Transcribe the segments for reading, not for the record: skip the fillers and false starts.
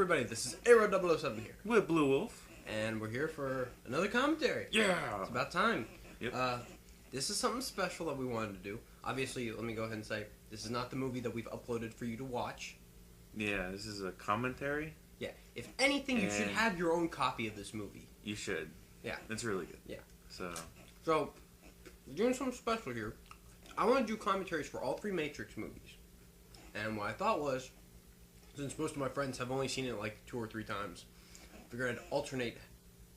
everybody, this is Arrow007 here. With Blue Wolf. And we're here for another commentary. Yeah! It's about time. Yep. This is something special that we wanted to do. Obviously, let me go ahead and say, this is not the movie that we've uploaded for you to watch. Yeah, this is a commentary. Yeah. If anything, you should have your own copy of this movie. You should. Yeah. It's really good. Yeah. So, we're doing something special here. I want to do commentaries for all three Matrix movies. And what I thought was, since most of my friends have only seen it like 2 or 3 times, I figured I'd alternate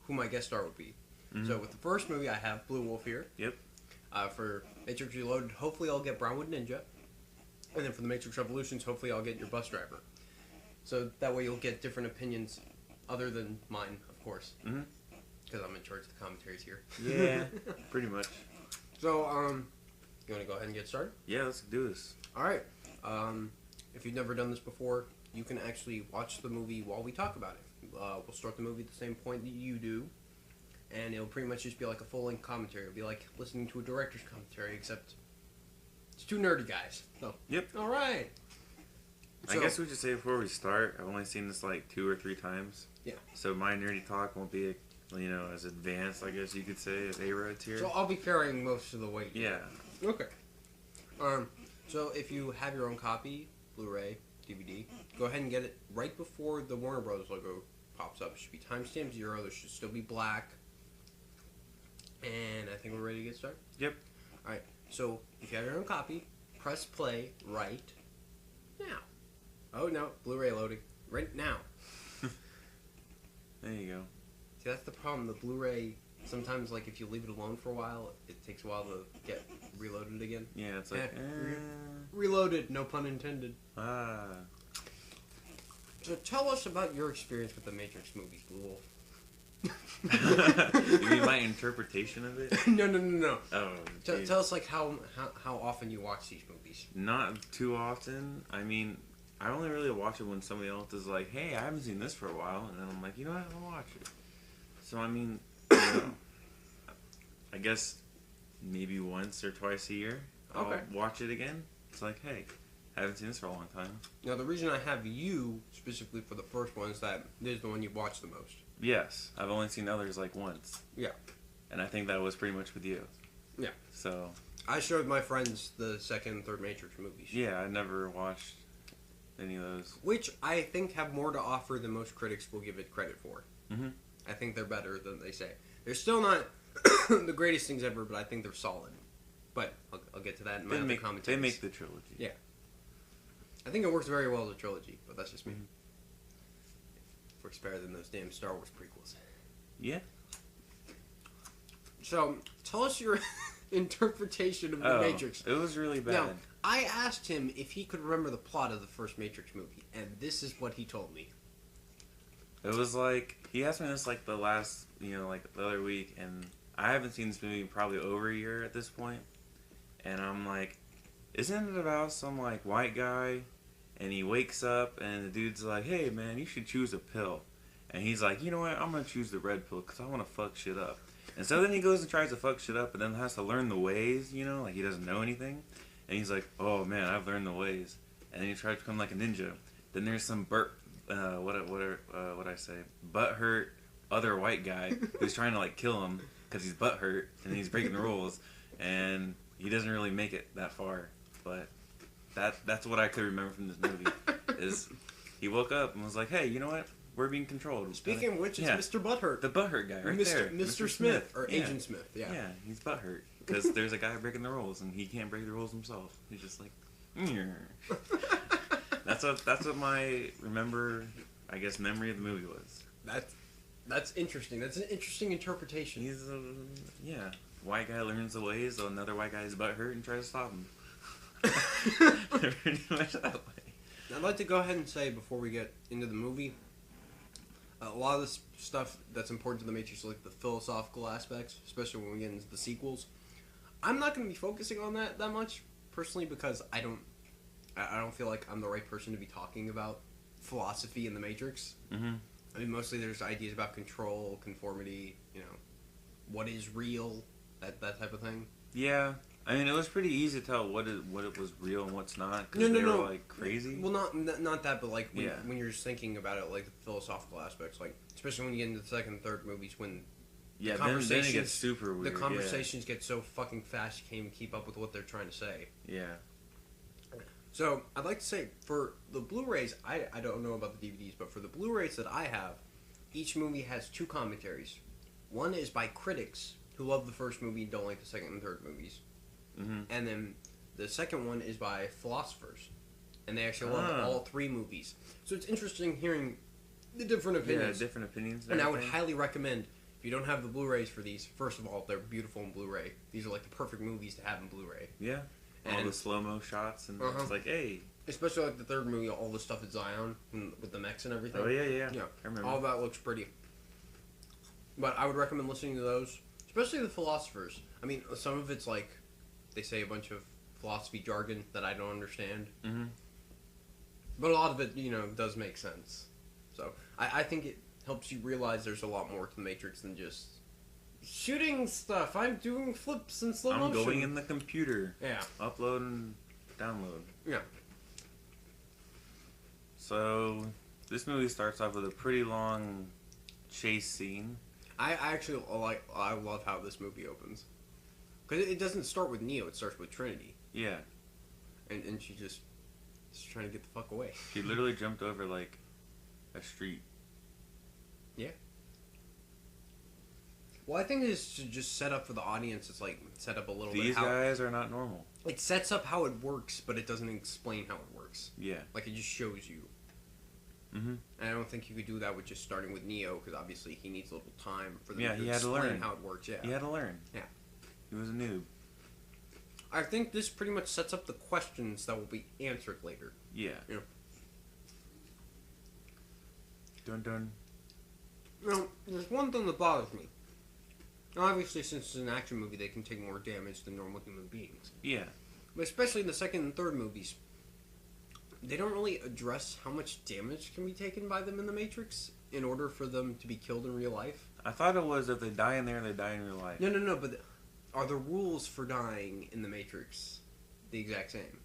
who my guest star would be. Mm-hmm. So with the first movie, I have Blue Wolf here. Yep. For Matrix Reloaded, hopefully I'll get Brownwood Ninja. And then for the Matrix Revolutions, hopefully I'll get your bus driver. So that way you'll get different opinions other than mine, of course. Mm-hmm. Because I'm in charge of the commentaries here. Yeah, pretty much. So, you want to go ahead and get started? Yeah, let's do this. Alright. If you've never done this before, you can actually watch the movie while we talk about it. We'll start the movie at the same point that you do. And it'll pretty much just be like a full-length commentary. It'll be like listening to a director's commentary, except it's 2 nerdy guys. So, yep. Alright. I guess we should say before we start, I've only seen this like 2 or 3 times. Yeah. So my nerdy talk won't be, as advanced, I guess you could say, as A-Rod's here. So I'll be carrying most of the weight. Yeah. Okay. So if you have your own copy, Blu-ray, DVD, go ahead and get it right before the Warner Bros. Logo pops up. It should be timestamp 0. There should still be black. And I think we're ready to get started? Yep. Alright, so if you have your own copy, press play right now. Oh no, Blu-ray loading. Right now. There you go. See, that's the problem. The Blu-ray, sometimes, like, if you leave it alone for a while, it takes a while to get reloaded again. Yeah, it's like... Reloaded, no pun intended. Ah. So tell us about your experience with the Matrix movies, Blue Wolf. You mean my interpretation of it? No. Oh, tell us, like, how often you watch these movies. Not too often. I mean, I only really watch it when somebody else is like, hey, I haven't seen this for a while. And then I'm like, you know what, I'll watch it. So, I mean, I guess maybe once or twice a year I'll watch it again. It's like, hey, I haven't seen this for a long time. Now, the reason I have you specifically for the first one is that this is the one you've watched the most. Yes. I've only seen others like once. Yeah. And I think that was pretty much with you. Yeah. So. I showed my friends the second and third Matrix movies. Yeah, I never watched any of those. Which I think have more to offer than most critics will give it credit for. Mm-hmm. I think they're better than they say. They're still not the greatest things ever, but I think they're solid. But I'll get to that in my other commentaries. They make the trilogy. Yeah. I think it works very well as a trilogy, but that's just me. Mm-hmm. It works better than those damn Star Wars prequels. Yeah. So, tell us your interpretation of the Matrix. It was really bad. Now, I asked him if he could remember the plot of the first Matrix movie, and this is what he told me. It was like, he asked me this like the last, like the other week, and I haven't seen this movie in probably over a year at this point. And I'm like, isn't it about some like white guy, and he wakes up, and the dude's like, hey man, you should choose a pill. And he's like, you know what, I'm going to choose the red pill, because I want to fuck shit up. And so then he goes and tries to fuck shit up, and then has to learn the ways, like he doesn't know anything. And he's like, oh man, I've learned the ways. And then he tries to become like a ninja. Then there's some butthurt other white guy who's trying to like kill him because he's butthurt and he's breaking the rules, and he doesn't really make it that far. But that's what I could remember from this movie is he woke up and was like, hey, you know what? We're being controlled. Speaking of which, it's Mr. Butthurt. The butthurt guy right there. Mr. Smith. Or Agent Smith, yeah. Yeah, he's butthurt because there's a guy breaking the rules and he can't break the rules himself. He's just like, That's what my memory of the movie was. That's interesting. That's an interesting interpretation. He's white guy learns the ways, so another white guy's butthurt and tries to stop him. Pretty much that way. I'd like to go ahead and say before we get into the movie, a lot of this stuff that's important to the Matrix, like the philosophical aspects, especially when we get into the sequels, I'm not going to be focusing on that much personally because I don't feel like I'm the right person to be talking about philosophy in the Matrix. Mm-hmm. I mean, mostly there's ideas about control, conformity, what is real, that type of thing. Yeah, I mean, it was pretty easy to tell what it was real and what's not, No, because no, they no. were, like, crazy. Well, not that, but like Yeah. when you're just thinking about it, like the philosophical aspects, like especially when you get into the second and third movies, when Yeah, then it conversations- gets super weird. the conversations get so fucking fast, you can't even keep up with what they're trying to say. Yeah. So I'd like to say for the Blu-rays, I don't know about the DVDs, but for the Blu-rays that I have, each movie has two commentaries. One is by critics who love the first movie and don't like the second and third movies. Mm-hmm. And then the second one is by philosophers, and they actually love all three movies. So it's interesting hearing the different opinions. Yeah, different opinions. And I would highly recommend, if you don't have the Blu-rays for these, first of all, they're beautiful in Blu-ray. These are like the perfect movies to have in Blu-ray. Yeah. All And the slow-mo shots, and Uh-huh. it's like, hey. especially like the third movie, all the stuff at Zion with the mechs and everything. Oh, yeah. Yeah, I remember. all that looks pretty. But I would recommend listening to those, especially the philosophers. I mean, some of it's like they say a bunch of philosophy jargon that I don't understand. Mm-hmm. But a lot of it, does make sense. So I think it helps you realize there's a lot more to the Matrix than just shooting stuff. I'm doing flips in slow motion. I'm going in the computer. Yeah. Upload and download. Yeah. So, this movie starts off with a pretty long chase scene. I actually I love how this movie opens. Because it doesn't start with Neo, it starts with Trinity. Yeah. And she's trying to get the fuck away. She literally jumped over, like, a street. Yeah. Well, I think it's to just set up for the audience. It's like set up a little bit. These guys are not normal. It sets up how it works, but it doesn't explain how it works. Yeah. Like, it just shows you. Mm-hmm. And I don't think you could do that with just starting with Neo, because obviously he needs a little time for them Yeah, to he had to explain learn. how it works. Yeah. He had to learn. Yeah. He was a noob. I think this pretty much sets up the questions that will be answered later. Yeah. Yeah. Dun dun. There's one thing that bothers me. Now, obviously, since it's an action movie, they can take more damage than normal human beings. Yeah. But especially in the second and third movies, they don't really address how much damage can be taken by them in the Matrix in order for them to be killed in real life. I thought it was if they die in there, they die in real life. No, but are the rules for dying in the Matrix the exact same?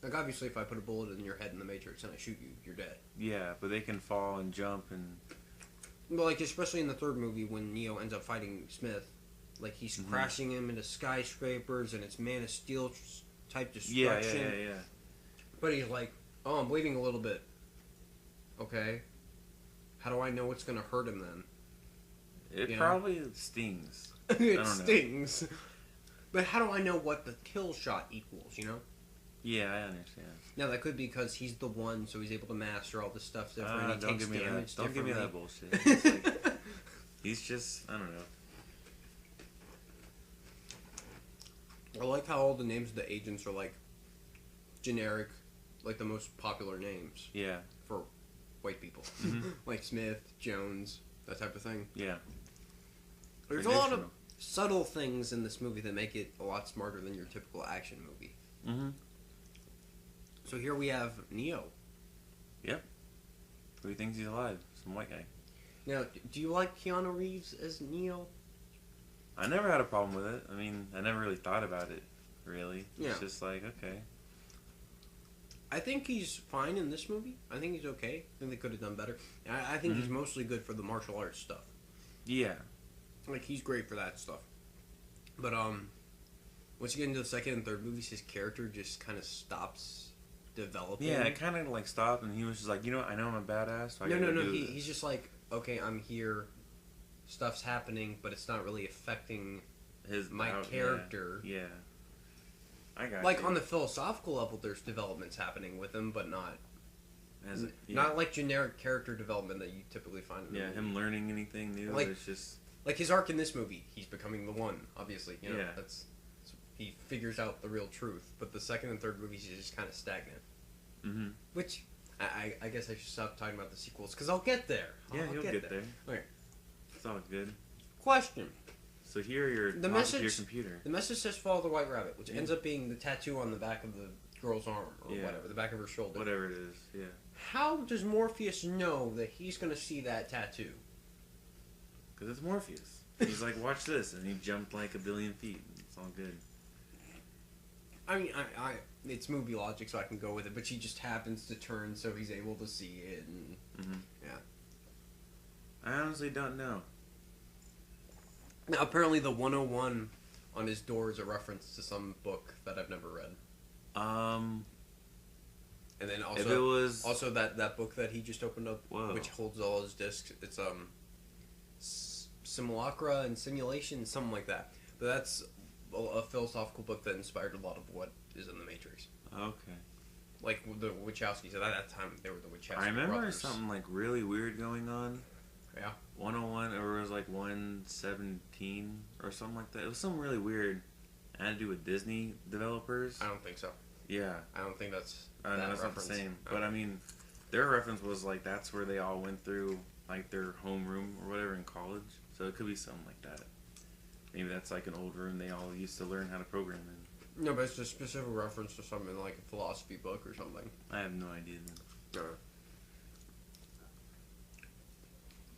Like, obviously, if I put a bullet in your head in the Matrix and I shoot you, you're dead. Yeah, but they can fall and jump and... But, like, especially in the third movie when Neo ends up fighting Smith, like, he's crashing him into skyscrapers and it's Man of Steel type destruction. Yeah. But he's like, oh, I'm bleeding a little bit. Okay. How do I know what's going to hurt him then? It Yeah. probably stings. It stings. But how do I know what the kill shot equals, Yeah, I understand. Now, that could be because he's the one, so he's able to master all this stuff different. He Don't takes give me damage that. Don't give me that differently. bullshit. It's like, he's just, I don't know. I like how all the names of the agents are, like, generic, like the most popular names Yeah. for white people. Mhm. Like Smith, Jones, that type of thing. Yeah. There's a lot of subtle things in this movie that make it a lot smarter than your typical action movie. Mm-hmm. So here we have Neo. Yep. Who thinks he's alive? Some white guy. Now, do you like Keanu Reeves as Neo? I never had a problem with it. I mean, I never really thought about it, really. Yeah. It's just like, okay. I think he's fine in this movie. I think he's okay. I think they could have done better. I think he's mostly good for the martial arts stuff. Yeah. Like, he's great for that stuff. But, once you get into the second and third movies, his character just kind of stops developing. Yeah, it kind of, like, stopped, and he was just like, you know what, I know I'm a badass, so I No, gotta do this. he's just like, okay, I'm here, stuff's happening, but it's not really affecting my character. Yeah. I got Like, you. on the philosophical level, there's developments happening with him, but not Yeah. not like generic character development that you typically find in the movie. him learning anything new, Like- it's just... Like, his arc in this movie, he's becoming the one, obviously. Yeah. He figures out the real truth. But the second and third movies, he's just kind of stagnant. Mm-hmm. Which, I guess I should stop talking about the sequels, because I'll get there. Yeah, I'll you'll get there. Okay. It's all good. Question. So here you're The talking message- to your computer. The message says follow the white rabbit, which ends up being the tattoo on the back of the girl's arm, or whatever, the back of her shoulder. Whatever it is, yeah. How does Morpheus know that he's going to see that tattoo? Because it's Morpheus. He's like, watch this, and he jumped like 1 billion feet. It's all good. I mean, it's movie logic, so I can go with it. But she just happens to turn, so he's able to see it, and yeah. I honestly don't know. Now, apparently, the 101 on his door is a reference to some book that I've never read. And then also, if it was also that book that he just opened up, Whoa. which holds all his discs. It's Simulacra and Simulation, something like that. But that's a philosophical book that inspired a lot of what is in the Matrix. Okay. Like the Wachowskis. At that time, they were the Wachowski I remember brothers. something like really weird going on. Yeah. 101 or it was like 117 or something like that. It was something really weird. It had to do with Disney developers. I don't think so. Yeah. I don't think that's. I know that's not the same. But I mean, their reference was like that's where they all went through like their homeroom or whatever in college. So it could be something like that. Maybe that's like an old room they all used to learn how to program in. No, but it's a specific reference to something like a philosophy book or something. I have no idea then. No.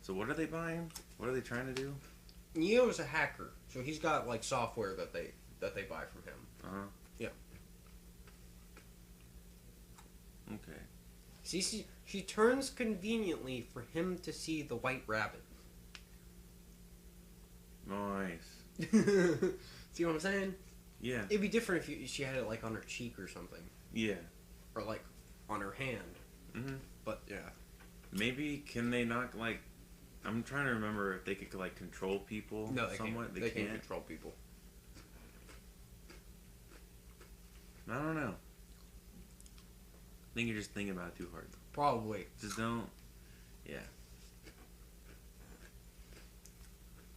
So what are they buying? What are they trying to do? Neo is a hacker, so he's got like software that they buy from him. Uh-huh. Yeah. Okay. See, she turns conveniently for him to see the white rabbit. Nice. See what I'm saying? Yeah. It'd be different if she had it like on her cheek or something, Yeah. or like on her hand. Mm-hmm. But yeah. Maybe can they not like? I'm trying to remember if they could like control people. No, they somewhat. can't. They can't control people. I don't know. I think you're just thinking about it too hard. Probably. Just don't. Yeah.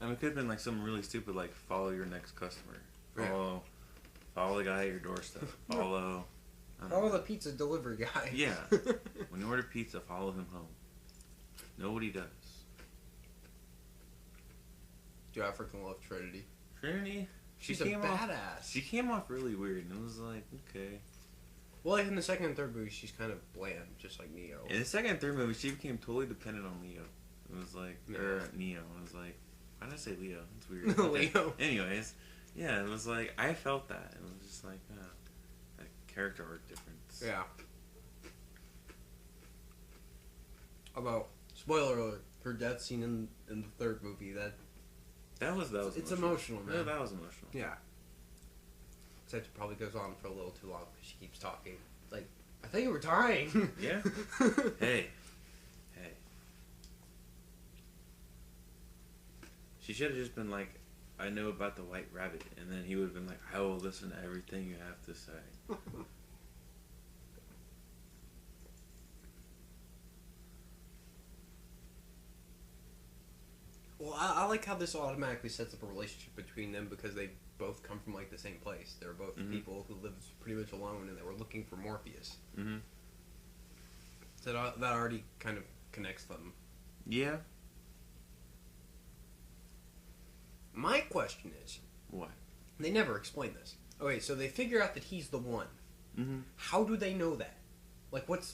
I mean, it could have been like something really stupid, like follow your next customer. Follow the guy at your doorstep. Follow the pizza delivery guy. Yeah. When you order pizza, follow him home. Nobody does. Do I freaking love Trinity? Trinity? She's a badass. She came off really weird, and it was like, okay. Well, like in the second and third movie, she's kind of bland, just like Neo. In the second and third movie, she became totally dependent on Leo. It was like, or Neo. It was like, why did I say Leo? It's weird. Leo. Anyways, yeah, it was like, I felt that. It was just like, that character arc difference. Yeah. About, spoiler alert, her death scene in the third movie, That was it's emotional, man. Yeah, that was emotional. Yeah. Except it probably goes on for a little too long because she keeps talking. Like, I thought you were dying. Yeah. Hey. She should have just been like, I know about the white rabbit, and then he would have been like, I will listen to everything you have to say. Well, I like how this automatically sets up a relationship between them because they both come from like the same place. They're both people who lived pretty much alone and they were looking for Morpheus. Mm-hmm. So that already kind of connects them. Yeah. My question is, What? they never explain this. Okay, so they figure out that he's the one. Mm-hmm. How do they know that? Like, what's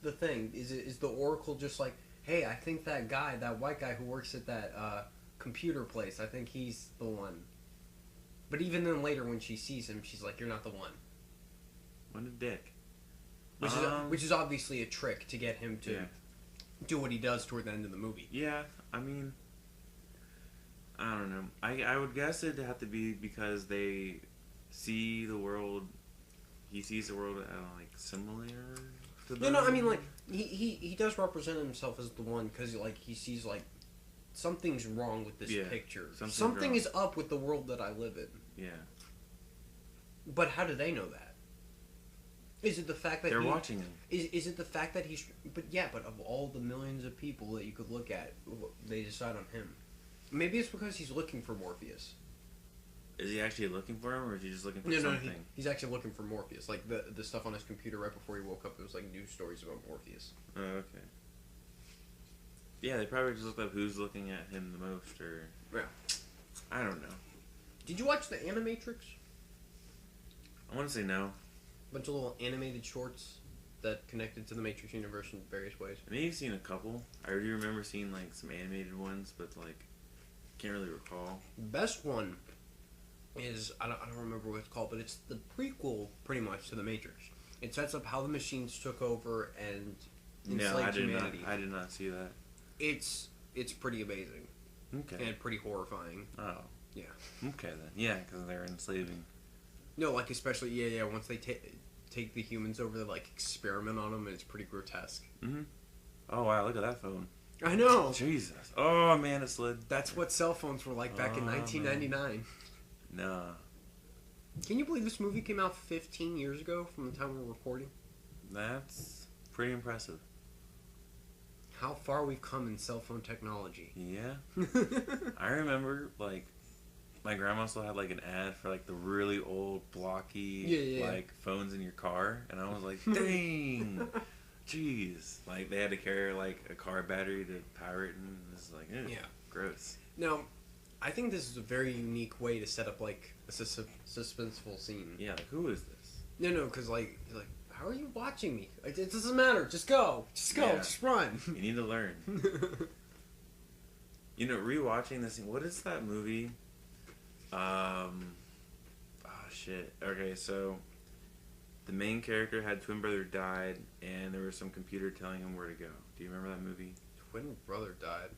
the thing? Is the Oracle just like, hey, I think that guy, that white guy who works at that computer place, I think he's the one. But even then later when she sees him, she's like, you're not the one. What a dick. Which is obviously a trick to get him to do what he does toward the end of the movie. Yeah, I mean, I don't know. I would guess it'd have to be because they see the world, he sees the world like similar to them. No, I mean, like, he does represent himself as the one because, like, he sees, like, something's wrong with this picture. Something is up with the world that I live in. Yeah. But how do they know that? Is it the fact that they're watching him? Is it the fact that he's... But of all the millions of people that you could look at, they decide on him. Maybe it's because he's looking for Morpheus. Is he actually looking for him, or is he just looking for something? No, he's actually looking for Morpheus. Like, the stuff on his computer right before he woke up, it was, like, news stories about Morpheus. Oh, okay. Yeah, they probably just looked up who's looking at him the most, or... Yeah. I don't know. Did you watch the Animatrix? I want to say no. Bunch of little animated shorts that connected to the Matrix universe in various ways. I may have seen a couple. I do remember seeing, like, some animated ones, but, like, can't really recall. Best one is I don't remember what it's called, but it's the prequel pretty much to the Matrix. It sets up how the machines took over and enslaved humanity. I did not see that. It's pretty amazing. Okay. And pretty horrifying. Oh. Yeah. Okay then. Yeah, because they're enslaving. No, like especially once they take the humans over, they like experiment on them, and it's pretty grotesque. Mm-hmm. Oh wow! Look at that phone. I know. Jesus. Oh man, it slid. That's what cell phones were like back in 1999. Nah. Can you believe this movie came out 15 years ago from the time we're recording? That's pretty impressive. How far we've come in cell phone technology. Yeah. I remember, like, my grandma still had, like, an ad for, like, the really old, blocky, like, phones in your car. And I was like, dang. Jeez. Like, they had to carry, like, a car battery to power it. And it's like, gross. Now, I think this is a very unique way to set up, like, a suspenseful scene. Yeah, like, who is this? No, because, like, how are you watching me? Like, it doesn't matter. Just go. Just go. Yeah. Just run. You need to learn. You know, rewatching this thing, what is that movie? Oh, shit. Okay, so the main character had twin brother died, and there was some computer telling him where to go. Do you remember that movie? Twin brother died?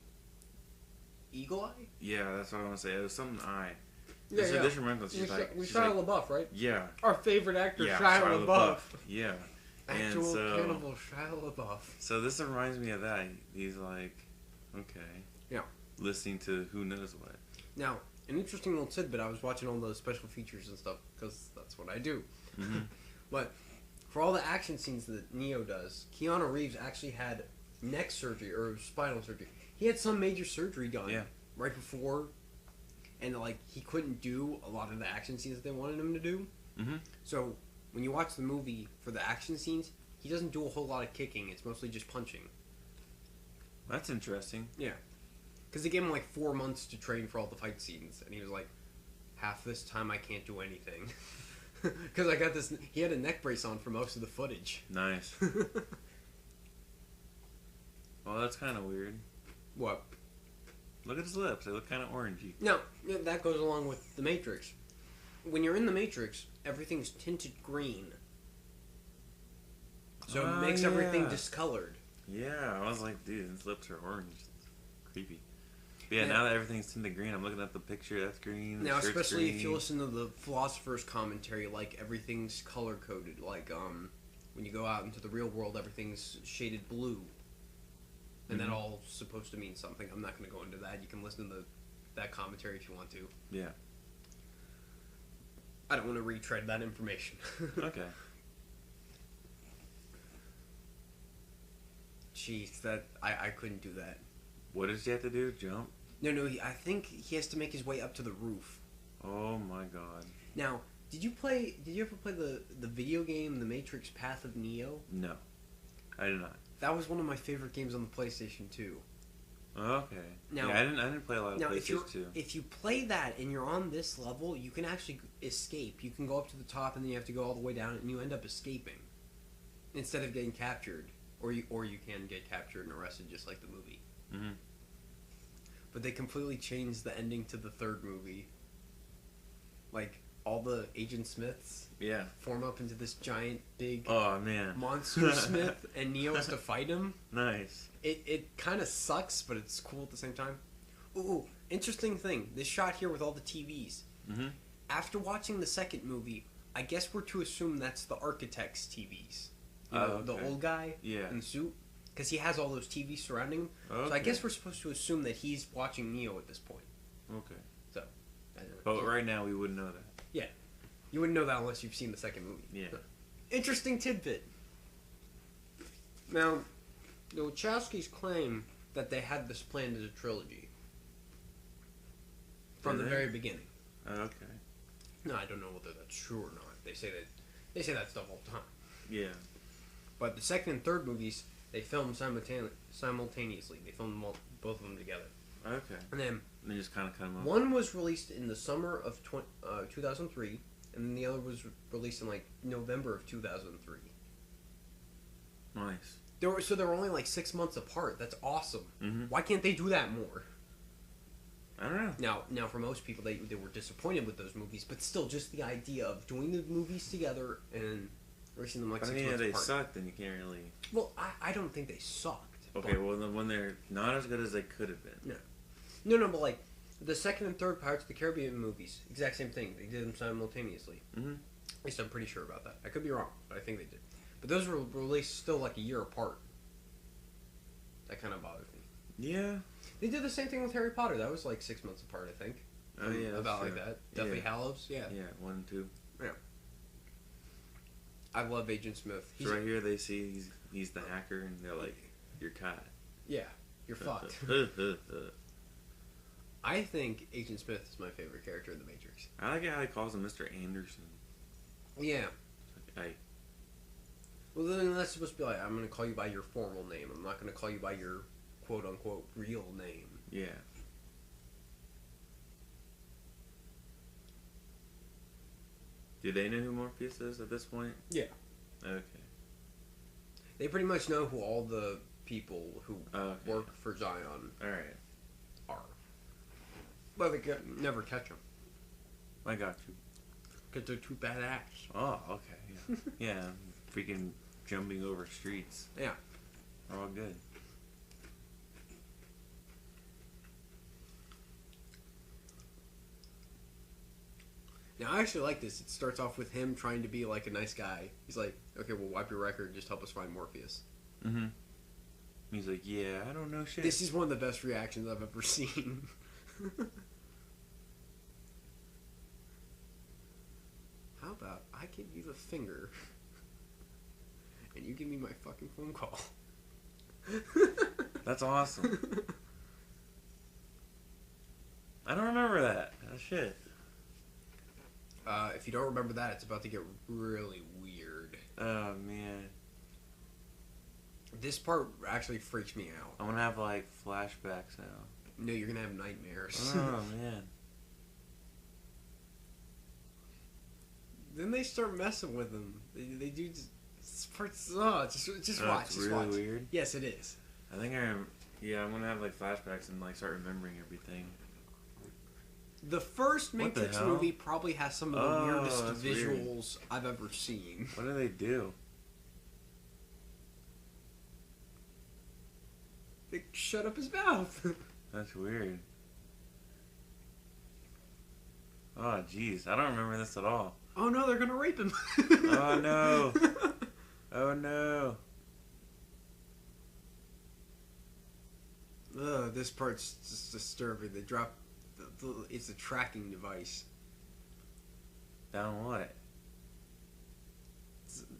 Eagle Eye? Yeah, that's what I want to say. It was something eye. Yeah, This reminds us. She's like, Shia LaBeouf, right? Yeah. Our favorite actor, Shia LaBeouf. Yeah. Actual cannibal Shia LaBeouf. So this reminds me of that. He's like, okay. Yeah. Listening to who knows what. Now, an interesting little tidbit, I was watching all those special features and stuff, because that's what I do. Mm-hmm. But for all the action scenes that Neo does, Keanu Reeves actually had neck surgery, or spinal surgery. He had some major surgery done right before, and like he couldn't do a lot of the action scenes that they wanted him to do. Mm-hmm. So when you watch the movie for the action scenes, he doesn't do a whole lot of kicking. It's mostly just punching. That's interesting. Yeah. Because they gave him like 4 months to train for all the fight scenes, and he was like, half this time I can't do anything. Because I got this, he had a neck brace on for most of the footage. Nice. Well, that's kind of weird. What? Look at his lips. They look kind of orangey. No, that goes along with the Matrix. When you're in the Matrix, everything's tinted green. So it makes everything discolored. Yeah, I was like, dude, his lips are orange. It's creepy. But yeah, now that everything's tinted green, I'm looking at the picture, that's green. Now, especially if you listen to the philosopher's commentary, like, everything's color-coded. Like, when you go out into the real world, everything's shaded blue. And that all supposed to mean something. I'm not going to go into that. You can listen to that commentary if you want to. Yeah. I don't want to retread that information. Okay. Jeez, that I couldn't do that. What does he have to do? Jump? No. I think he has to make his way up to the roof. Oh my god. Now, did you ever play the video game, The Matrix Path of Neo? No, I did not. That was one of my favorite games on the PlayStation 2. Okay. Now, yeah, I didn't play a lot of PlayStation 2. If you play that and you're on this level, you can actually escape. You can go up to the top and then you have to go all the way down and you end up escaping instead of getting captured. Or you can get captured and arrested just like the movie. Mm-hmm. But they completely changed the ending to the third movie. Like, all the Agent Smiths form up into this giant, big monster Smith, and Neo has to fight him. Nice. It kind of sucks, but it's cool at the same time. Ooh, interesting thing. This shot here with all the TVs. Mm-hmm. After watching the second movie, I guess we're to assume that's the architect's TVs. You know, the old guy in the suit. Because he has all those TVs surrounding him. Okay. So I guess we're supposed to assume that he's watching Neo at this point. Okay. So, but right now we wouldn't know that. Yeah. You wouldn't know that unless you've seen the second movie. Yeah. So, interesting tidbit. Now, the Wachowskis claim that they had this planned as a trilogy. From the very beginning. Okay. No, I don't know whether that's true or not. They say that stuff all the time. Yeah. But the second and third movies, they filmed simultaneously. They filmed both of them together. Okay. And then they just kind of cut them off. One was released in the summer of 2003, and then the other was released in like November of 2003. Nice. They were only like 6 months apart. That's awesome. Mm-hmm. Why can't they do that more? I don't know. Now for most people, they were disappointed with those movies, but still, just the idea of doing the movies together and releasing them like 6 months they apart. sucked, then you can't really. Well, I don't think they sucked. Okay, well, then when they're not as good as they could have been. No, but like the second and third Pirates of the Caribbean movies, exact same thing. They did them simultaneously. Mm-hmm. At least I'm pretty sure about that. I could be wrong, but I think they did. But those were released still like a year apart. That kind of bothers me. Yeah. They did the same thing with Harry Potter. That was like 6 months apart, I think. Oh yeah, that's about true. like that. Deathly Hallows. Yeah. Yeah, 1 and 2. Yeah. I love Agent Smith. So right here they see he's the hacker, and they're like, "You're caught." Yeah, you're fucked. I think Agent Smith is my favorite character in The Matrix. I like how he calls him Mr. Anderson. Yeah. Hey. Well, then that's supposed to be like, I'm going to call you by your formal name. I'm not going to call you by your quote-unquote real name. Yeah. Do they know who Morpheus is at this point? Yeah. Okay. They pretty much know who all the people who work for Zion Alright. are. But they never catch them. I got you. Because they're too badass. Oh, okay. Yeah. Yeah. Freaking jumping over streets. Yeah. They're all good. Now, I actually like this. It starts off with him trying to be like a nice guy. He's like, okay, we'll wipe your record. Just help us find Morpheus. Mm-hmm. He's like, yeah, I don't know shit. This is one of the best reactions I've ever seen. How about I give you the finger and you give me my fucking phone call? That's awesome. I don't remember that. Oh, shit. If you don't remember that, it's about to get really weird. Oh, man. This part actually freaks me out. I'm gonna have, like, flashbacks now. No, you're gonna have nightmares. Oh, man. Then they start messing with him. They do this part's just Oh, watch. it's Just really watch. weird. Yes, it is. I think I'm gonna have, like, flashbacks and, like, start remembering everything. The first What the Matrix hell? movie probably has some of the Oh, weirdest that's visuals I've ever seen. What do they do? They shut up his mouth. That's weird. Oh, jeez. I don't remember this at all. Oh no, they're gonna rape him. Oh, no. Oh, no. Ugh, this part's just disturbing. They drop... It's a tracking device. Down what?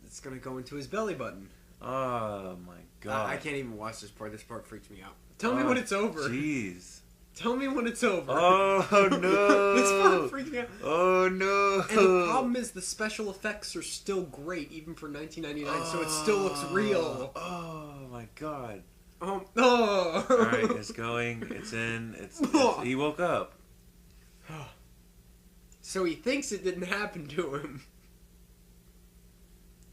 It's gonna go into his belly button. Oh, my God. I can't even watch this part. This part freaks me out. Tell me when it's over. Jeez. Tell me when it's over. Oh, no. This part freaks me out. Oh, no. And the problem is the special effects are still great, even for 1999, so it still looks real. Oh, my God. Oh. Alright, it's going. It's in. He woke up. So he thinks it didn't happen to him.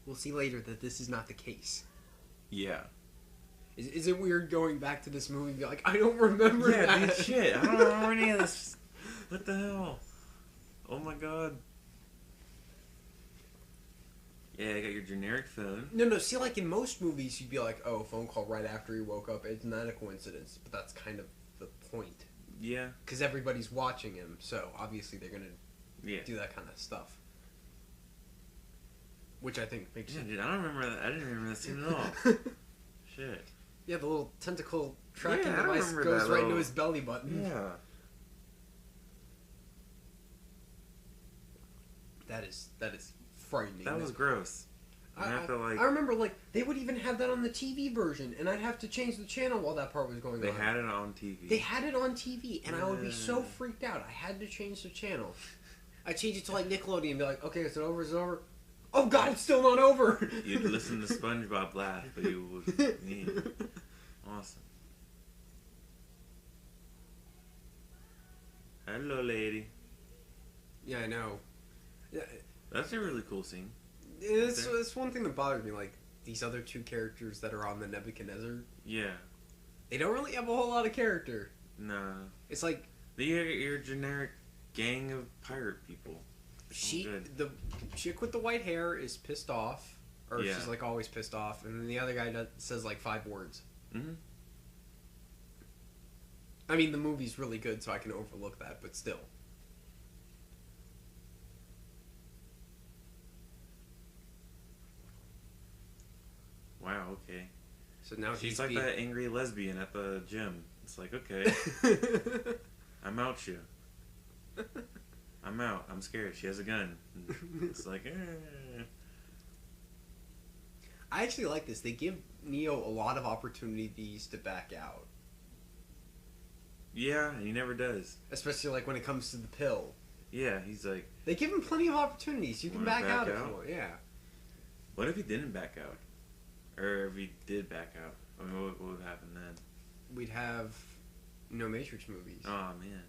We'll see later that this is not the case. Yeah. Is it weird going back to this movie and be like, I don't remember that? Yeah, dude, shit. I don't remember any of this. What the hell? Oh my God. Yeah, I got your generic phone. No, see, like in most movies, you'd be like, oh, phone call right after he woke up. It's not a coincidence, but that's kind of the point. Yeah. Because everybody's watching him, so obviously they're going to do that kind of stuff. Which I think makes sense. Dude, I don't remember that. I didn't remember that scene at all. Shit. Yeah, the little tentacle tracking I device remember goes that right little... into his belly button. Yeah. That is frightening. That was gross. I remember, like, they would even have that on the TV version, and I'd have to change the channel while that part was going on. They had it on TV. They had it on TV, and I would be so freaked out. I had to change the channel. I'd change it to, like, Nickelodeon and be like, okay, is it over? Is it over? Oh, God, it's still not over! You'd listen to SpongeBob laugh, but you would... Yeah. Awesome. Hello, lady. Yeah, I know. Yeah, That's a really cool scene. it's one thing that bothers me, like, these other two characters that are on the Nebuchadnezzar. Yeah. They don't really have a whole lot of character. Nah. It's like, Your generic gang of pirate people. The chick with the white hair is pissed off, or she's like always pissed off, and then the other guy says like 5 words. Mm-hmm. I mean, the movie's really good, so I can overlook that, but still. Wow, okay. So now she's like that angry lesbian at the gym. It's like, okay. I'm out you. I'm out. I'm scared. She has a gun. It's like, I actually like this. They give Neo a lot of opportunities to back out. Yeah, and he never does. Especially like when it comes to the pill. Yeah, he's like... They give him plenty of opportunities. You can back out if you want. Yeah. What if he didn't back out? Or if he did back out? I mean, what would happen then? We'd have no Matrix movies. Oh, man.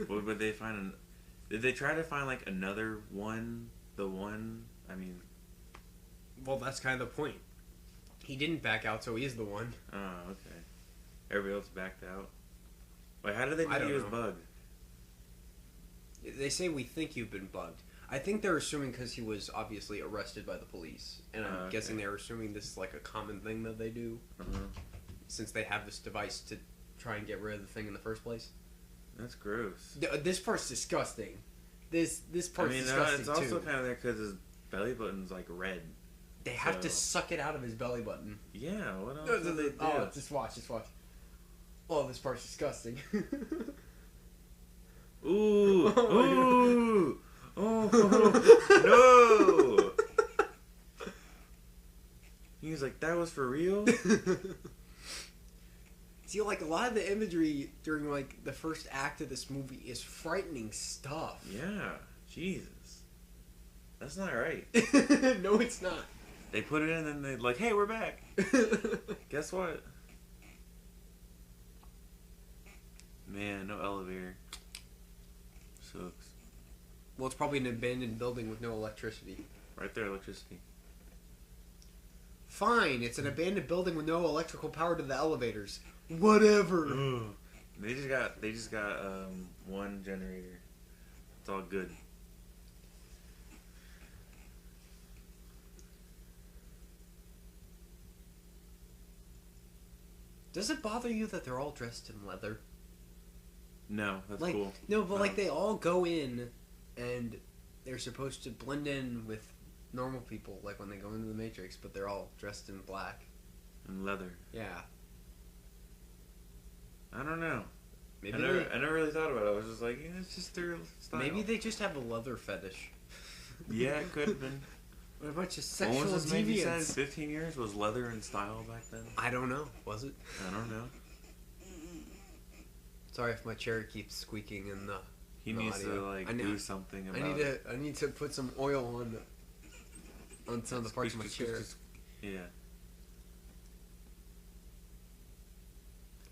What would they find? Did they try to find, like, another one? The one? I mean... Well, that's kind of the point. He didn't back out, so he is the one. Oh, okay. Everybody else backed out? Wait, how did they know he was bugged? They say we think you've been bugged. I think they're assuming because he was obviously arrested by the police. And I'm guessing they're assuming this is like a common thing that they do. Since they have this device to try and get rid of the thing in the first place. That's gross. This part's disgusting. This part's disgusting it's also kind of there because his belly button's like red. They have to suck it out of his belly button. Yeah, what else do they do? Oh, just watch. Oh, this part's disgusting. Ooh! Ooh! Oh! No! He was like, that was for real? See, like, a lot of the imagery during, like, the first act of this movie is frightening stuff. Yeah. Jesus. That's not right. No, it's not. They put it in and they're like, hey, we're back. Guess what? Man, no elevator. Sucks. Well, it's probably an abandoned building with no electricity. Right there, electricity. Fine, it's an abandoned building with no electrical power to the elevators. Whatever. They just got one generator. It's all good. Does it bother you that they're all dressed in leather? No, that's like, cool. No, but like they all go in and they're supposed to blend in with normal people, like when they go into the Matrix, but they're all dressed in black. And leather. Yeah. I don't know. Maybe I never really thought about it. I was just like, yeah, it's just their style. Maybe they just have a leather fetish. Yeah, it could have been. What a bunch of sexual what was this movie deviants. said? 15 years? Was leather in style back then? I don't know. Was it? I don't know. Sorry if my chair keeps squeaking in the He needs audio. to like do something about it. I need to put some oil on some of the parts of my chair. Yeah.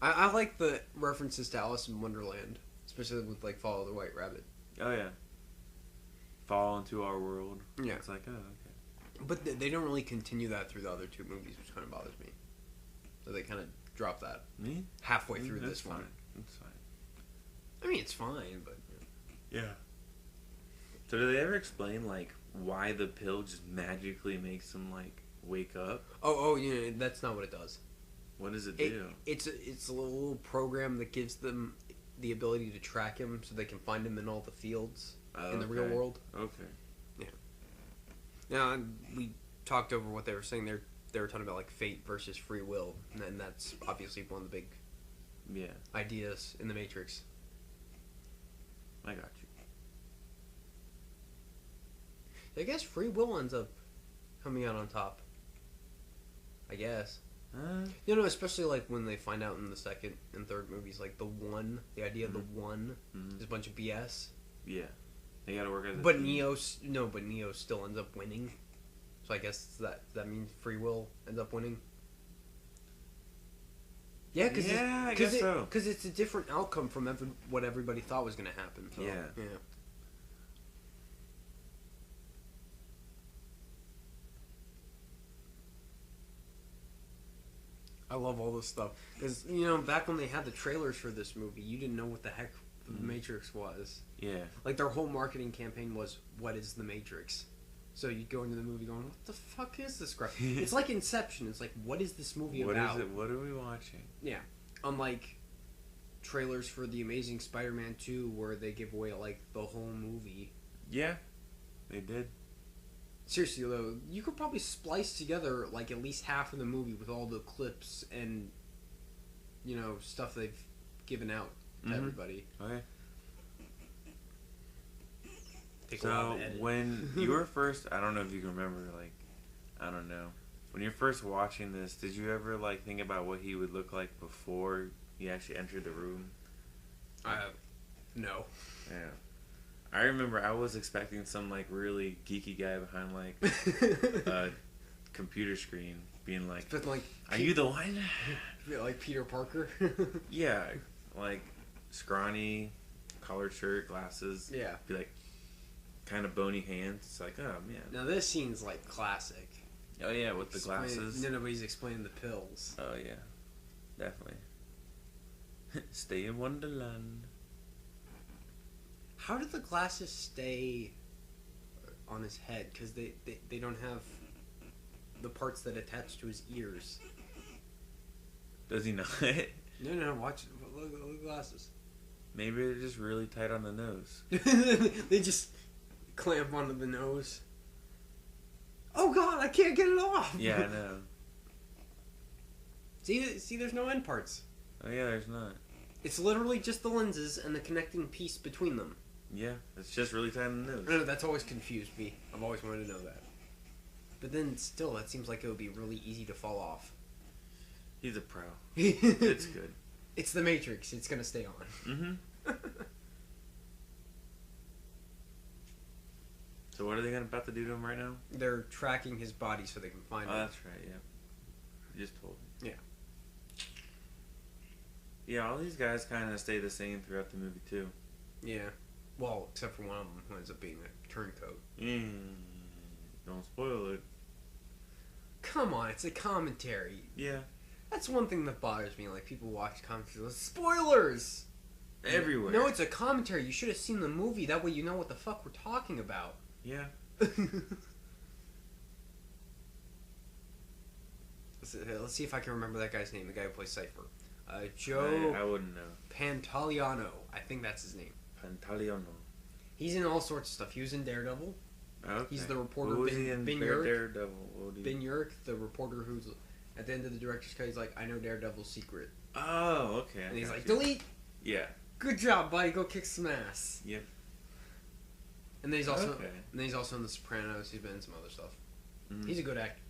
I like the references to Alice in Wonderland, especially with like Follow the White Rabbit. Oh yeah. Fall into our world. Yeah. It's like, oh, okay. But they don't really continue that through the other two movies, which kind of bothers me. So they kind of drop that halfway through this one. That's fine. I mean, it's fine, but... Yeah. So do they ever explain, like, why the pill just magically makes them, like, wake up? Oh, yeah, that's not what it does. What does it do? It's a little program that gives them the ability to track him so they can find him in all the fields in the real world. Okay. Yeah. Now, we talked over what they were saying. They were talking about, like, fate versus free will, and that's obviously one of the big ideas in the Matrix. I got you. I guess free will ends up coming out on top. I guess. You know, especially like when they find out in the second and third movies, like the idea of the one is a bunch of BS. Yeah. They gotta work as a But team. Neo still ends up winning. So I guess that means free will ends up winning. Yeah, I guess so. Because it's a different outcome from what everybody thought was going to happen. So, yeah. I love all this stuff. Because, you know, back when they had the trailers for this movie, you didn't know what the heck the Matrix was. Yeah. Like, their whole marketing campaign was, what is the Matrix? So you'd go into the movie going, what the fuck is this crap? It's like Inception. It's like, what is this movie about? What is it? What are we watching? Yeah. Unlike trailers for The Amazing Spider-Man 2 where they give away, like, the whole movie. Yeah, they did. Seriously, though, you could probably splice together, like, at least half of the movie with all the clips and, you know, stuff they've given out to everybody. Okay. Take a while to edit. When you were first, I don't know if you can remember, like, I don't know. When you're first watching this, did you ever, like, think about what he would look like before he actually entered the room? No. Yeah. I remember I was expecting some, like, really geeky guy behind, like, a computer screen being like, But like, are you the one? Like Peter Parker? Yeah. Like, scrawny, collared shirt, glasses. Yeah. Be like, kind of bony hands. It's like, oh, man. Now this scene's like classic. Oh, yeah, with the glasses. Nobody's explaining the pills. Oh, yeah. Definitely. Stay in Wonderland. How did the glasses stay on his head? Because they don't have the parts that attach to his ears. Does he not? No, watch it. Look at the glasses. Maybe they're just really tight on the nose. They just clamp onto the nose. Oh god, I can't get it off! Yeah, I know. See, there's no end parts. Oh, yeah, there's not. It's literally just the lenses and the connecting piece between them. Yeah, it's just really tight on the nose. No, that's always confused me. I've always wanted to know that. But then still, that seems like it would be really easy to fall off. He's a pro. It's good. It's the Matrix. It's gonna stay on. Mm-hmm. So what are they about to do to him right now? They're tracking his body so they can find him. Oh, that's right, yeah. You just told me. Yeah. Yeah, all these guys kind of stay the same throughout the movie, too. Yeah. Well, except for one of them who ends up being a turncoat. Don't spoil it. Come on, it's a commentary. Yeah. That's one thing that bothers me. Like, people watch commentaries. Spoilers! Everywhere. No, it's a commentary. You should have seen the movie. That way you know what the fuck we're talking about. Yeah. Let's see if I can remember that guy's name. The guy who plays Cypher. Joe I wouldn't know. Pantoliano. I think that's his name. Pantoliano. He's in all sorts of stuff. He was in Daredevil. Okay. He's the reporter. What was he in Daredevil? Ben Urich, the reporter who's at the end of the director's cut. He's like, I know Daredevil's secret. Oh, okay. And he's like, delete. Yeah. Good job, buddy. Go kick some ass. Yep. And then he's also Okay. and then he's also in The Sopranos. He's been in some other stuff. Mm. He's a good actor.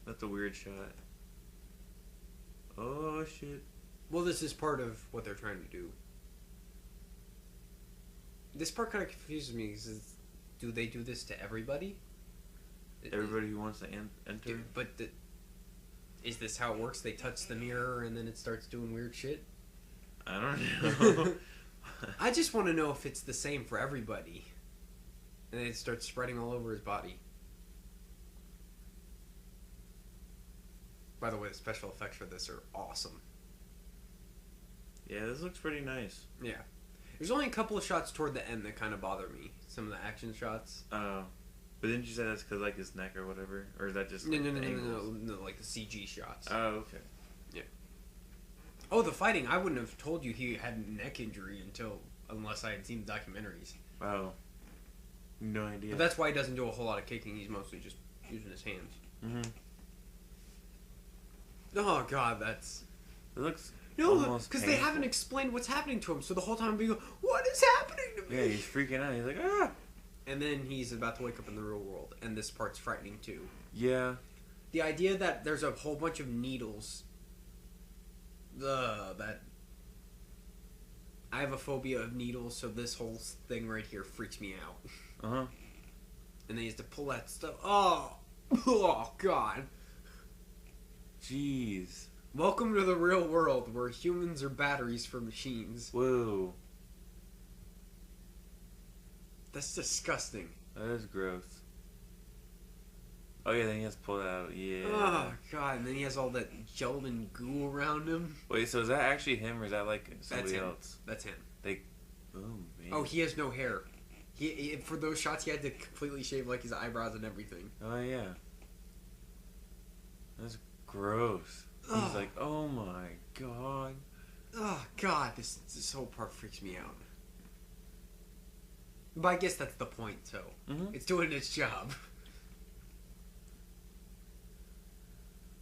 That's a weird shot. Oh shit. Well, this is part of what they're trying to do. This part kind of confuses me. Because do they do this to everybody? Everybody who wants to enter? Is this how it works? They touch the mirror and then it starts doing weird shit? I don't know. I just want to know if it's the same for everybody. And then it starts spreading all over his body. By the way, the special effects for this are awesome. Yeah, this looks pretty nice. Yeah. There's only a couple of shots toward the end that kind of bother me. Some of the action shots. Oh. But didn't you say that's because, like, his neck or whatever? Or is that just, No, like, no, like the CG shots. Oh, okay. Yeah. Oh, the fighting. I wouldn't have told you he had a neck injury unless I had seen the documentaries. Wow. No idea. But that's why he doesn't do a whole lot of kicking. He's mostly just using his hands. Mm-hmm. Oh, God, that's... It looks No, because they haven't explained what's happening to him, so the whole time we go, what is happening to me? Yeah, he's freaking out. He's like, ah! And then he's about to wake up in the real world, and this part's frightening, too. Yeah. The idea that there's a whole bunch of needles... that... I have a phobia of needles, so this whole thing right here freaks me out. Uh-huh. And they used to pull that stuff. Oh! Oh, God. Jeez. Welcome to the real world, where humans are batteries for machines. Whoa. That's disgusting. That is gross. Oh yeah, then he has to pull it out. Yeah. Oh god, and then he has all that gelatin goo around him. Wait, so is that actually him or is that like somebody else? That's him. Oh man. Oh, he has no hair. He for those shots he had to completely shave like his eyebrows and everything. Oh yeah. That's gross. He's like, oh my god. Oh god, this whole part freaks me out. But I guess that's the point, so it's doing its job.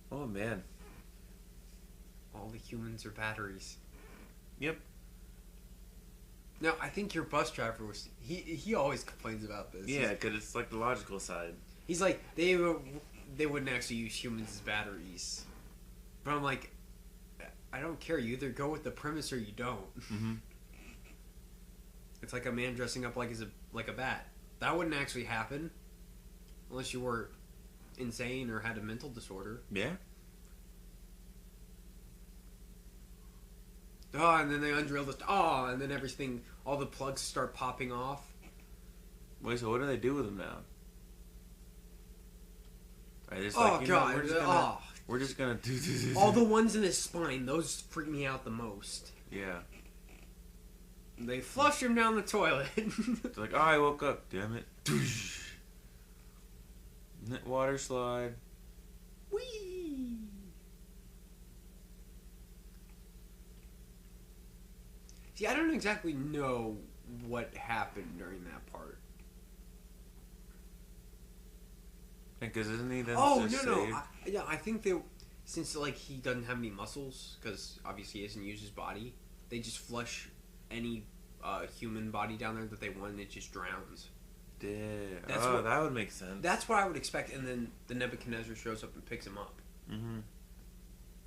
Oh man. All the humans are batteries. Yep. Now, I think your bus driver was... He always complains about this. Yeah, because it's like the logical side. He's like, they wouldn't actually use humans as batteries. But I'm like, I don't care. You either go with the premise or you don't. Mm-hmm. It's like a man dressing up like a bat. That wouldn't actually happen. Unless you were insane or had a mental disorder. Yeah. Oh, and then they undrill the... Oh, and then everything... All the plugs start popping off. Wait, so what do they do with them now? Are they just Oh, like, God. We're just gonna do this. All the ones in his spine, those freak me out the most. Yeah. They flush him down the toilet. It's like, oh, I woke up. Damn it. Water slide. Whee! See, I don't exactly know what happened during that part. Because isn't he then just no. saved? I think they... Since, like, he doesn't have any muscles, because obviously he doesn't use his body, they just flush any human body down there that they want, and it just drowns. Yeah. That would make sense. That's what I would expect, and then the Nebuchadnezzar shows up and picks him up. Mm-hmm.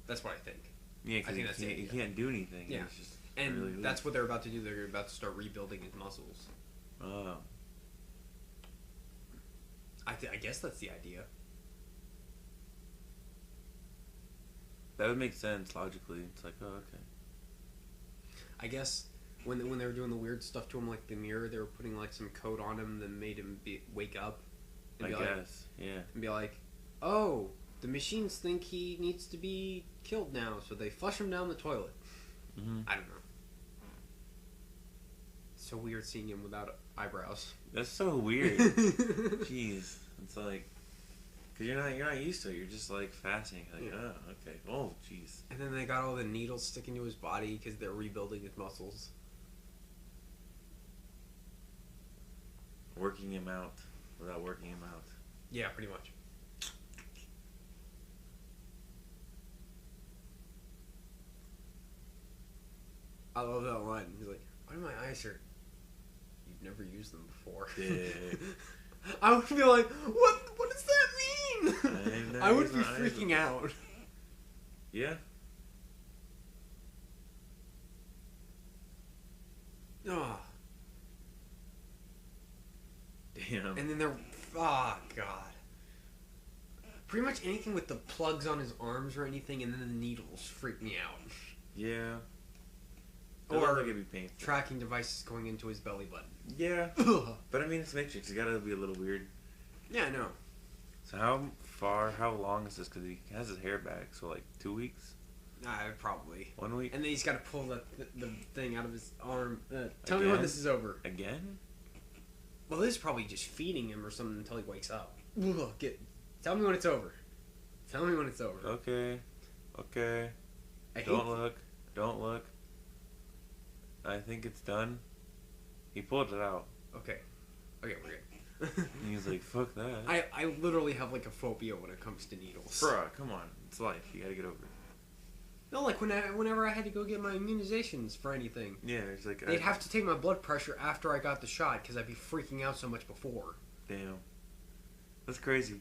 That's what I think. Yeah, because he can't do anything. Yeah. He's just And really that's what they're about to do. They're about to start rebuilding his muscles. Oh. I guess that's the idea. That would make sense logically. It's like, oh, okay. I guess when they were doing the weird stuff to him, like the mirror, they were putting like some coat on him that made him wake up. I guess, yeah. And be like, oh, the machines think he needs to be killed now, so they flush him down the toilet. Mm-hmm. I don't know. It's so weird seeing him without eyebrows. That's so weird. Jeez, it's like, cause you're not used to it. You're just like fascinating. Like, oh, okay. Oh, jeez. And then they got all the needles sticking to his body because they're rebuilding his muscles. Working him out without working him out. Yeah, pretty much. I love that line. He's like, why do my eyes hurt? You've never used them before. Yeah. I would be like, what does that mean? I would be freaking out. Yeah. Oh. Damn. And then they're... Oh, God. Pretty much anything with the plugs on his arms or anything, and then the needles freak me out. Yeah. Or it'd be painful. Tracking devices going into his belly button. Yeah. But I mean, it's Matrix. It's gotta be a little weird. Yeah, I know. So how long is this? Because he has his hair back, so like 2 weeks? Probably. 1 week? And then he's got to pull the thing out of his arm. Tell me when this is over. Again? Well, this is probably just feeding him or something until he wakes up. Tell me when it's over. Tell me when it's over. Okay. Don't look. I think it's done. He pulled it out. Okay, we're good. And he's like, fuck that. I literally have like a phobia when it comes to needles. Bruh, come on. It's life. You gotta get over it. No, like whenever I had to go get my immunizations for anything. Yeah, it's like... They'd have to take my blood pressure after I got the shot because I'd be freaking out so much before. Damn. That's crazy.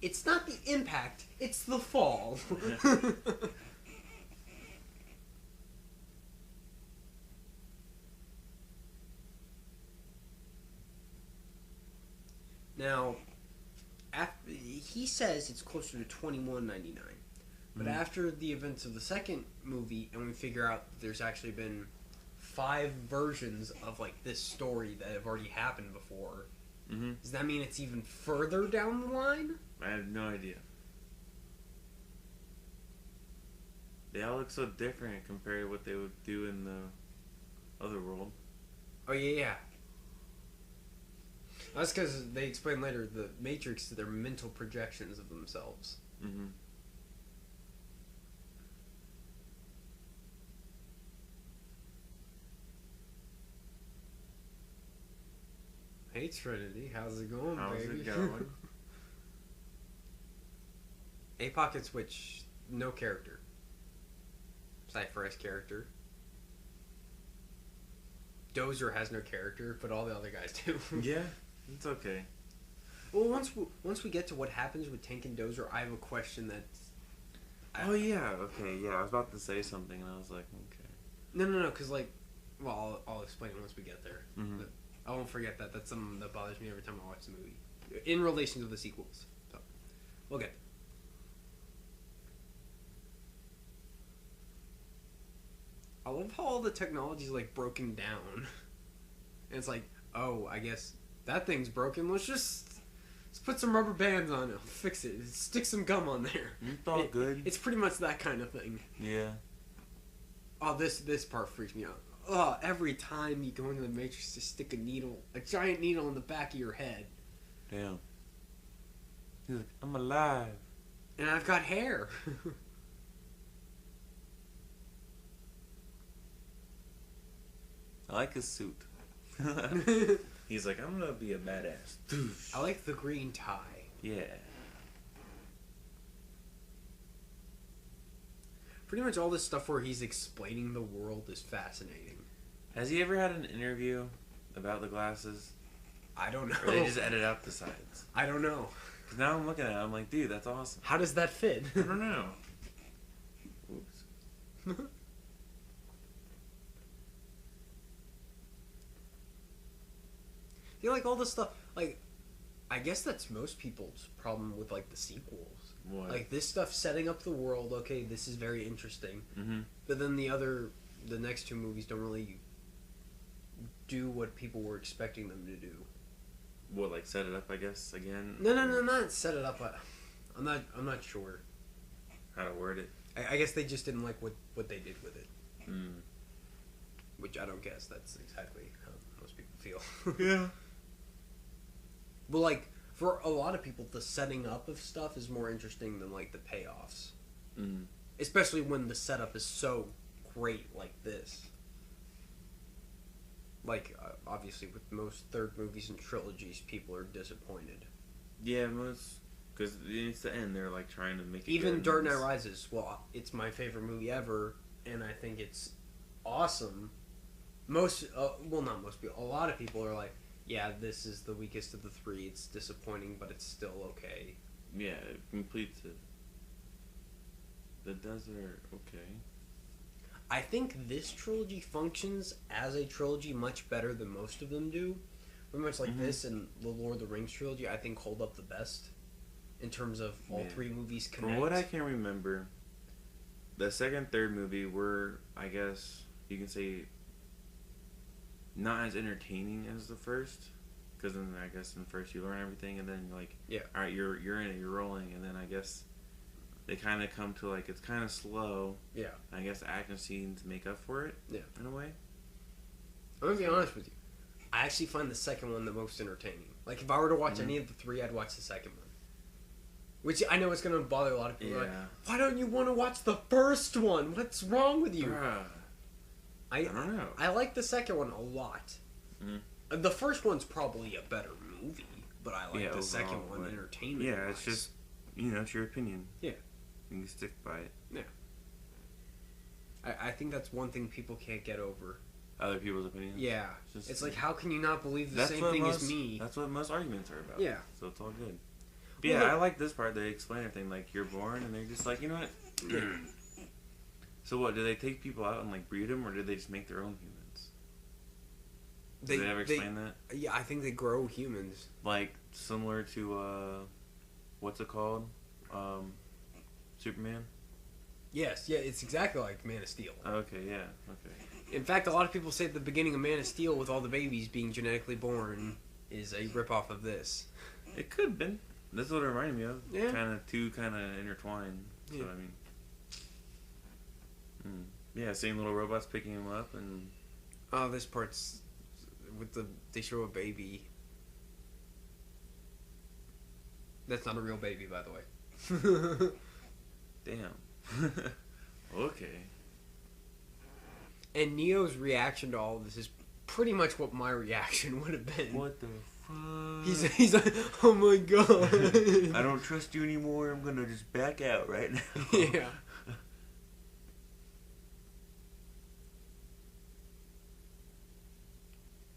It's not the impact, it's the fall. Now, he says it's closer to $21.99. But after the events of the second movie, and we figure out that there's actually been 5 versions of like this story that have already happened before, Mm-hmm. Does that mean it's even further down the line? I have no idea. They all look so different compared to what they would do in the other world. Oh, yeah. That's because they explain later the Matrix, they're mental projections of themselves. Mm-hmm. Hey, Trinity, how's it going, How's baby? it going? APOC and Switch, no character. Cypher has character. Dozer has no character, but all the other guys do. Yeah, it's okay. Well, once we get to what happens with Tank and Dozer, I have a question that's... Oh, yeah, okay, yeah, I was about to say something, and I was like, okay. No, because, like... Well, I'll explain it once we get there. Mm-hmm. But I won't forget that. That's something that bothers me every time I watch the movie. In relation to the sequels. So, we'll get there. I love how all the technology is, like, broken down. And it's like, oh, I guess that thing's broken. Let's put some rubber bands on it. Fix it. Stick some gum on there. It's all good. It's pretty much that kind of thing. Yeah. Oh, this part freaks me out. Oh, every time you go into the Matrix to stick a giant needle in the back of your head. Damn. He's like, I'm alive. And I've got hair. I like his suit. He's like, I'm gonna be a badass. I like the green tie. Yeah. Pretty much all this stuff where he's explaining the world is fascinating. Has he ever had an interview about the glasses? I don't know. Or they just edit out the sides? I don't know. Because now I'm looking at it, I'm like, dude, that's awesome. How does that fit? I don't know. Oops. You know, like all this stuff, like, I guess that's most people's problem with, like, the sequels. What? Like, this stuff setting up the world, okay, this is very interesting. Mm-hmm. But then the next two movies don't really do what people were expecting them to do. What, like set it up, I guess, again? No, not set it up. I'm not sure. How to word it? I guess they just didn't like what they did with it. Mm. Which I don't guess that's exactly how most people feel. Yeah. But, like, for a lot of people, the setting up of stuff is more interesting than, like, the payoffs. Mm. Especially when the setup is so great like this. Like, obviously, with most third movies and trilogies, people are disappointed. Yeah, most... Because it's the end, they're, like, trying to make it Even good, Dark Knight Rises, well, it's my favorite movie ever, and I think it's awesome. Not most people, a lot of people are like, yeah, this is the weakest of the three, it's disappointing, but it's still okay. Yeah, it completes it. The desert, okay. I think this trilogy functions as a trilogy much better than most of them do. Pretty much like this and the Lord of the Rings trilogy, I think hold up the best in terms of all three movies connect. From what I can remember, the second, third movie were, I guess, you can say, not as entertaining as the first. Because then, I guess, in the first you learn everything, and then you're like, yeah, all right, you're in it, you're rolling, and then I guess they kind of come to, like, it's kind of slow. Yeah. I guess action scenes make up for it. Yeah. In a way. I'm going to be honest with you. I actually find the second one the most entertaining. Like, if I were to watch any of the three, I'd watch the second one. Which I know it's going to bother a lot of people. Yeah. Like, why don't you want to watch the first one? What's wrong with you? Bruh. I don't know. I like the second one a lot. Mm. The first one's probably a better movie, but I like the second overall, one entertainment. Yeah, it's just, it's your opinion. Yeah. You can stick by it. Yeah. I think that's one thing people can't get over. Other people's opinions? Yeah. It's like, how can you not believe the same thing as me? That's what most arguments are about. Yeah. So it's all good. But yeah, I like this part. They explain everything. Like, you're born, and they're just like, you know what? Yeah. So what, do they take people out and, like, breed them, or do they just make their own humans? Did they ever explain that? Yeah, I think they grow humans. Like, similar to, what's it called? Superman? Yes, yeah, it's exactly like Man of Steel. Okay, yeah, okay. In fact, a lot of people say at the beginning of Man of Steel, with all the babies being genetically born, is a ripoff of this. It could have been. That's what it reminded me of. Yeah. Two intertwined. So, Yeah. I mean... Yeah, seeing little robots picking him up and... Oh, this part's... They show a baby. That's not a real baby, by the way. Damn. Okay. And Neo's reaction to all of this is pretty much what my reaction would have been. What the fuck? He's like, oh my god. I don't trust you anymore. I'm gonna just back out right now. Yeah.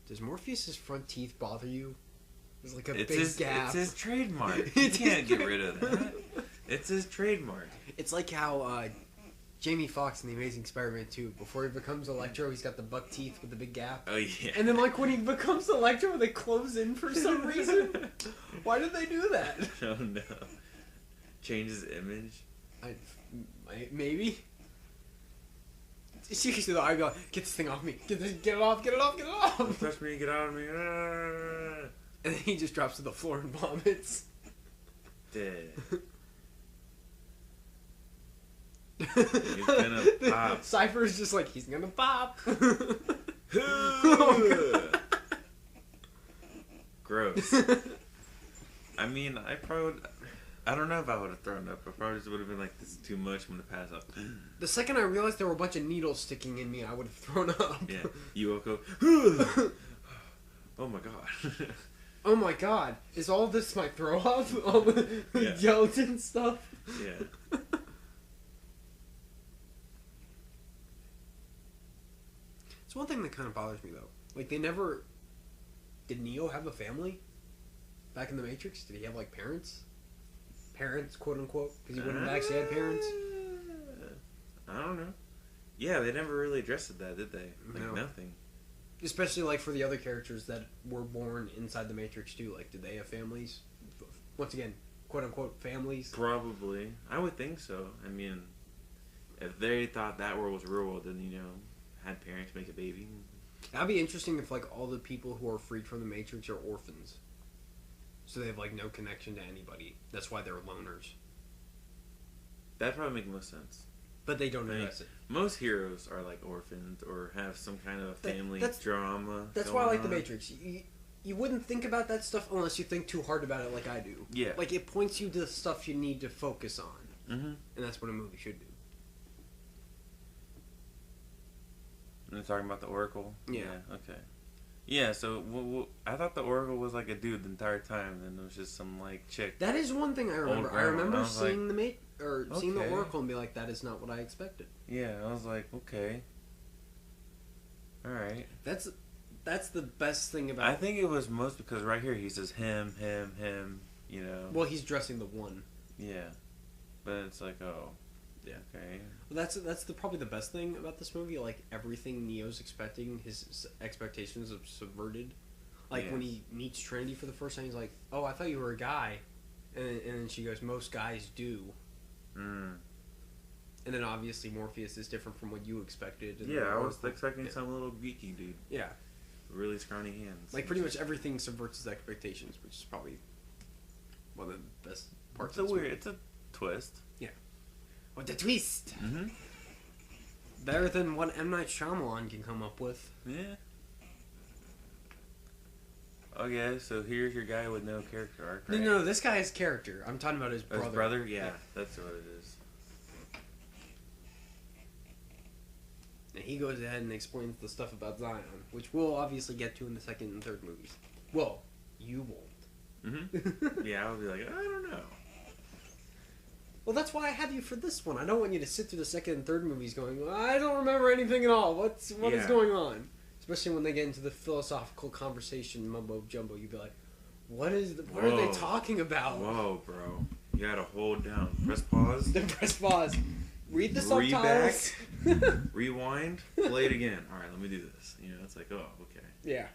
Does Morpheus's front teeth bother you? There's like a big gap. It's his trademark. You can't get rid of that. It's his trademark. It's like how Jamie Foxx in The Amazing Spider-Man 2, before he becomes Electro, he's got the buck teeth with the big gap. Oh, yeah. And then, like, when he becomes Electro, they close in for some reason. Why did they do that? Oh, no. Change his image? Maybe. Seriously, though, I'd be like, get this thing off me. Get it off, get it off, get it off. Don't touch me, get out of me. And then he just drops to the floor and vomits. Dead. He's gonna pop. Cypher's just like, he's gonna pop. Gross. I mean, I don't know if I would have thrown up. I probably just would have been like, this is too much. I'm gonna pass out. The second I realized there were a bunch of needles sticking in me, I would have thrown up. Yeah. You woke up. Oh my god. Oh my god. Is all this my throw up? All the gelatin stuff? Yeah. It's one thing that kind of bothers me, though. Like, they never... Did Neo have a family? Back in the Matrix? Did he have, like, parents? Parents, quote-unquote? Because he wouldn't have actually had parents? I don't know. Yeah, they never really addressed that, did they? Like, No. Nothing. Especially, like, for the other characters that were born inside the Matrix, too. Like, did they have families? Once again, quote-unquote, families? Probably. I would think so. I mean, if they thought that world was real world, then, you know, had parents make a baby. That'd be interesting if, like, all the people who are freed from the Matrix are orphans. So they have, like, no connection to anybody. That's why they're loners. That'd probably make most sense. But they don't address it. Most heroes are, like, orphaned or have some kind of family drama. That's why I like the Matrix. You wouldn't think about that stuff unless you think too hard about it like I do. Yeah. Like, it points you to the stuff you need to focus on. Mm-hmm. And that's what a movie should do. And they're talking about the Oracle? Yeah. Okay. Yeah, so I thought the Oracle was like a dude the entire time, and it was just some like chick. That is one thing I remember. I remember seeing like, seeing the Oracle and be like, that is not what I expected. Yeah, I was like, okay. Alright. That's the best thing about I think it was most because right here he says him, you know. Well, he's dressing the one. Yeah. But it's like, oh. Yeah. Okay. Well, that's probably the best thing about this movie. Like, everything Neo's expecting, his expectations are subverted. Like, when he meets Trinity for the first time, he's like, oh, I thought you were a guy. And then she goes, most guys do. Mm. And then, obviously, Morpheus is different from what you expected. Yeah, I was expecting some little geeky dude. Yeah. Really scrawny hands. Like, pretty much everything subverts his expectations, which is probably one of the best parts It's of this movie. It's a twist. Yeah. What the twist! Mm-hmm. Better than what M. Night Shyamalan can come up with. Yeah. Okay, so here's your guy with no character arc, right? No, this guy has character. I'm talking about his brother. His brother? Yeah, that's what it is. And he goes ahead and explains the stuff about Zion, which we'll obviously get to in the second and third movies. Well, you won't. Mm-hmm. Yeah, I would be like, I don't know. Well, that's why I have you for this one. I don't want you to sit through the second and third movies going, I don't remember anything at all. What is going on? Especially when they get into the philosophical conversation mumbo jumbo, you'd be like, what are they talking about? Whoa, bro. You gotta hold down. Press pause. Press pause. Read the subtitles. Rewind. Play it again. Alright, let me do this. You know, it's like, oh, okay. Yeah.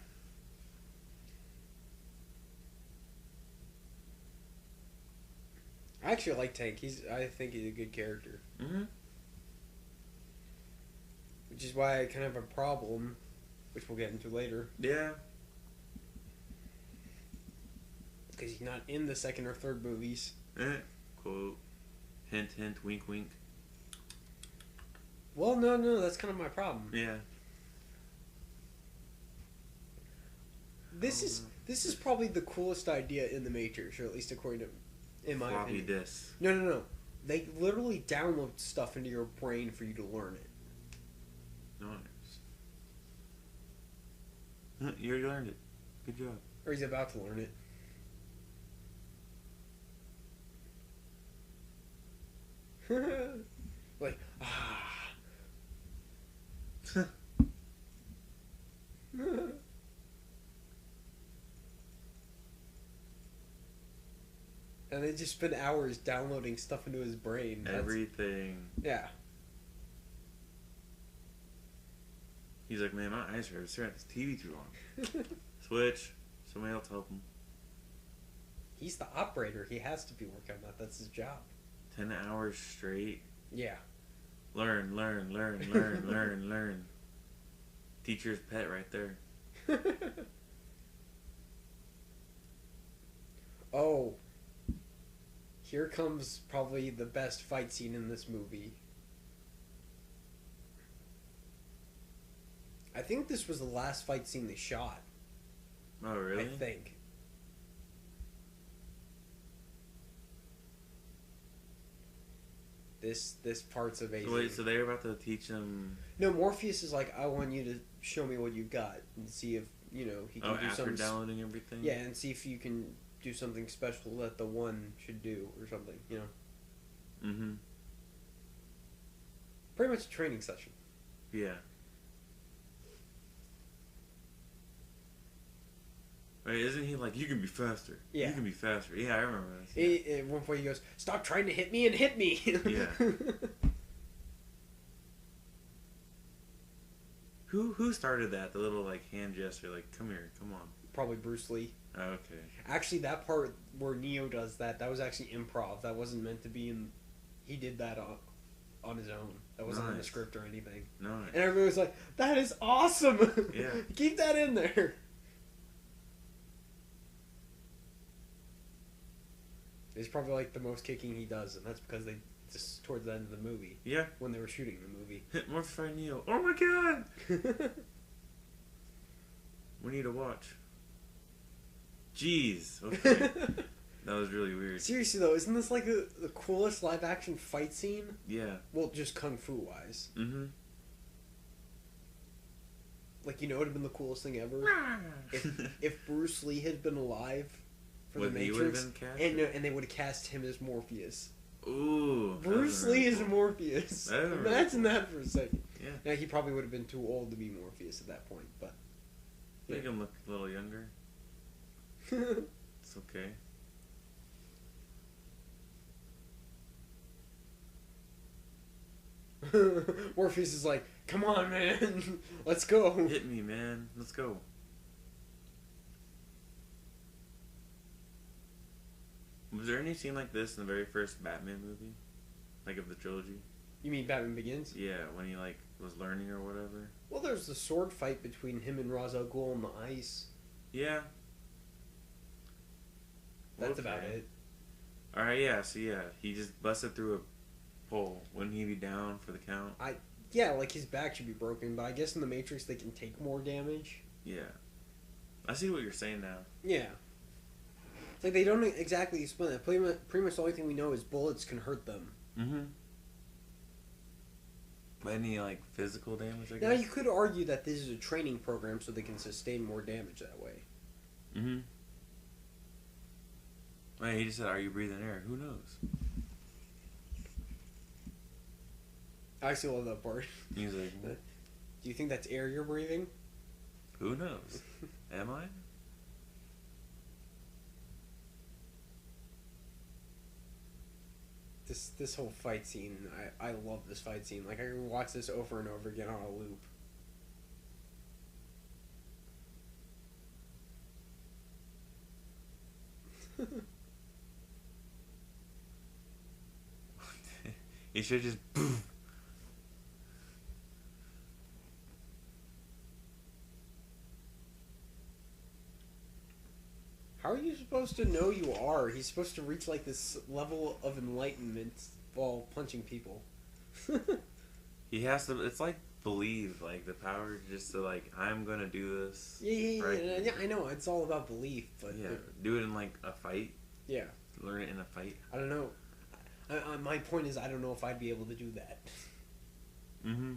I actually like Tank. I think he's a good character. Mm-hmm. Which is why I kind of have a problem, which we'll get into later. Yeah. because he's not in the second or third movies. Quote. Hint, hint, wink, wink. Well, no, that's kind of my problem. Yeah. This is probably the coolest idea in the Matrix, or at least according to, in my Floppy opinion. disk. No. They literally download stuff into your brain for you to learn it. Nice. You already learned it. Good job. Or he's about to learn it. Like, and they just spend hours downloading stuff into his brain. Everything. Yeah. He's like, man, my eyes hurt. Staring at this TV too long. Switch. Somebody else help him. He's the operator. He has to be working on that. That's his job. 10 hours straight. Yeah. Learn. Teacher's pet right there. Oh. Here comes probably the best fight scene in this movie. I think this was the last fight scene they shot. Oh, really? I think. This part's amazing. So wait, so they're about to teach them... No, Morpheus is like, I want you to show me what you've got and see if, he can do after something. downloading everything? Yeah, and see if you can do something special that the one should do or something, Mm-hmm. Pretty much a training session. Yeah. Wait, isn't he like, you can be faster? Yeah. You can be faster. Yeah, I remember this. At one point he goes, stop trying to hit me and hit me! Yeah. Who started that? The little, like, hand gesture, like, come here, come on. Probably Bruce Lee. Oh, okay. Actually, that part where Neo does that was actually improv. That wasn't meant to be in... He did that on his own. That wasn't in the script or anything. Nice. And everybody was like, that is awesome! Yeah. Keep that in there! It's probably like the most kicking he does, and that's because they just towards the end of the movie. Yeah. When they were shooting the movie. Hit Morphy Neo. Oh my god! We need to watch. Jeez. Okay. That was really weird. Seriously though, isn't this like the coolest live action fight scene? Yeah. Well, just kung fu wise. Mm-hmm. Like, it would have been the coolest thing ever if Bruce Lee had been alive for the Matrix, and they would have cast him as Morpheus. Ooh. Bruce Lee is Morpheus. Imagine that for a second. Yeah. Now he probably would have been too old to be Morpheus at that point, but make him look a little younger. It's okay. Morpheus is like, come on, man, let's go. Hit me, man. Let's go. Was there any scene like this in the very first Batman movie? Like, of the trilogy? You mean Batman Begins? Yeah, when he, like, was learning or whatever. Well, there's the sword fight between him and Ra's al Ghul on the ice. Yeah. That's about it. Alright, yeah, so yeah, he just busted through a pole. Wouldn't he be down for the count? Yeah, like his back should be broken, but I guess in the Matrix they can take more damage. Yeah. I see what you're saying now. Yeah. It's like they don't exactly explain that. Pretty much the only thing we know is bullets can hurt them. Mm-hmm. Any, like, physical damage, I guess? Now, you could argue that this is a training program so they can sustain more damage that way. Mm-hmm. Wait, he just said, are you breathing air? Who knows? I actually love that part. He's like, Do you think that's air you're breathing? who knows? Am I? This whole fight scene, I love this fight scene. Like, I can watch this over and over again on a loop. He should just poof. How are you supposed to know you are? He's supposed to reach like this level of enlightenment while punching people. He has to. It's like believe, like the power just to like I'm gonna do this. Yeah, I know. It's all about belief, but yeah, do it in like a fight. Yeah, learn it in a fight. I don't know. My point is, I don't know if I'd be able to do that. Mm-hmm.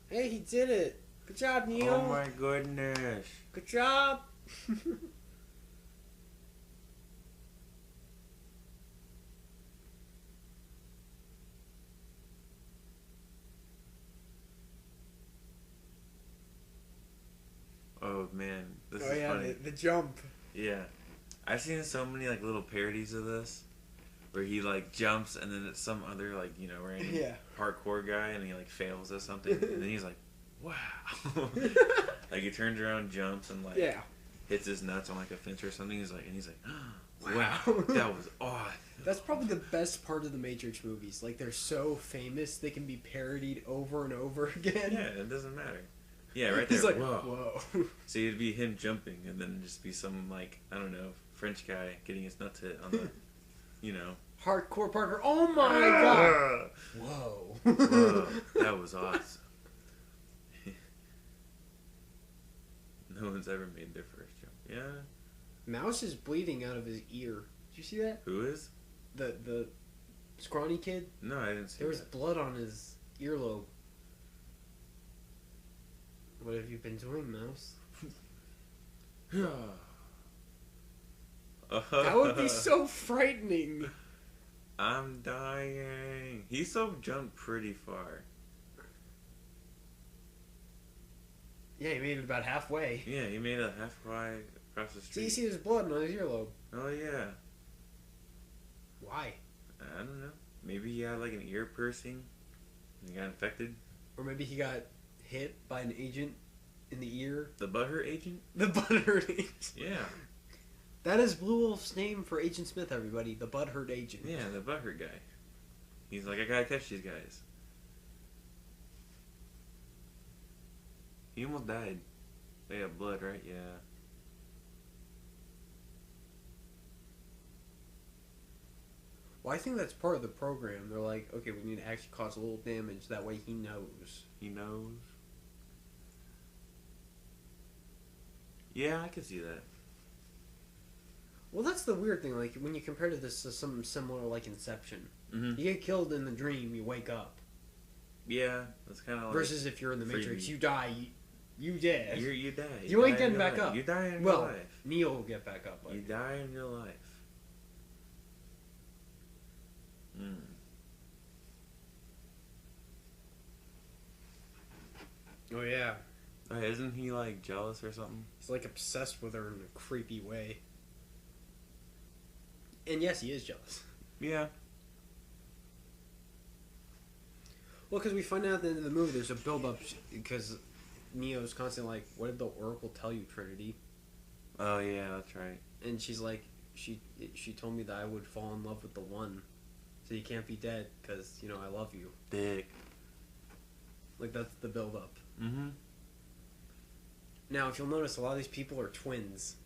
Hey, he did it! Good job, Neo. Oh my goodness! Good job. Oh man, this is funny. The jump. Yeah, I've seen so many like little parodies of this, where he like jumps and then it's some other like random hardcore guy and he like fails at something and then he's like, wow, like he turns around, jumps and like hits his nuts on like a fence or something. He's like, wow, that was odd. That's probably the best part of the Matrix movies. Like they're so famous, they can be parodied over and over again. Yeah, it doesn't matter. Yeah, right there. He's like, whoa. So it'd be him jumping, and then just be some like I don't know French guy getting his nuts hit on the, hardcore Parker. Oh my god! Whoa. Whoa, that was awesome. No one's ever made their first jump. Yeah. Mouse is bleeding out of his ear. Did you see that? Who is? The scrawny kid. No, I didn't see. There was blood on his earlobe. What have you been doing, Mouse? That would be so frightening. I'm dying. He still jumped pretty far. Yeah, he made it about halfway. Yeah, he made it halfway across the street. See, you see his blood on his earlobe. Oh, yeah. Why? I don't know. Maybe he had like an ear piercing and he got infected. Or maybe he got hit by an agent in the ear. The butthurt agent? The butthurt agent. Yeah. That is Blue Wolf's name for Agent Smith, everybody. The butthurt agent. Yeah, the butthurt guy. He's like, I gotta catch these guys. He almost died. They have blood, right? Yeah. Well, I think that's part of the program. They're like, okay, we need to actually cause a little damage. That way he knows. He knows? Yeah, I can see that. Well, that's the weird thing. Like, when you compare this to something similar like Inception. Mm-hmm. You get killed in the dream, you wake up. Yeah, that's kind of like... Versus if you're in the Matrix, you die, you dead. You die. You ain't getting back up. You die in your life. Neo will get back up. You die in your life. Mm. Oh, yeah. Isn't he, like, jealous or something? He's, like, obsessed with her in a creepy way. And yes, he is jealous. Yeah. Well, because we find out at the end of the movie there's a build-up because Neo's constantly like, what did the Oracle tell you, Trinity? Oh, yeah, that's right. And she's like, she told me that I would fall in love with the one. So you can't be dead because, I love you. Dick. Like, that's the build-up. Mm-hmm. Now, if you'll notice, a lot of these people are twins.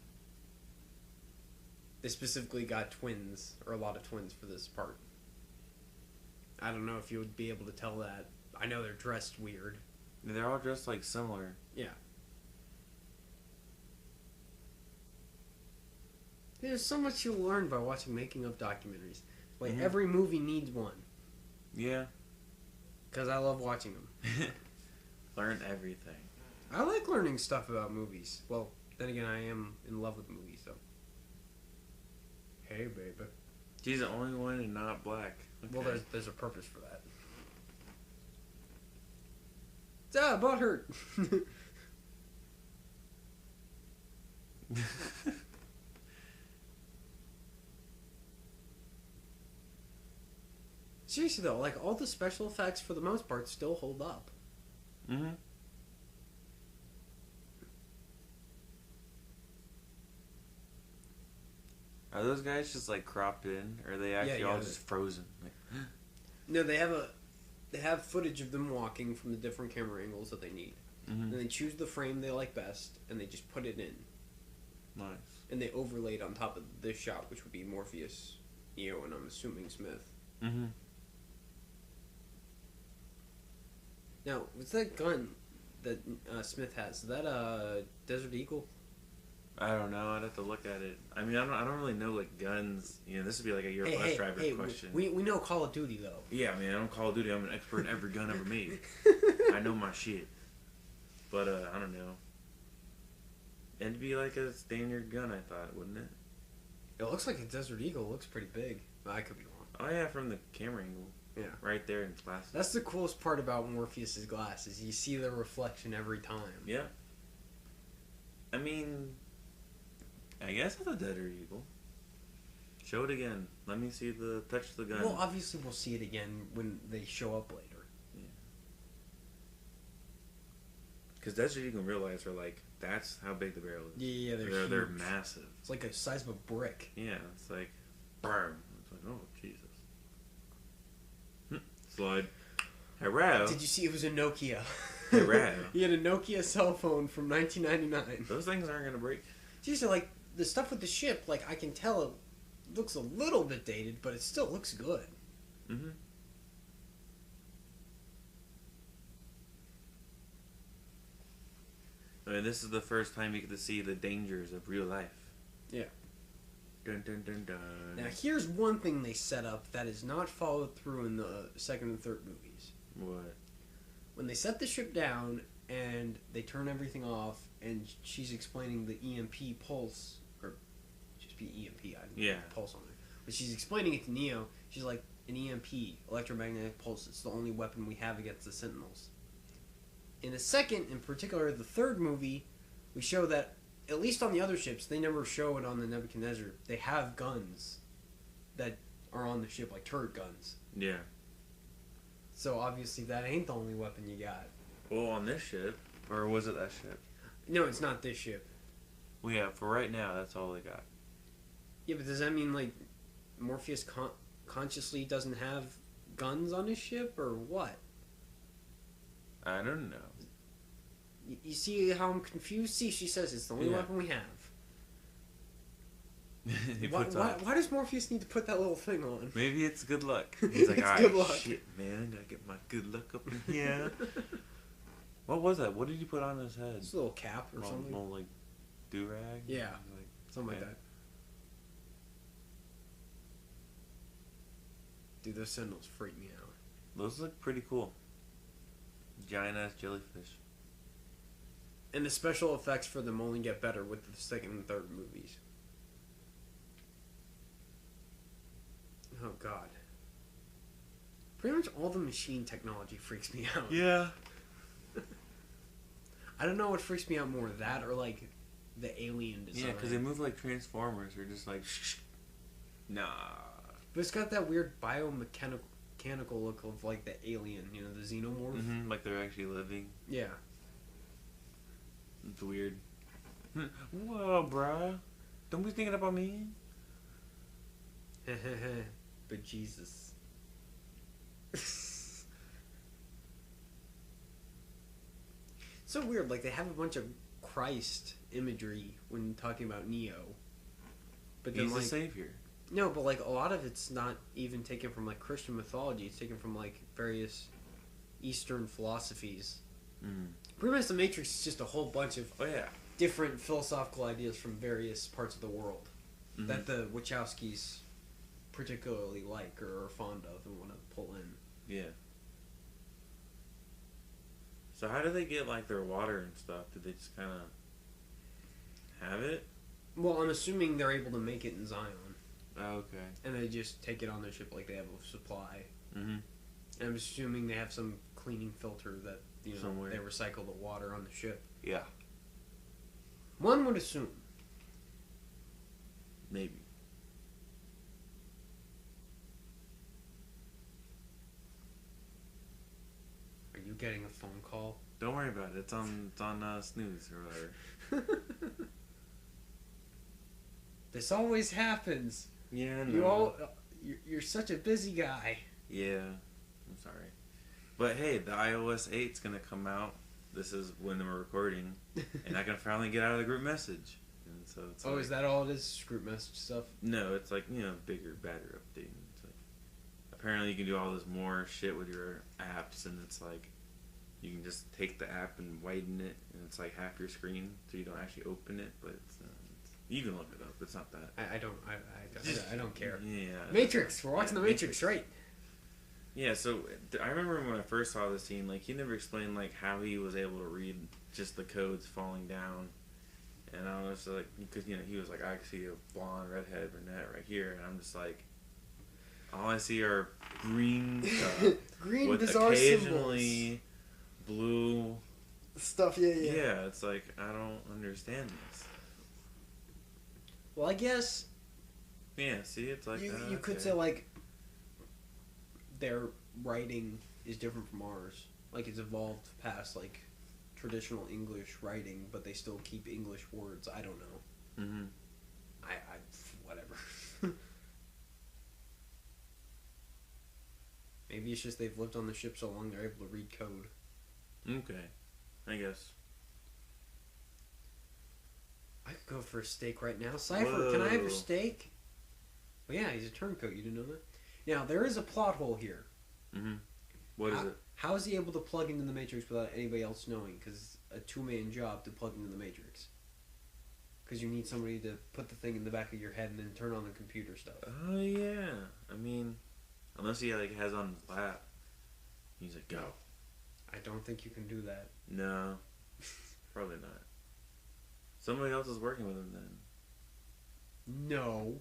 They specifically got twins, or a lot of twins for this part. I don't know if you would be able to tell that. I know they're dressed weird. They're all dressed, like, similar. Yeah. There's so much you'll learn by watching making-of documentaries. Like, every movie needs one. Yeah. Because I love watching them. Learn everything. I like learning stuff about movies. Well, then again, I am in love with movies, so. Hey, baby. She's the only one and not black. Okay. Well, there's a purpose for that. Ah, butt hurt. Seriously though, like all the special effects for the most part still hold up. Mm-hmm. Are those guys just like cropped in, or are they actually all just frozen? Like, no, they have footage of them walking from the different camera angles that they need. Mm-hmm. And they choose the frame they like best, and they just put it in. Nice. And they overlaid on top of this shot, which would be Morpheus, Neo, and I'm assuming Smith. Mm-hmm. Now, what's that gun that Smith has? Is that a Desert Eagle? I don't know. I'd have to look at it. I mean, I don't really know like guns. You know, this would be like a Euro bus driver question. We know Call of Duty though. Yeah, I mean, I don't Call of Duty. I'm an expert in every gun ever made. I know my shit. But I don't know. It'd be like a standard gun, I thought, wouldn't it? It looks like a Desert Eagle. It looks pretty big. I could be wrong. Oh yeah, from the camera angle. Yeah. Right there in its glasses. That's the coolest part about Morpheus's glasses. You see the reflection every time. Yeah. I mean, I guess it's a Desert Eagle. Show it again. Let me see the touch the gun. Well, obviously we'll see it again when they show up later. Yeah. Because Desert Eagle in real life are like, that's how big the barrel is. Yeah, they're massive. It's like the size of a brick. Yeah, it's like, burn. It's like, oh, Jesus. Slide. Hello. Did you see it was a Nokia? Hello. He had a Nokia cell phone from 1999. Those things aren't going to break. Seriously, like, the stuff with the ship, like, I can tell it looks a little bit dated, but it still looks good. Mm-hmm. I mean, this is the first time you get to see the dangers of real life. Yeah. Dun, dun, dun, dun. Now, here's one thing they set up that is not followed through in the second and third movies. What? When they set the ship down and they turn everything off, and she's explaining the EMP pulse, or just be EMP, I don't know, pulse on it. But she's explaining it to Neo. She's like, an EMP, electromagnetic pulse, it's the only weapon we have against the Sentinels. In the second, in particular, the third movie, we show that, at least on the other ships, they never show it on the Nebuchadnezzar. They have guns that are on the ship, like turret guns. Yeah. So obviously that ain't the only weapon you got. Well, on this ship, or was it that ship? No, it's not this ship. Well, yeah, for right now, that's all they got. Yeah, but does that mean, like, Morpheus consciously doesn't have guns on his ship, or what? I don't know. You see how I'm confused? See, she says it's the only weapon we have. Why does Morpheus need to put that little thing on? Maybe it's good luck. He's like, it's good luck. Shit, man, I gotta get my good luck up in here. What was that? What did he put on his head? It's a little cap or something. Little, like, do-rag? Yeah, like, something like that. Dude, those Sentinels freak me out. Those look pretty cool. Giant-ass jellyfish. And the special effects for them only get better with the second and third movies. Oh, God. Pretty much all the machine technology freaks me out. Yeah. I don't know what freaks me out more, that or, like, the alien design. Yeah, because they move like Transformers. They're just like, nah. But it's got that weird biomechanical look of, like, the alien, you know, the xenomorph. Mm-hmm, like they're actually living. Yeah. It's weird. Whoa, bruh. Don't be thinking about me. But Jesus. So weird, like they have a bunch of Christ imagery when talking about Neo. But then, He's like, the savior. No, but like a lot of it's not even taken from like Christian mythology. It's taken from like various Eastern philosophies. Mm. Pretty much the Matrix is just a whole bunch of different philosophical ideas from various parts of the world that the Wachowskis particularly like or are fond of and want to pull in. Yeah. So how do they get like their water and stuff? Do they just kind of have it? Well, I'm assuming they're able to make it in Zion. Oh, okay. And they just take it on their ship like they have a supply. Mm-hmm. And I'm assuming they have some cleaning filter that, you know, somewhere they recycle the water on the ship. Yeah. One would assume. Maybe. Are you getting a phone call? Don't worry about it. It's on snooze or whatever. This always happens. Yeah, no. You're such a busy guy. Yeah, I'm sorry. But hey, the iOS 8's gonna come out. This is when we're recording, and I can finally get out of the group message. And so it's is that all it is? Script message stuff? No, it's like, bigger, badder update. It's like, apparently you can do all this more shit with your apps, and it's like, you can just take the app and widen it, and it's like half your screen, so you don't actually open it, but you can look it up. It's not that. I don't care. Yeah. Matrix. We're watching the Matrix, right? Yeah. So I remember when I first saw the scene, like he never explained like how he was able to read just the codes falling down, and I was like, because he was like, I can see a blonde, redhead, brunette right here, and I'm just like, all I see are green stuff, green with bizarre occasionally symbols. Blue Stuff, yeah. Yeah, it's like, I don't understand this. Well, I guess... Yeah, see, it's like... You could say, like, their writing is different from ours. Like, it's evolved past, like, traditional English writing, but they still keep English words. I don't know. Mm-hmm. Whatever. Maybe it's just they've lived on the ship so long they're able to read code. Okay. I guess. I could go for a steak right now. Cypher, can I have your steak? Well, yeah, he's a turncoat. You didn't know that? Now, there is a plot hole here. Mm-hmm. What is it? How is he able to plug into the Matrix without anybody else knowing? Because it's a two-man job to plug into the Matrix. Because you need somebody to put the thing in the back of your head and then turn on the computer stuff. Oh, yeah. I mean, unless he like has on his lap. He's like, go. I don't think you can do that. No. Probably not. Somebody else is working with him then. No.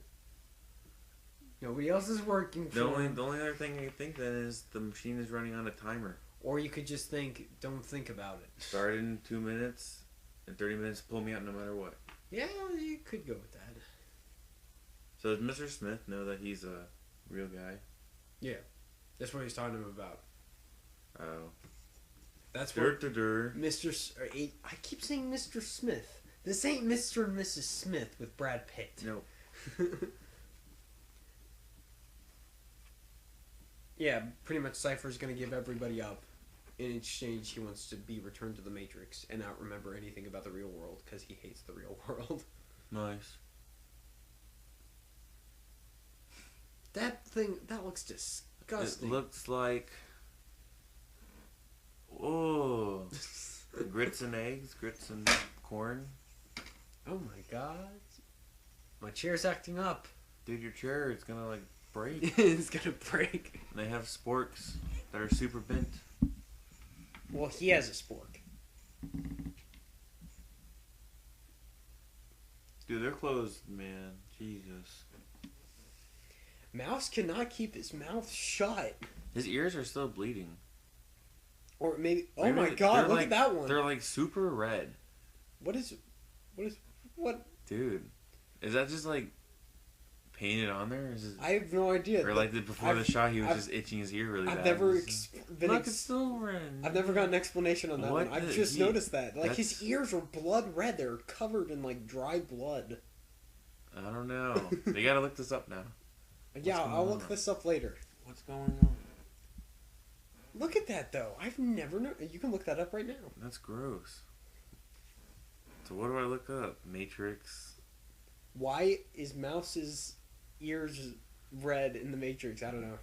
Nobody else is working for him. The only other thing I think then is the machine is running on a timer. Or you could just think, don't think about it. Start in 2 minutes, and 30 minutes pull me out no matter what. Yeah, you could go with that. So does Mr. Smith know that he's a real guy? Yeah. That's what he's talking to him about. Oh. That's what I keep saying Mr. Smith. This ain't Mr. and Mrs. Smith with Brad Pitt. Nope. Yeah, pretty much Cypher's gonna give everybody up. In exchange, he wants to be returned to the Matrix and not remember anything about the real world because he hates the real world. Nice. That thing, that looks disgusting. It looks like... Oh. Grits and eggs, grits and corn. Oh my god. My chair's acting up. Dude, your chair is gonna like break. It's gonna break. And they have sporks that are super bent. Well, he has a spork. Dude, they're closed, man. Jesus. Mouse cannot keep his mouth shut. His ears are still bleeding. Or maybe... Oh my god, look like, at that one. They're like super red. What? Dude, is that just like painted on there? Or is it, I have no idea. or like before the shot, he was just itching his ear really bad. I've never it's still red. I've never got an explanation on that What one. I've the- just he- noticed that. Like, that's- his ears are blood red. They're covered in, like, dry blood. I don't know. They gotta look this up now. Yeah, going I'll look on? this up later. What's going on? Look at that, though. I've never known. You can look that up right now. That's gross. So what do I look up? Matrix. Why is Mouse's ears red in the Matrix? I don't know.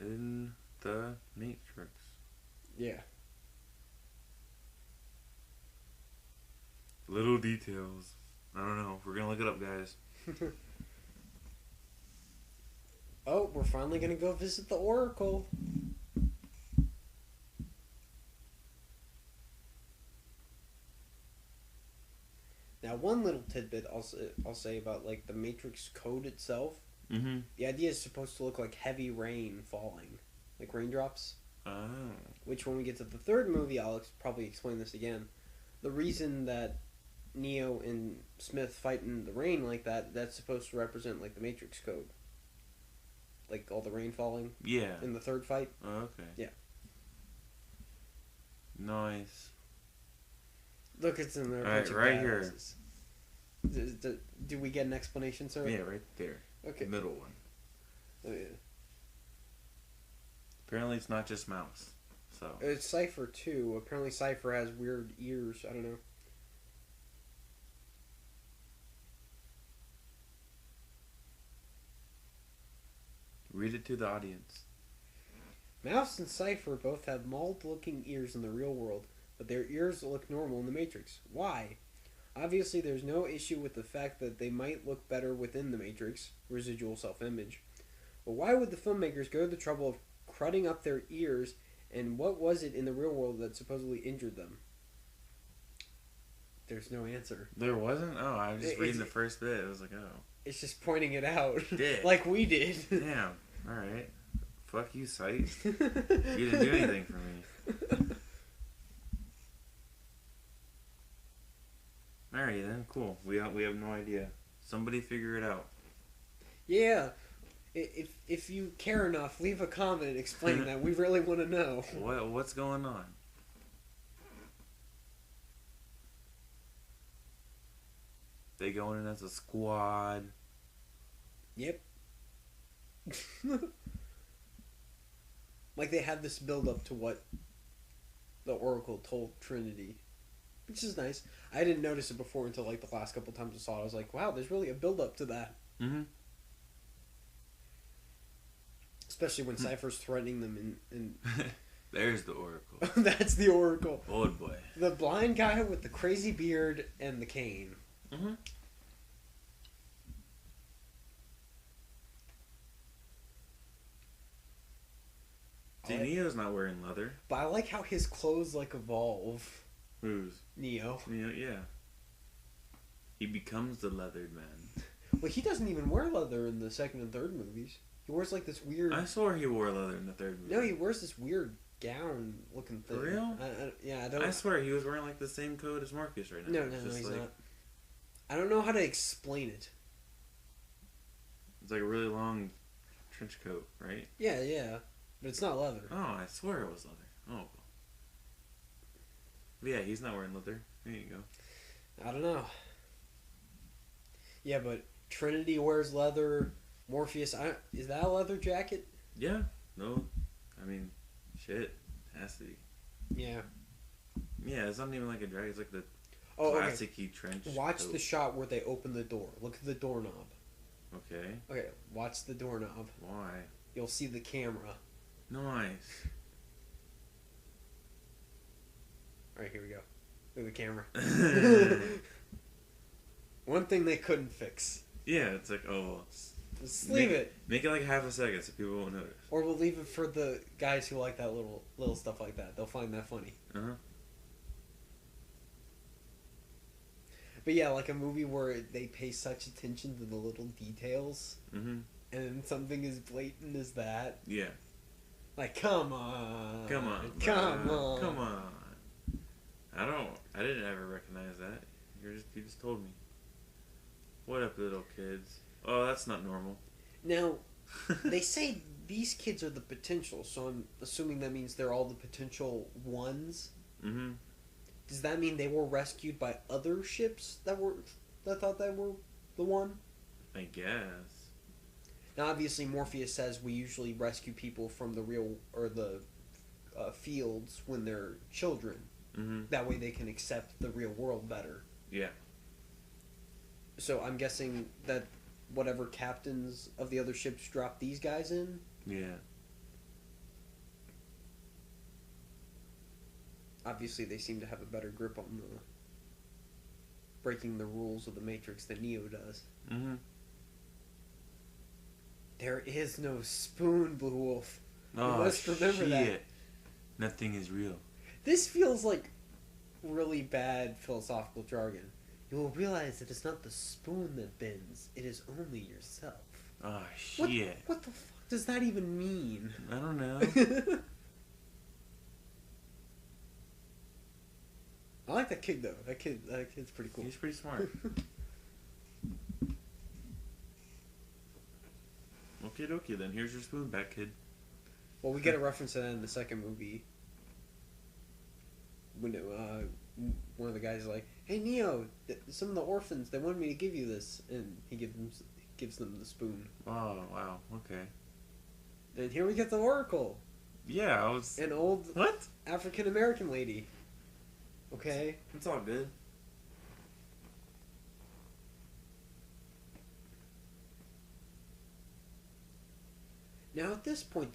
In the Matrix. Yeah. Little details. I don't know. We're gonna look it up, guys. Oh, we're finally gonna go visit the Oracle. Now, one little tidbit I'll say about, like, the Matrix code itself. Mm-hmm. The idea is supposed to look like heavy rain falling, like raindrops. Oh. Which, when we get to the third movie, I'll probably explain this again. The reason that Neo and Smith fight in the rain like that, that's supposed to represent, like, the Matrix code. Like, all the rain falling Yeah. in the third fight. Oh, okay. Yeah. Nice. Look, it's in there. Alright, right here. Do we get an explanation, sir? Yeah, right there. Okay. The middle one. Oh, yeah. Apparently it's not just Mouse. So It's Cypher too. Apparently Cypher has weird ears. I don't know. read it to the audience. Mouse and Cypher both have mauled-looking ears in the real world, but their ears look normal in the Matrix. Why? Obviously, there's no issue with the fact that they might look better within the Matrix, residual self-image. But why would the filmmakers go to the trouble of crudding up their ears, and what was it in the real world that supposedly injured them? There's no answer. There wasn't? Oh, I was just reading the first bit. It was like, oh. It's just pointing it out. Dick. Like we did. Damn. Alright. Fuck you, Sight. You didn't do anything for me. Alright then, cool. We have no idea. Somebody figure it out. Yeah. If you care enough, leave a comment explaining that. We really want to know. What's going on? They going in as a squad. Yep. Like they had this build up to what the Oracle told Trinity, which is nice. I didn't notice it before until like the last couple times I saw it. I was like, wow, there's really a build up to that. Mm-hmm. Especially when Cypher's threatening them and There's the Oracle. that's the Oracle. Old boy. The blind guy with the crazy beard and the cane. Mm-hmm. See, Neo's not wearing leather. But I like how his clothes like evolve. Who's? Neo. Neo, yeah. He becomes the leathered man. Well, he doesn't even wear leather in the second and third movies. He wears like this weird... I swore he wore leather in the third movie. No, he wears this weird gown looking thing. For real? Yeah, I don't... I swear he was wearing like the same coat as Morpheus right now. No, he's not. I don't know how to explain it. It's like a really long trench coat, right? Yeah. But it's not leather. Oh, I swear it was leather. Oh. But yeah, he's not wearing leather. There you go. I don't know. Yeah, but Trinity wears leather. Morpheus, is that a leather jacket? Yeah. No. I mean, shit. It has to be. Yeah. Yeah, it's not even like a jacket. It's like the classic-y trench Watch coat. the shot where they open the door. Look at the doorknob. Okay. Okay, watch the doorknob. Why? You'll see the camera. Nice. Alright, here we go. Look at the camera. One thing they couldn't fix. Yeah, it's like, oh. Just leave it. Make it like half a second so people won't notice. Or we'll leave it for the guys who like that little stuff like that. They'll find that funny. Uh-huh. But yeah, like a movie where they pay such attention to the little details, Mm-hmm. and something as blatant as that. Yeah. Like, come on. Come on. Come on. Come on. I didn't ever recognize that. You just told me. What up, little kids? Oh, that's not normal. Now, they say these kids are the potential, so I'm assuming that means they're all the potential ones. Mm-hmm. Does that mean they were rescued by other ships that thought they were the one? I guess. Now, obviously, Morpheus says we usually rescue people from the real or the fields when they're children. Mm-hmm. That way, they can accept the real world better. Yeah. So I'm guessing that whatever captains of the other ships dropped these guys in. Yeah. Obviously, they seem to have a better grip on the breaking the rules of the Matrix than Neo does. Mm-hmm. There is no spoon, Blue Wolf. You Oh, must remember that. shit. Nothing is real. This feels like really bad philosophical jargon. You will realize that it's not the spoon that bends, it is only yourself. Oh, shit. What the fuck does that even mean? I don't know. I like that kid, though. That kid's pretty cool. He's pretty smart. Okie dokie then. Here's your spoon back, kid. Well, we get a reference to that in the second movie. When one of the guys is like, "Hey Neo, some of the orphans, they wanted me to give you this," and he gives them the spoon. Oh, wow. Okay. And here we get the Oracle. Yeah, I was... An old What? African American lady. Okay? It's all good. Now, at this point,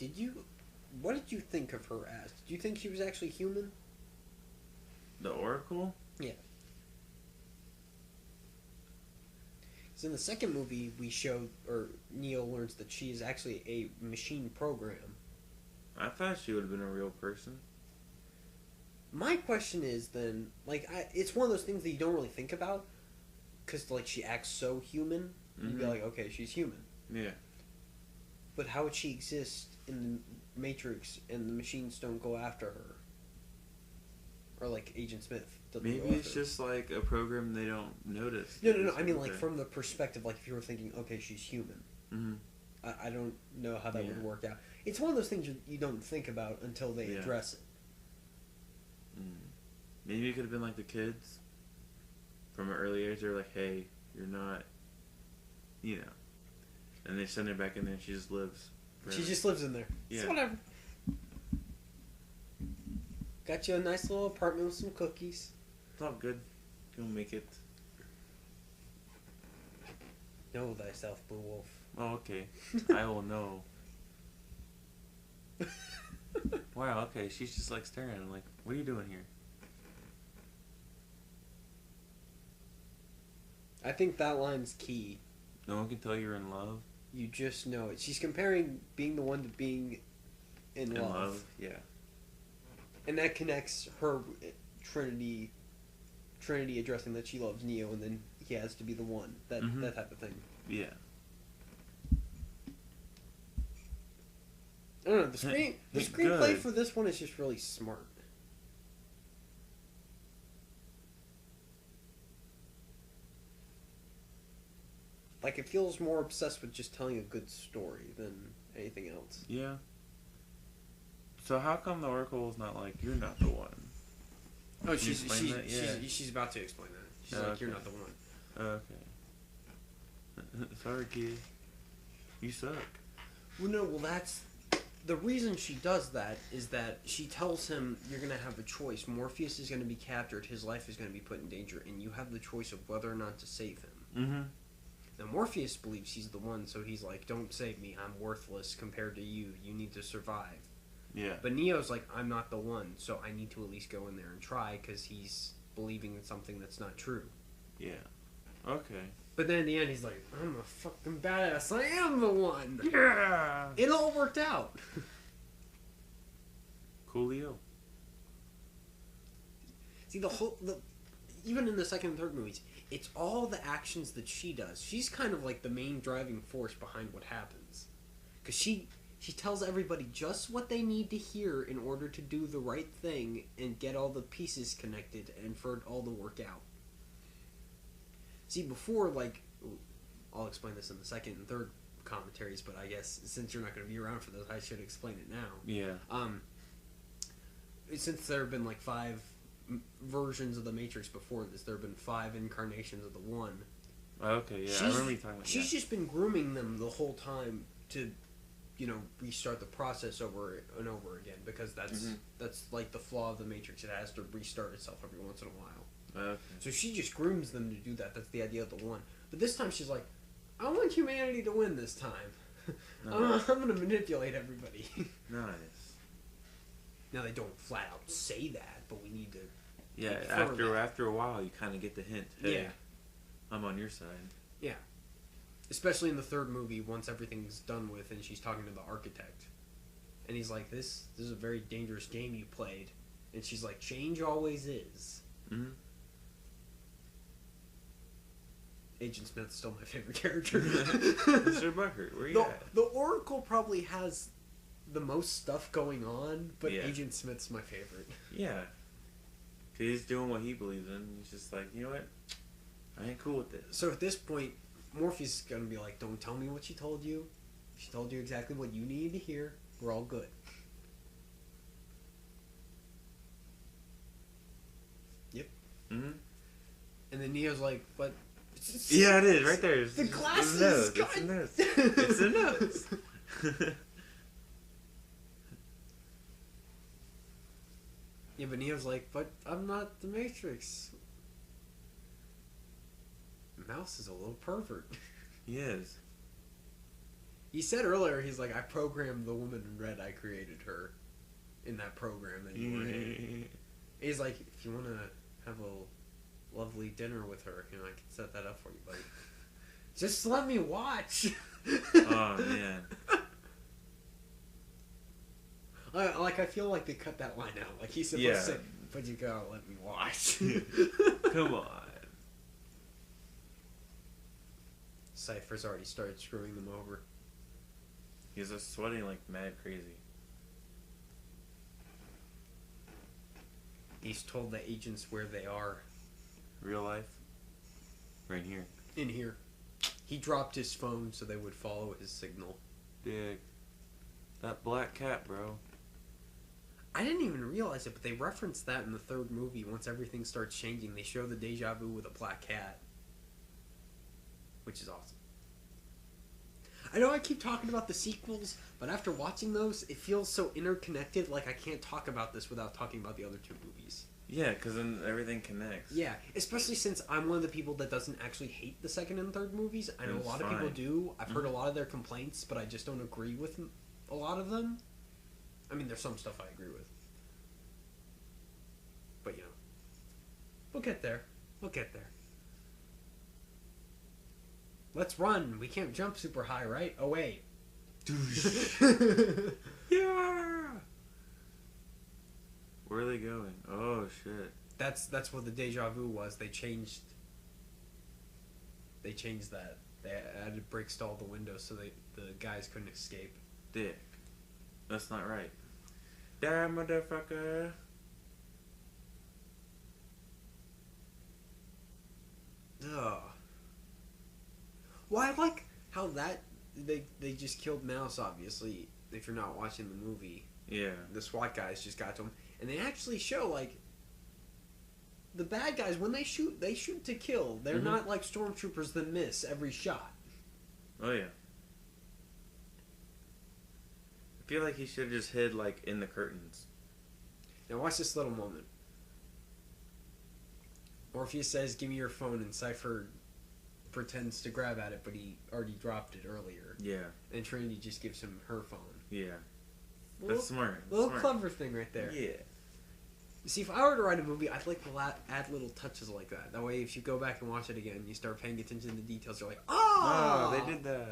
what did you think of her as? Did you think she was actually human? The Oracle? Yeah. Because in the second movie, Neo learns that she is actually a machine program. I thought she would have been a real person. My question is then, it's one of those things that you don't really think about, because, she acts so human, you'd be like, okay, she's human. Yeah. But how would she exist in the Matrix and the machines don't go after her? Or, Agent Smith doesn't Maybe go after it's her. just, a program they don't notice. No. I mean, from the perspective, if you were thinking, okay, she's human. Mm-hmm. I don't know how that would work out. It's one of those things you don't think about until they address it. Maybe it could have been the kids from an early age. They're like, hey, you're not, and they send her back in there and she just lives forever. She just lives in there. Yeah. It's whatever. Got you a nice little apartment with some cookies. It's all good. You'll make it. Know thyself, Blue Wolf. Oh, okay. I will know. Wow, okay. She's just staring at him what are you doing here? I think that line's key. No one can tell you're in love? You just know it. She's comparing being the one to being in love. Yeah. And that connects her Trinity addressing that she loves Neo and then he has to be the one. That type of thing. Yeah. I don't know, the screenplay for this one is just really smart. It feels more obsessed with just telling a good story than anything else. Yeah. So how come the Oracle is not you're not the one? Oh, Can you explain that? Yeah. she's about to explain that. She's Okay. you're not the one. Okay. Sorry, kid. You suck. Well, that's... The reason she does that is that she tells him, you're going to have a choice. Morpheus is going to be captured. His life is going to be put in danger. And you have the choice of whether or not to save him. Mm-hmm. Now, Morpheus believes he's the one, so he's like, don't save me. I'm worthless compared to you. You need to survive. Yeah. But Neo's like, I'm not the one, so I need to at least go in there and try because he's believing in something that's not true. Yeah. Okay. But then in the end, he's like, I'm a fucking badass. I am the one. Yeah. It all worked out. Coolio. See, even in the second and third movies, it's all the actions that she does. She's kind of the main driving force behind what happens. Because she tells everybody just what they need to hear in order to do the right thing and get all the pieces connected and for it all to work out. See, before, I'll explain this in the second and third commentaries, but I guess since you're not going to be around for those, I should explain it now. Yeah. Since there have been 5 versions of the Matrix before this, there have been 5 incarnations of the one. Okay, yeah, I remember you talking about. She's just been grooming them the whole time to, restart the process over and over again because that's the flaw of the Matrix. It has to restart itself every once in a while. Okay. So she just grooms them to do that. That's the idea of the one. But this time she's like, I want humanity to win this time. Nice. I'm going to manipulate everybody. Nice. Now they don't flat out say that, but we need to. Yeah, after a while, you kind of get the hint. Hey, Yeah. I'm on your side. Yeah. Especially in the third movie, once everything's done with and she's talking to the architect. And he's like, this is a very dangerous game you played. And she's like, change always is. Mm-hmm. Agent Smith's still my favorite character. Mr. Buckert, where you at? The Oracle probably has the most stuff going on, but Yeah. Agent Smith's my favorite. Yeah. 'Cause he's doing what he believes in. He's just like, you know what? I ain't cool with this. So at this point, Morpheus is going to be like, don't tell me what she told you. She told you exactly what you needed to hear. We're all good. Yep. Mm-hmm. And then Neo's like, but... Yeah, it is. Right there. The It's glasses! a nose. It's a nose. Yeah, but Neo's like, but I'm not the Matrix. Mouse is a little pervert. He is. He said earlier, he's like, I programmed the woman in red. I created her in that program that you were in. He's like, if you want to have a lovely dinner with her, I can set that up for you, buddy. Just let me watch. Oh, man. I feel like they cut that line out. Like, he's supposed to say, but you gotta let me watch. Come on. Cypher's already started screwing them over. He's just sweating like mad crazy. He's told the agents where they are. Real life? Right here. In here. He dropped his phone so they would follow his signal. Dig. That black cat, bro. I didn't even realize it, but they referenced that in the third movie. Once everything starts changing, they show the deja vu with a black cat. Which is awesome. I know I keep talking about the sequels, but after watching those, it feels so interconnected, like I can't talk about this without talking about the other two movies. Yeah, because then everything connects. Yeah, especially since I'm one of the people that doesn't actually hate the second and third movies. I know a lot of people do. I've heard a lot of their complaints, but I just don't agree with a lot of them. I mean, there's some stuff I agree with. But, you know, we'll get there. We'll get there. Let's run. We can't jump super high, right? Oh, wait. Yeah! Where are they going? Oh, shit. That's what the deja vu was. They changed that. They added bricks to all the windows so the guys couldn't escape. Dick. That's not right. Damn, motherfucker. Ugh. Well, I like how that they just killed Mouse, obviously, if you're not watching the movie. Yeah. The SWAT guys just got to him. And they actually show, like, the bad guys, when they shoot to kill. They're not like stormtroopers that miss every shot. Oh, yeah. I feel like he should have just hid, like, in the curtains. Now watch this little moment. Morpheus says, give me your phone, and Cypher pretends to grab at it, but he already dropped it earlier. Yeah. And Trinity just gives him her phone. Yeah. That's smart. Little clever thing right there. Yeah. See, if I were to write a movie, I'd like to add little touches like that. That way, if you go back and watch it again, you start paying attention to the details, you're like, oh! Oh, they did that.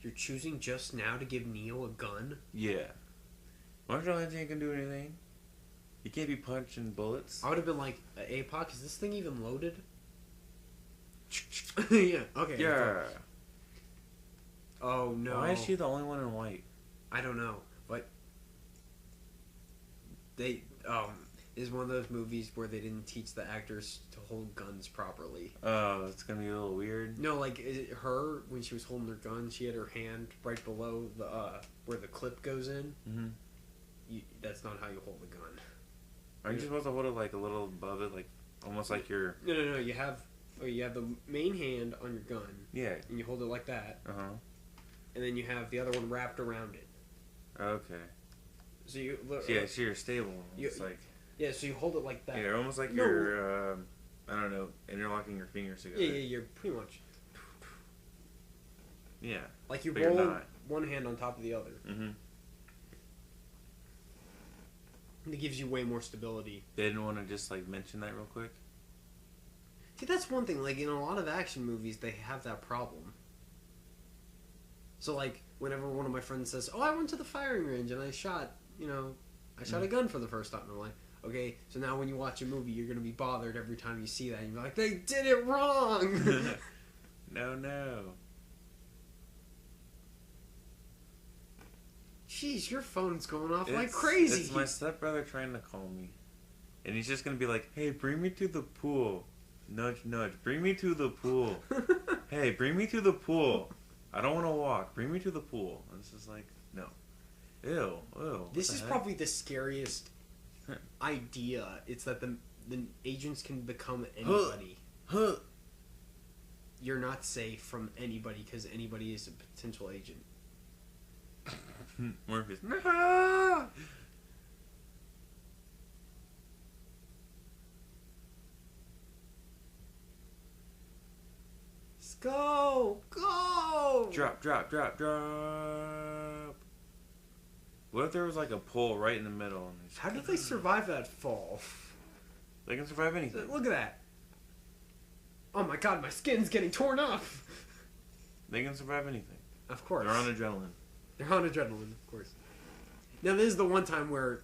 You're choosing just now to give Neo a gun? Yeah. Marshall Lynch can do anything. He can't be punching bullets. I would have been like, APOC, is this thing even loaded? Yeah, okay. Yeah. Oh, no. Why is she the only one in white? I don't know, but they, is one of those movies where they didn't teach the actors to hold guns properly. Oh, it's gonna be a little weird. No, like, her, when she was holding her gun, she had her hand right below the, where the clip goes in. Mm-hmm. That's not how you hold a gun. Aren't you supposed to hold it, like, a little above it, like, almost like your... No, you have the main hand on your gun. Yeah. And you hold it like that. Uh-huh. And then you have the other one wrapped around it. Okay. So you... Yeah, so you're stable. It's like... Yeah, so you hold it like that. Yeah, almost like you're, I don't know, interlocking your fingers together. Yeah, you're pretty much... Yeah. Like you roll one hand on top of the other. Mm-hmm. It gives you way more stability. They didn't want to just, like, mention that real quick? See, that's one thing. Like, in a lot of action movies, they have that problem. So, like, whenever one of my friends says, oh, I went to the firing range and I shot a gun for the first time. I'm like, okay, so now when you watch a movie, you're going to be bothered every time you see that. And you're like, they did it wrong! No. Jeez, your phone's going off like crazy. It's my stepbrother trying to call me. And he's just going to be like, hey, bring me to the pool. Nudge, nudge. Bring me to the pool. Hey, bring me to the pool. I don't want to walk. Bring me to the pool. And it's just like, no. Ew. This is probably the scariest idea. It's that the agents can become anybody. you're not safe from anybody because anybody is a potential agent. Morpheus. Let's go! Go! Drop, drop, drop, drop. What if there was like a pole right in the middle? And How did they survive that fall? They can survive anything. Look at that. Oh my god, my skin's getting torn off. They can survive anything. Of course. They're on adrenaline. They're on adrenaline, of course. Now, this is the one time where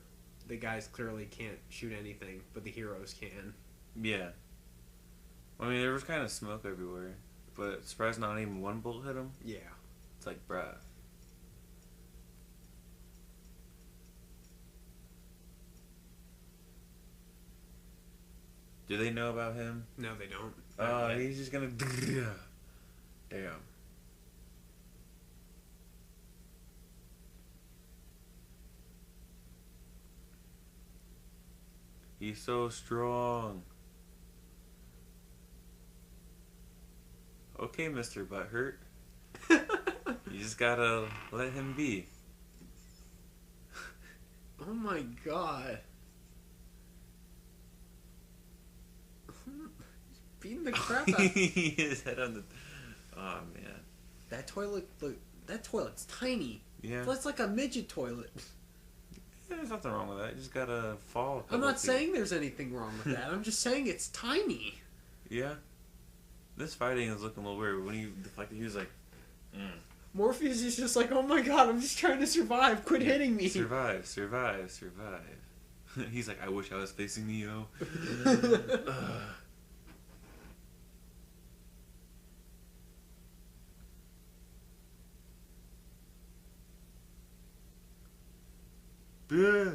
the guys clearly can't shoot anything, but the heroes can. Yeah. I mean, there was kind of smoke everywhere, but surprised not even one bullet hit him. Yeah. It's like, bruh. Do they know about him? No, they don't. Oh, he's just gonna. Damn. He's so strong. Okay, Mr. Butthurt. You just gotta let him be. Oh my god. He's beating the crap out. His head on the. Oh man. That toilet, look, that toilet's tiny. Yeah. That's like a midget toilet. Yeah, there's nothing wrong with that. You just gotta fall. I'm not saying there's anything wrong with that. I'm just saying it's tiny. Yeah. This fighting is looking a little weird. When he deflected, he was like, Morpheus is just like, oh my god, I'm just trying to survive. Quit hitting me. Survive, survive, survive. He's like, I wish I was facing Neo. Yeah.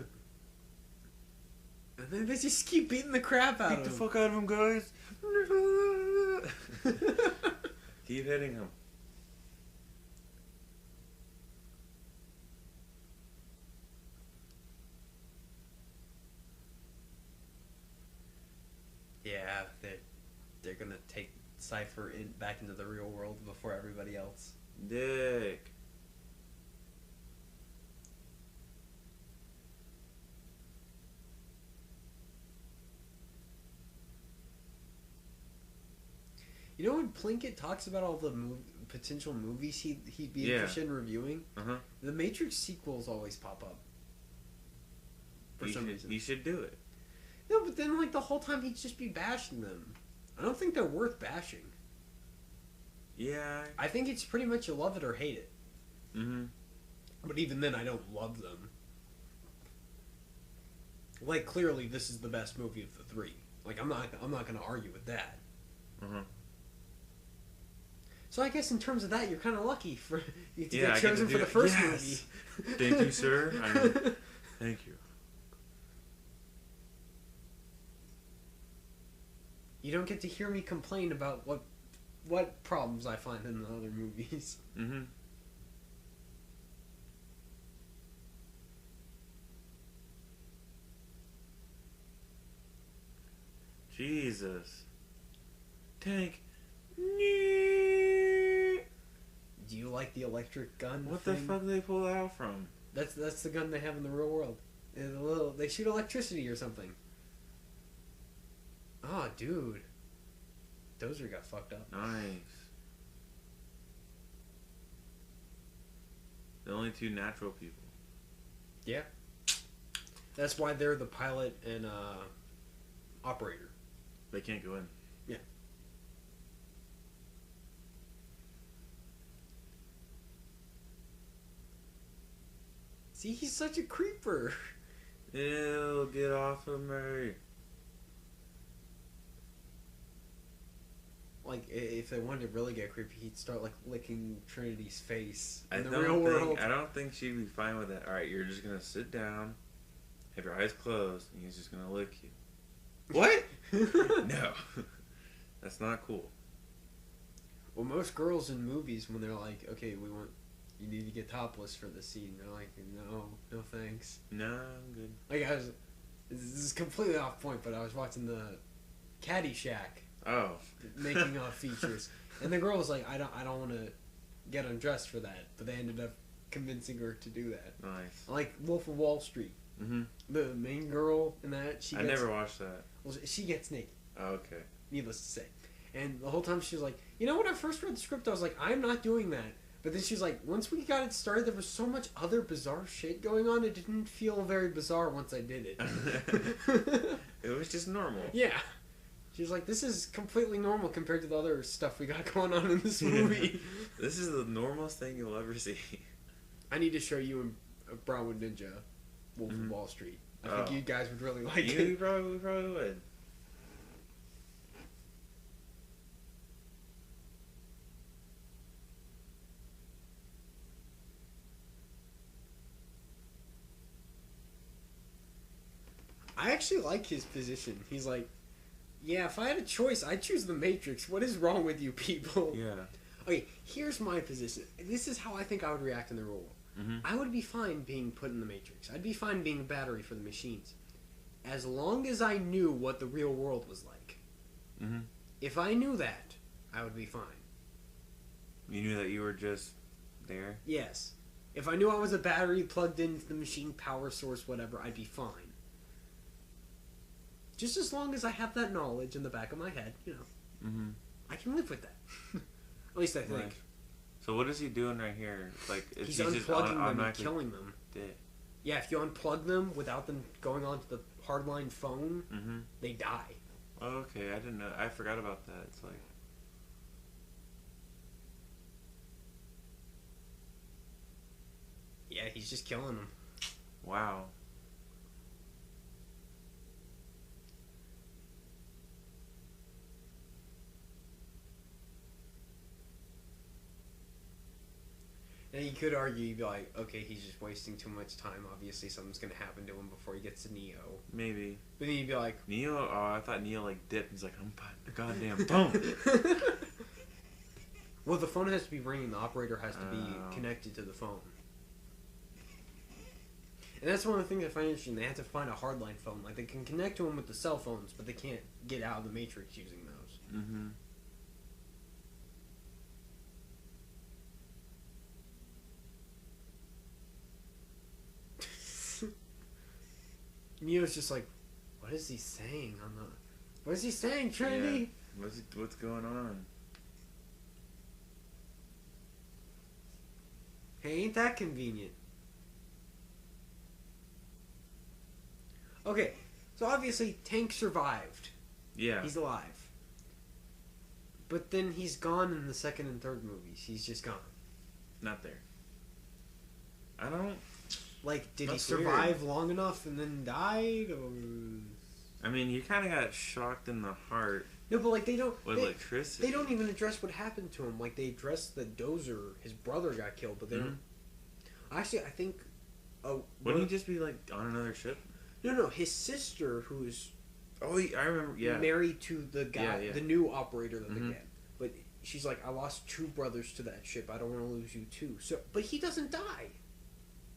And then they just keep beating the crap out Beat of the him. fuck out of him, guys. Keep hitting him. Yeah, they're gonna take Cypher back into the real world before everybody else. Dick. You know when Plinkett talks about all the potential movies he'd be interested in reviewing? Uh-huh. The Matrix sequels always pop up. For some reason. He should do it. No, but then like the whole time he'd just be bashing them. I don't think they're worth bashing. Yeah. I think it's pretty much you love it or hate it. Mm-hmm. But even then, I don't love them. Like clearly, this is the best movie of the three. Like I'm not going to argue with that. Uh-huh. So I guess in terms of that, you're kind of lucky for you to Yeah, get chosen for the first movie. Thank you, sir. Thank you. You don't get to hear me complain about what problems I find in the other movies. Mm-hmm. Jesus. Tank. Do you like the electric gun? What thing? the fuck did they pull that out from? That's the gun they have in the real world. They shoot electricity or something. Oh, dude. Dozer got fucked up. Nice. The only two natural people. Yeah. That's why they're the pilot and operator. They can't go in. Yeah. See, he's such a creeper. Ew, get off of me. Like, if they wanted to really get creepy, he'd start, like, licking Trinity's face I in the real world. I don't think she'd be fine with that. Alright, you're just gonna sit down, have your eyes closed, and he's just gonna lick you. What? No. That's not cool. Well, most girls in movies, when they're like, okay, you need to get topless for this scene, they're like, no thanks. No, I'm good. Like, this is completely off point, but I was watching the Caddyshack Oh. making features. And the girl was like, I don't want to get undressed for that. But they ended up convincing her to do that. Nice. Like Wolf of Wall Street. Mm-hmm. The main girl in that, I never watched that. Well, she gets naked. Oh, okay. Needless to say. And the whole time she was like, you know, when I first read the script, I was like, I'm not doing that. But then she was like, once we got it started, there was so much other bizarre shit going on, it didn't feel very bizarre once I did it. It was just normal. Yeah. She was like, this is completely normal compared to the other stuff we got going on in this movie. This is the normalest thing you'll ever see. I need to show you a Brownwood Ninja, Wolf of Wall Street. I think you guys would really like it. You probably would. I actually like his position. He's like, yeah, if I had a choice, I'd choose the Matrix. What is wrong with you people? Yeah. Okay, here's my position. This is how I think I would react in the real world. Mm-hmm. I would be fine being put in the Matrix. I'd be fine being a battery for the machines. As long as I knew what the real world was like. Mm-hmm. If I knew that, I would be fine. You knew that you were just there? Yes. If I knew I was a battery plugged into the machine power source, whatever, I'd be fine. Just as long as I have that knowledge in the back of my head, you know, I can live with that. At least I think. Right. So what is he doing right here? Like, is He's he just unplugging them and killing them. Dead? Yeah, if you unplug them without them going onto the hardline phone, they die. Oh, okay, I didn't know. I forgot about that. It's like... Yeah, he's just killing them. Wow. And you could argue, you'd be like, okay, he's just wasting too much time. Obviously, something's going to happen to him before he gets to Neo. Maybe. But then you'd be like... Neo? Oh, I thought Neo, like, dipped. He's like, I'm the goddamn phone. Well, the phone has to be ringing. The operator has to be connected to the phone. And that's one of the things I find interesting. They have to find a hardline phone. Like, they can connect to them with the cell phones, but they can't get out of the Matrix using those. Mm-hmm. Neo's just like, what is he saying on the... What is he saying, Trinity? Yeah. What's going on? Hey, ain't that convenient? Okay, so obviously Tank survived. Yeah. He's alive. But then he's gone in the second and third movies. He's just gone. Not there. I don't... Like, did That's he survive long enough and then died, or... I mean, he kind of got shocked in the heart. No, but like, they don't... With electricity. They don't even address what happened to him. Like, they address the Dozer, his brother got killed, but they don't... Actually, I think... Wouldn't he just be, like, on another ship? No, his sister, who's... Oh, I remember, yeah. Married to the guy, the new operator that they get. But she's like, I lost 2 brothers to that ship. I don't want to lose you too. So, but he doesn't die.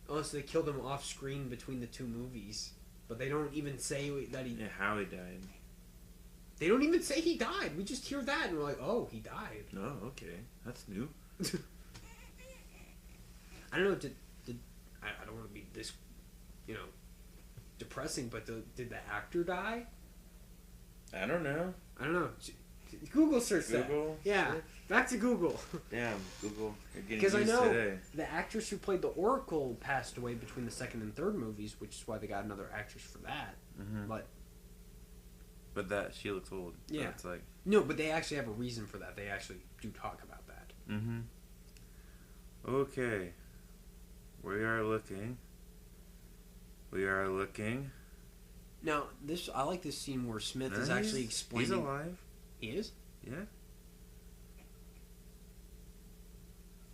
Unless they killed him off screen between the 2 movies. But they don't even say that he... Yeah, how he died. They don't even say he died. We just hear that and we're like, oh, he died. Oh, okay. That's new. I don't know, I don't want to be this, depressing, but did the actor die? I don't know. Google search that. Google? Yeah, Search? Back to Google. Damn, Google. You're getting Because I used know today. the actress who played the Oracle passed away between the second and third movies, which is why they got another actress for that. But that, she looks old. Yeah. So it's like... No, but they actually have a reason for that. They actually do talk about that. Okay. We are looking. Now, I like this scene where Smith is actually explaining... He's alive. He is? Yeah.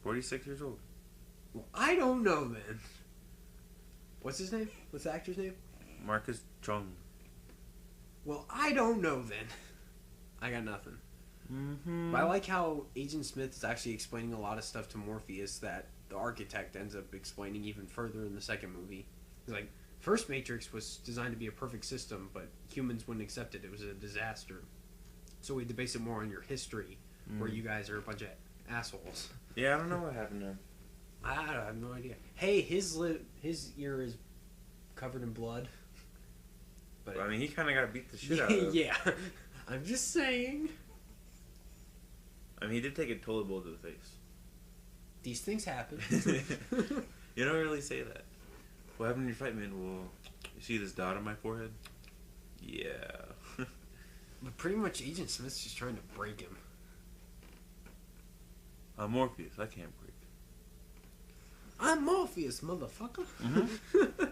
46 years old. Well, I don't know, then. What's his name? What's the actor's name? Marcus Chung. Well, I don't know, then. I got nothing. But I like how Agent Smith is actually explaining a lot of stuff to Morpheus that the architect ends up explaining even further in the second movie. He's like, first Matrix was designed to be a perfect system, but humans wouldn't accept it. It was a disaster. So we had to base it more on your history, where you guys are a bunch of assholes. Yeah, I don't know what happened to him. I have no idea. Hey, his ear is covered in blood. But I mean, he kind of got beat the shit out of. Yeah, I'm just saying. I mean, he did take a toilet bowl to the face. These things happen. You don't really say that. What happened in your fight, man? Well, you see this dot on my forehead? Yeah. But pretty much Agent Smith's just trying to break him. I'm Morpheus. I can't break. I'm Morpheus, motherfucker. Mm-hmm.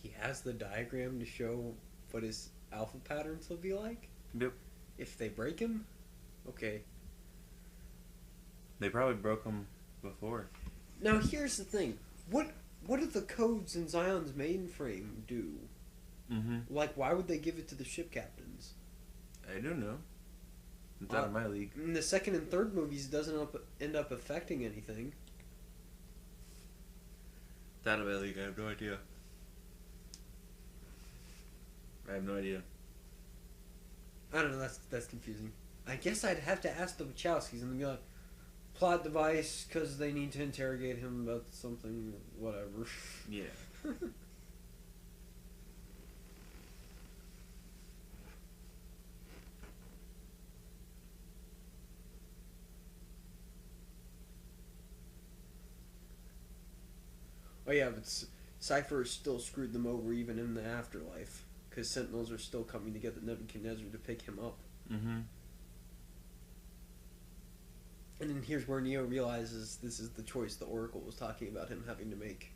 He has the diagram to show what his alpha patterns will be like. Yep. If they break him, okay. They probably broke him before. Now here's the thing: what do the codes in Zion's mainframe do? Mm-hmm. Like, why would they give it to the ship captains? I don't know. It's out of my league. In the second and third movies, it doesn't end up affecting anything. It's out of my league. I have no idea. I have no idea. I don't know. That's confusing. I guess I'd have to ask the Wachowskis and they'd be like, plot device because they need to interrogate him about something, whatever. Yeah. Oh yeah, but Cypher still screwed them over even in the afterlife because Sentinels are still coming to get Nebuchadnezzar to pick him up. Mm-hmm. And then here's where Neo realizes this is the choice the Oracle was talking about him having to make.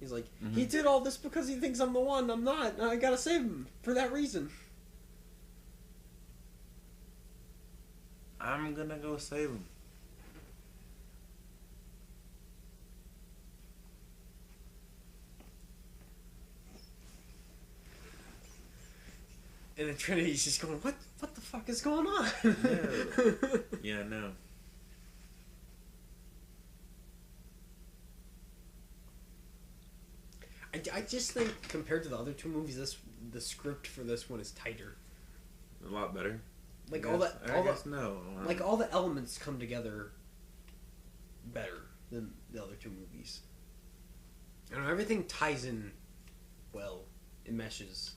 He's like, he did all this because he thinks I'm the one. I'm not. I gotta save him for that reason. I'm gonna go save him. And then Trinity's just going, what the fuck is going on? Yeah, no. I just think compared to the other two movies, the script for this one is tighter. A lot better. Like I guess no. Like all the elements come together better than the other two movies. And everything ties in well. It meshes.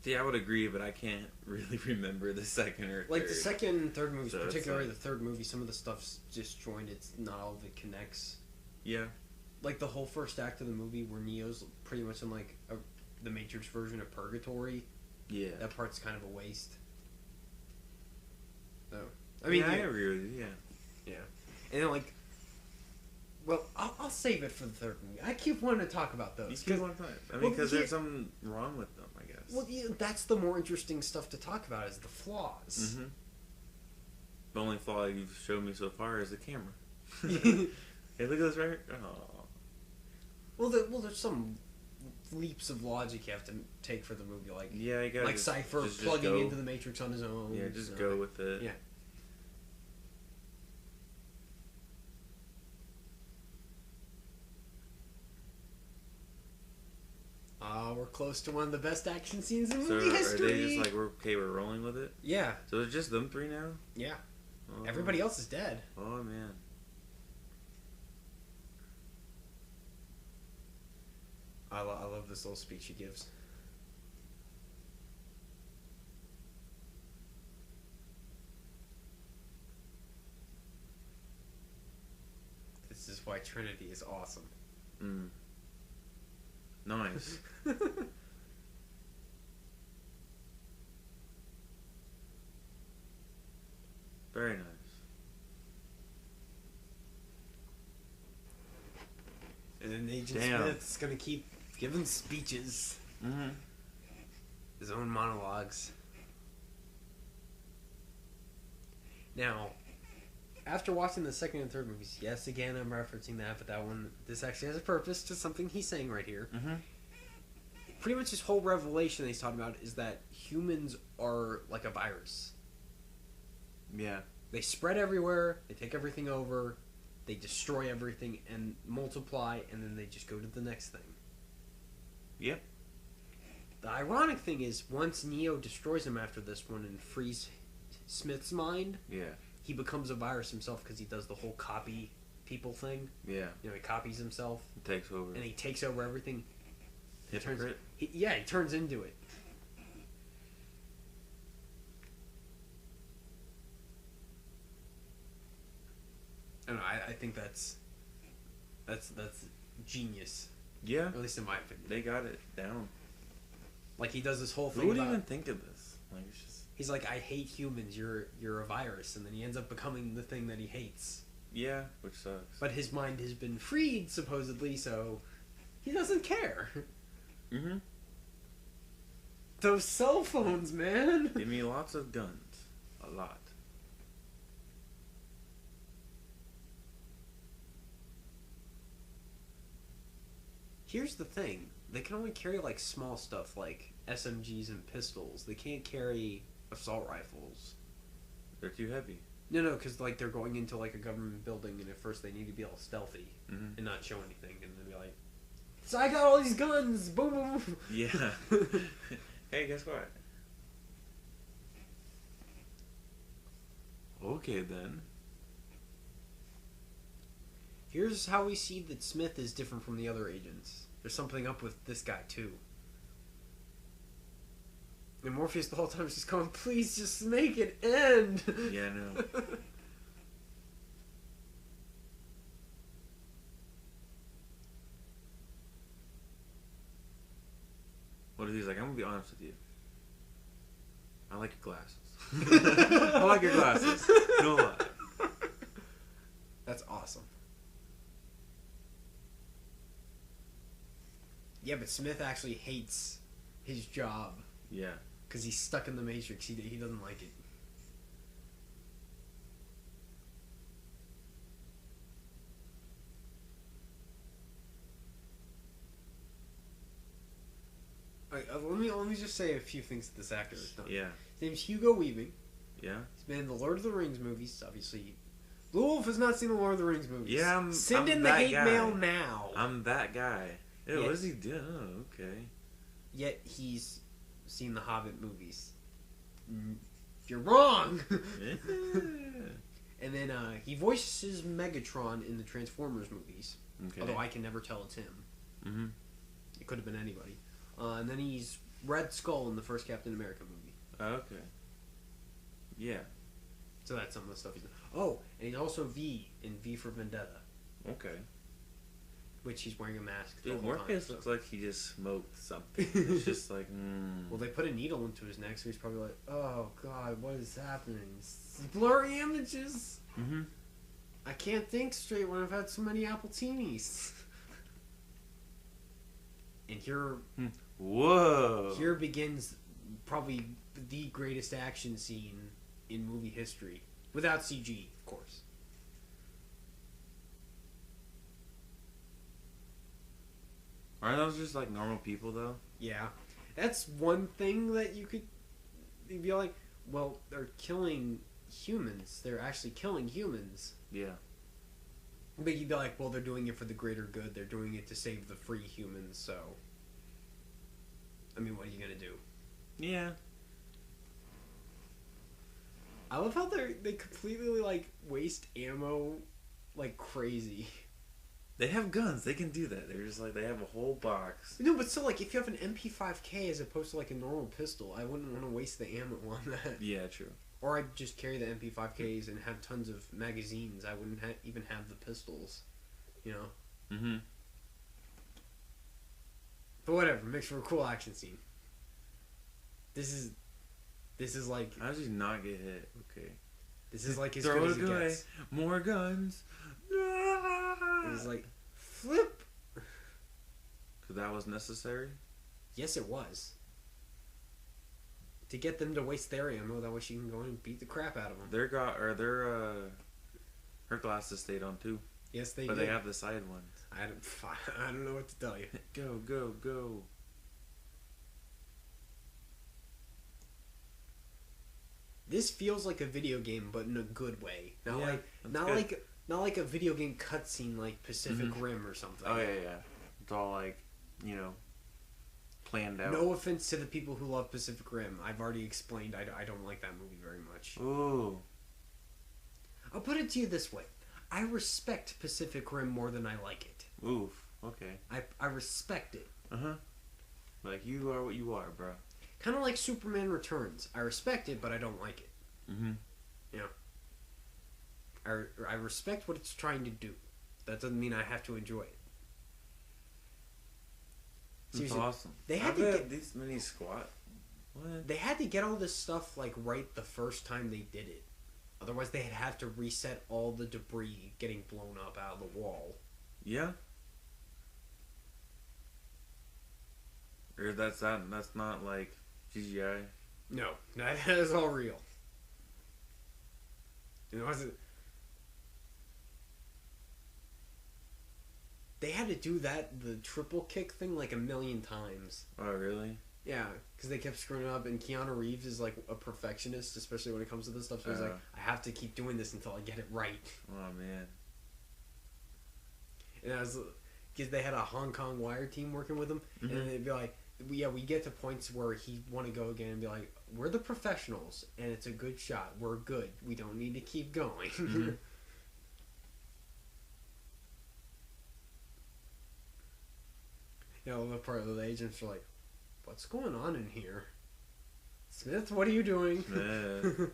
See, I would agree, but I can't really remember the second or third. Like the second and third movies, So it's particularly like- the third movie, some of the stuff's disjointed. It's not all of it connects. Yeah. Like the whole first act of the movie where Neo's pretty much in like the Matrix version of Purgatory. Yeah. That part's kind of a waste. No. I mean, I agree with you, yeah. Yeah. And then like, well, I'll save it for the third movie. I keep wanting to talk about those. You keep on time. I mean, because there's something wrong with them, I guess. Well, yeah, that's the more interesting stuff to talk about is the flaws. Mm-hmm. The only flaw you've shown me so far is the camera. Hey, look at this right here. Oh. Well, there's some leaps of logic you have to take for the movie, like Yeah, you gotta like Cypher plugging into the Matrix on his own. Yeah, just go with it. Yeah. We're close to one of the best action scenes in movie history. Are they just like, we're rolling with it? Yeah. So it's just them three now? Yeah. Oh. Everybody else is dead. Oh, man. I love this little speech he gives. This is why Trinity is awesome. Mm. Nice. Very nice. And then Agent Damn. Smith's gonna keep giving speeches. Mm-hmm. His own monologues. Now, after watching the second and third movies, yes, again, I'm referencing that, but this actually has a purpose to something he's saying right here. Mm-hmm. pretty much his whole revelation that he's talking about is that humans are like a virus. Yeah. They spread everywhere, they take everything over, they destroy everything and multiply, and then they just go to the next thing. Yep. The ironic thing is, once Neo destroys him after this one and frees Smith's mind, Yeah. he becomes a virus himself because he does the whole copy people thing. Yeah. You know, he copies himself. It takes over. And he takes over everything. Hypocrite. He turns into it. I don't know, I think that's genius. Yeah. At least in my opinion. They got it down. Like, he does this whole thing Who would about, even think of this? Like, it's just... he's like, I hate humans, you're a virus, and then he ends up becoming the thing that he hates. Yeah, which sucks. But his mind has been freed, supposedly, so he doesn't care. Mm-hmm. Those cell phones, man! Give me lots of guns. A lot. Here's the thing. They can only carry, like, small stuff, like SMGs and pistols. They can't carry assault rifles. They're too heavy. No, because, like, they're going into, like, a government building, and at first they need to be all stealthy Mm-hmm. and not show anything, and then be like, so I got all these guns! Boom, boom, boom! Yeah. Hey, guess what? Okay, then. Here's how we see that Smith is different from the other agents. There's something up with this guy, too. And Morpheus the whole time is just going, please just make it end! Yeah, I know. What is he like? I'm gonna be honest with you. I like your glasses. I like your glasses. No lie. That's awesome. Yeah, but Smith actually hates his job Yeah. because he's stuck in the Matrix. He doesn't like it. Let me just say a few things that this actor has done. Yeah. His name's Hugo Weaving. Yeah. He's been in the Lord of the Rings movies, obviously. Blue Wolf has not seen the Lord of the Rings movies. Yeah, Send I'm in the that hate guy. mail now. I'm that guy. Ew, Yeah. what does he do? Oh, okay. Yet he's seen the Hobbit movies. You're wrong! Yeah. And then he voices Megatron in the Transformers movies. Okay. Although I can never tell it's him. Mm-hmm. It could have been anybody. And then he's Red Skull in the first Captain America movie. Okay. Yeah. So that's some of the stuff he's done. Oh, and he's also V in V for Vendetta, Okay. which he's wearing a mask. the Dude, whole Morpheus time, looks so. like he just smoked something. It's just like, Well, they put a needle into his neck, so he's probably like, oh god, what is happening? Blurry images? Mm-hmm. I can't think straight when I've had so many Appletinis. And Whoa. here begins probably the greatest action scene in movie history. Without CG, of course. Aren't those just like normal people though? Yeah. That's one thing that you could be like, well, they're killing humans. They're actually killing humans. Yeah. But you'd be like, well, they're doing it for the greater good. They're doing it to save the free humans, so... I mean, what are you gonna do? Yeah. I love how they completely, like, waste ammo like crazy. They have guns. They can do that. They're just like, they have a whole box. No, but still, like, if you have an MP5K as opposed to, like, a normal pistol, I wouldn't want to waste the ammo on that. Yeah, true. Or I'd just carry the MP5Ks and have tons of magazines. I wouldn't even have the pistols, you know? Mm-hmm. But whatever, makes for a cool action scene. This is like... How does he not get hit? Okay. This is like as Throw good as it it away. gets. More guns. He's like, flip! Because that was necessary? Yes, it was. To get them to waste their ammo, that way she can go in and beat the crap out of them. Her glasses stayed on too. Yes, they But did. they have the side ones. I don't know what to tell you. Go, go, go. This feels like a video game, but in a good way. Not good. like a video game cutscene like Pacific Rim or something. Oh yeah. It's all like, you know, planned out. No offense to the people who love Pacific Rim. I've already explained I don't like that movie very much. Ooh. I'll put it to you this way. I respect Pacific Rim more than I like it. Oof. Okay. I respect it. Uh-huh. Like, you are what you are, bro. Kind of like Superman Returns. I respect it, but I don't like it. Mm-hmm. You know? I respect what it's trying to do. That doesn't mean I have to enjoy it. That's awesome. They had I to bet get these mini squat. What? They had to get all this stuff like right the first time they did it. Otherwise, they'd have to reset all the debris getting blown up out of the wall. Yeah. Or that's not like CGI. No, that is all real. You know, they had to do the triple kick thing like a million times. Oh, really? Yeah, because they kept screwing up, and Keanu Reeves is like a perfectionist, especially when it comes to this stuff. So he's like, I have to keep doing this until I get it right. Oh man. And I was, because they had a Hong Kong Wire team working with him, and they'd be like, we get to points where he'd want to go again and be like, we're the professionals, and it's a good shot. We're good. We don't need to keep going. You know, the part of the agents are like, what's going on in here? Smith, what are you doing? Quit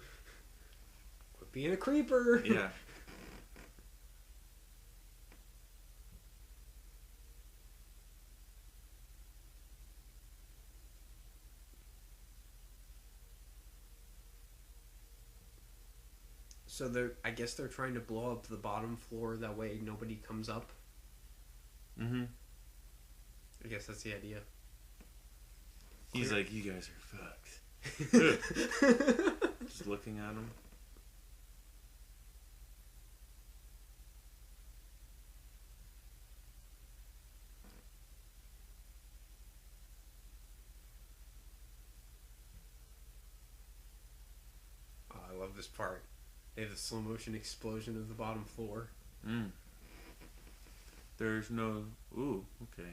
being a creeper. Yeah. So I guess they're trying to blow up the bottom floor, that way nobody comes up. Mm-hmm. I guess that's the idea. He's like, you guys are fucked. Just looking at him. Oh, I love this part. They have the slow motion explosion of the bottom floor. There's no... Ooh, okay.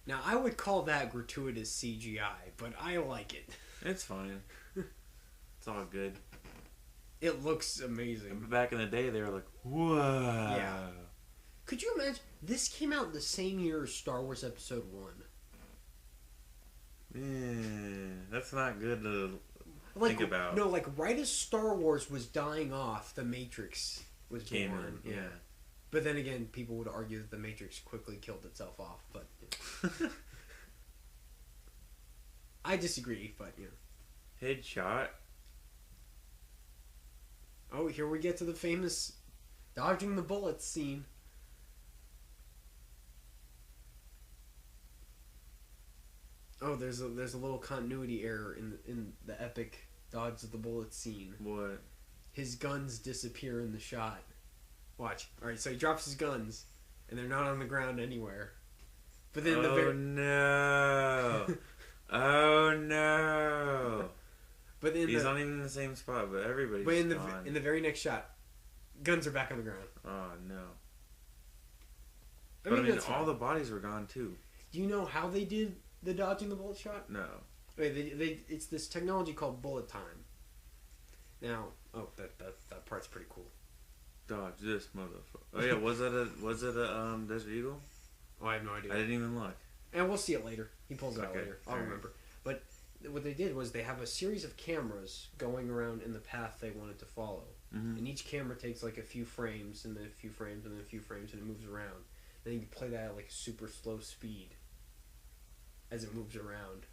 Now, I would call that gratuitous CGI, but I like it. It's fine. It's all good. It looks amazing. Back in the day, they were like, whoa. Yeah. Could you imagine? This came out the same year as Star Wars Episode 1. Man, that's not good to think about. No, like right as Star Wars was dying off, The Matrix was born. Yeah. But then again, people would argue that The Matrix quickly killed itself off. But I disagree. But you know, Headshot. Oh, here we get to the famous dodging the bullets scene. Oh, there's a little continuity error in the epic dodge of the bullets scene. What? His guns disappear in the shot. Watch. All right, so he drops his guns, and they're not on the ground anywhere. But then no! Oh no! But then he's not even in the same spot. But everybody's gone. In the very next shot, guns are back on the ground. Oh no! I mean all the bodies were gone too. Do you know how they did the dodging the bullet shot? No. Wait, it's this technology called bullet time. Now, that part's pretty cool. Dodge this motherfucker. Oh yeah, was it a Desert Eagle? Oh, I have no idea. I didn't even look. And we'll see it later. He pulls it out later. I'll All remember. But what they did was they have a series of cameras going around in the path they wanted to follow. Mm-hmm. And each camera takes like a few frames, and then a few frames, and then a few frames, and it moves around. Then you can play that at like super slow speed as it moves around.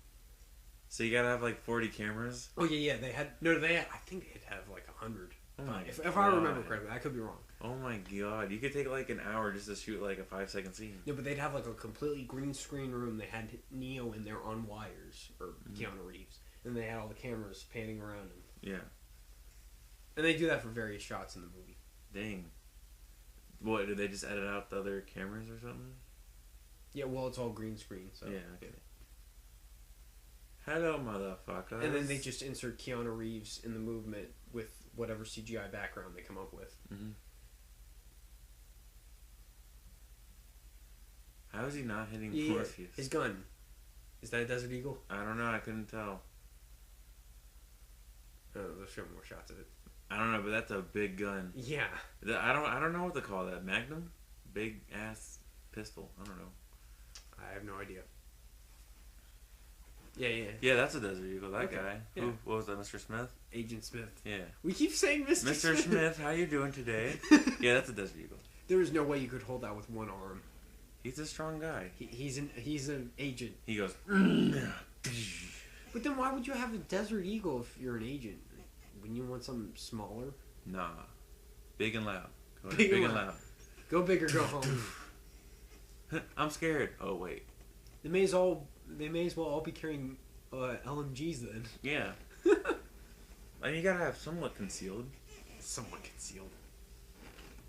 So you gotta have like 40 cameras? Oh yeah, they had I think they'd have like 100. Oh my if I remember correctly, I could be wrong. Oh my god, you could take like an hour just to shoot like a 5-second scene. No, but they'd have like a completely green screen room. They had Neo in there on wires, or Keanu Reeves, and they had all the cameras panning around him. Yeah. And they do that for various shots in the movie. Dang. What, did they just edit out the other cameras or something? Yeah, well, it's all green screen, so. Yeah, okay. Hello, motherfucker. And then they just insert Keanu Reeves in the movement with whatever CGI background they come up with. Mm-hmm. How is he not hitting Morpheus? His gun. Is that a Desert Eagle? I don't know. I couldn't tell. Oh, let's show more shots of it. I don't know, but that's a big gun. Yeah. I don't know what to call that. Magnum? Big ass pistol. I don't know. I have no idea. Yeah. Yeah, that's a Desert Eagle. That guy. Yeah. What was that, Mr. Smith? Agent Smith. Yeah. We keep saying Mr. Mr. Smith, how you doing today? Yeah, that's a Desert Eagle. There is no way you could hold that with one arm. He's a strong guy. He's an agent. He goes. But then why would you have a Desert Eagle if you're an agent? Wouldn't you want something smaller? Nah. Big and loud. Big and loud. Go big or go home. I'm scared. Oh wait. They may as well all be carrying LMGs then. Yeah. And you gotta have somewhat concealed. Somewhat concealed.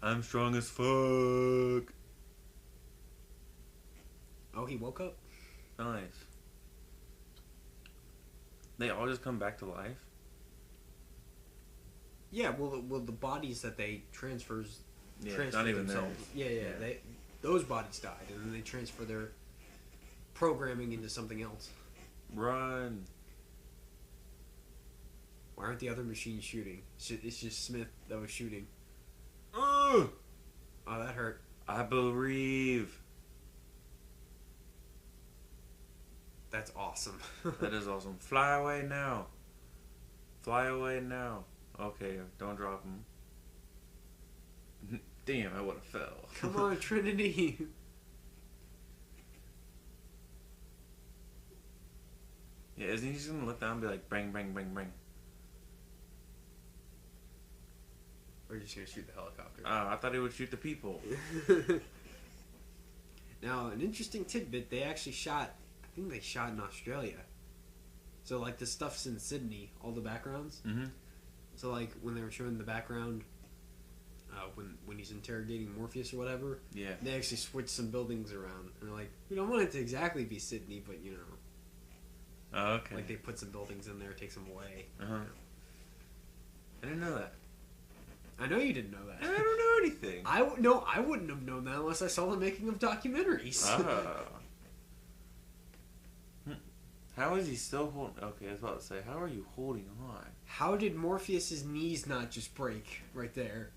I'm strong as fuck. Oh, he woke up? Nice. They all just come back to life? Yeah, well, the bodies that they transfer not even themselves. Yeah. Those bodies died, and then they transfer their programming into something else. Run. Why aren't the other machines shooting? It's just Smith that was shooting. Oh, that hurt. I believe. That's awesome. That is awesome. Fly away now. Fly away now. Okay, don't drop him. Damn, I would have fell. Come on, Trinity. Yeah, isn't he just gonna look down and be like, bang, bang, bang, bang? Or just gonna shoot the helicopter. Oh, I thought he would shoot the people. Now, an interesting tidbit, they actually shot, I think they shot in Australia. So, like, the stuff's in Sydney, all the backgrounds. Mm-hmm. So, like, when they were showing the background, when he's interrogating Morpheus or whatever, Yeah. they actually switched some buildings around. And they're like, we don't want it to exactly be Sydney, but, you know. Oh, okay. Like, they put some buildings in there, take some away. Uh-huh. I didn't know that. I know you didn't know that. I don't know anything. I wouldn't have known that unless I saw the making of documentaries. Oh. How is he still holding... Okay, I was about to say, how are you holding on? How did Morpheus's knees not just break right there?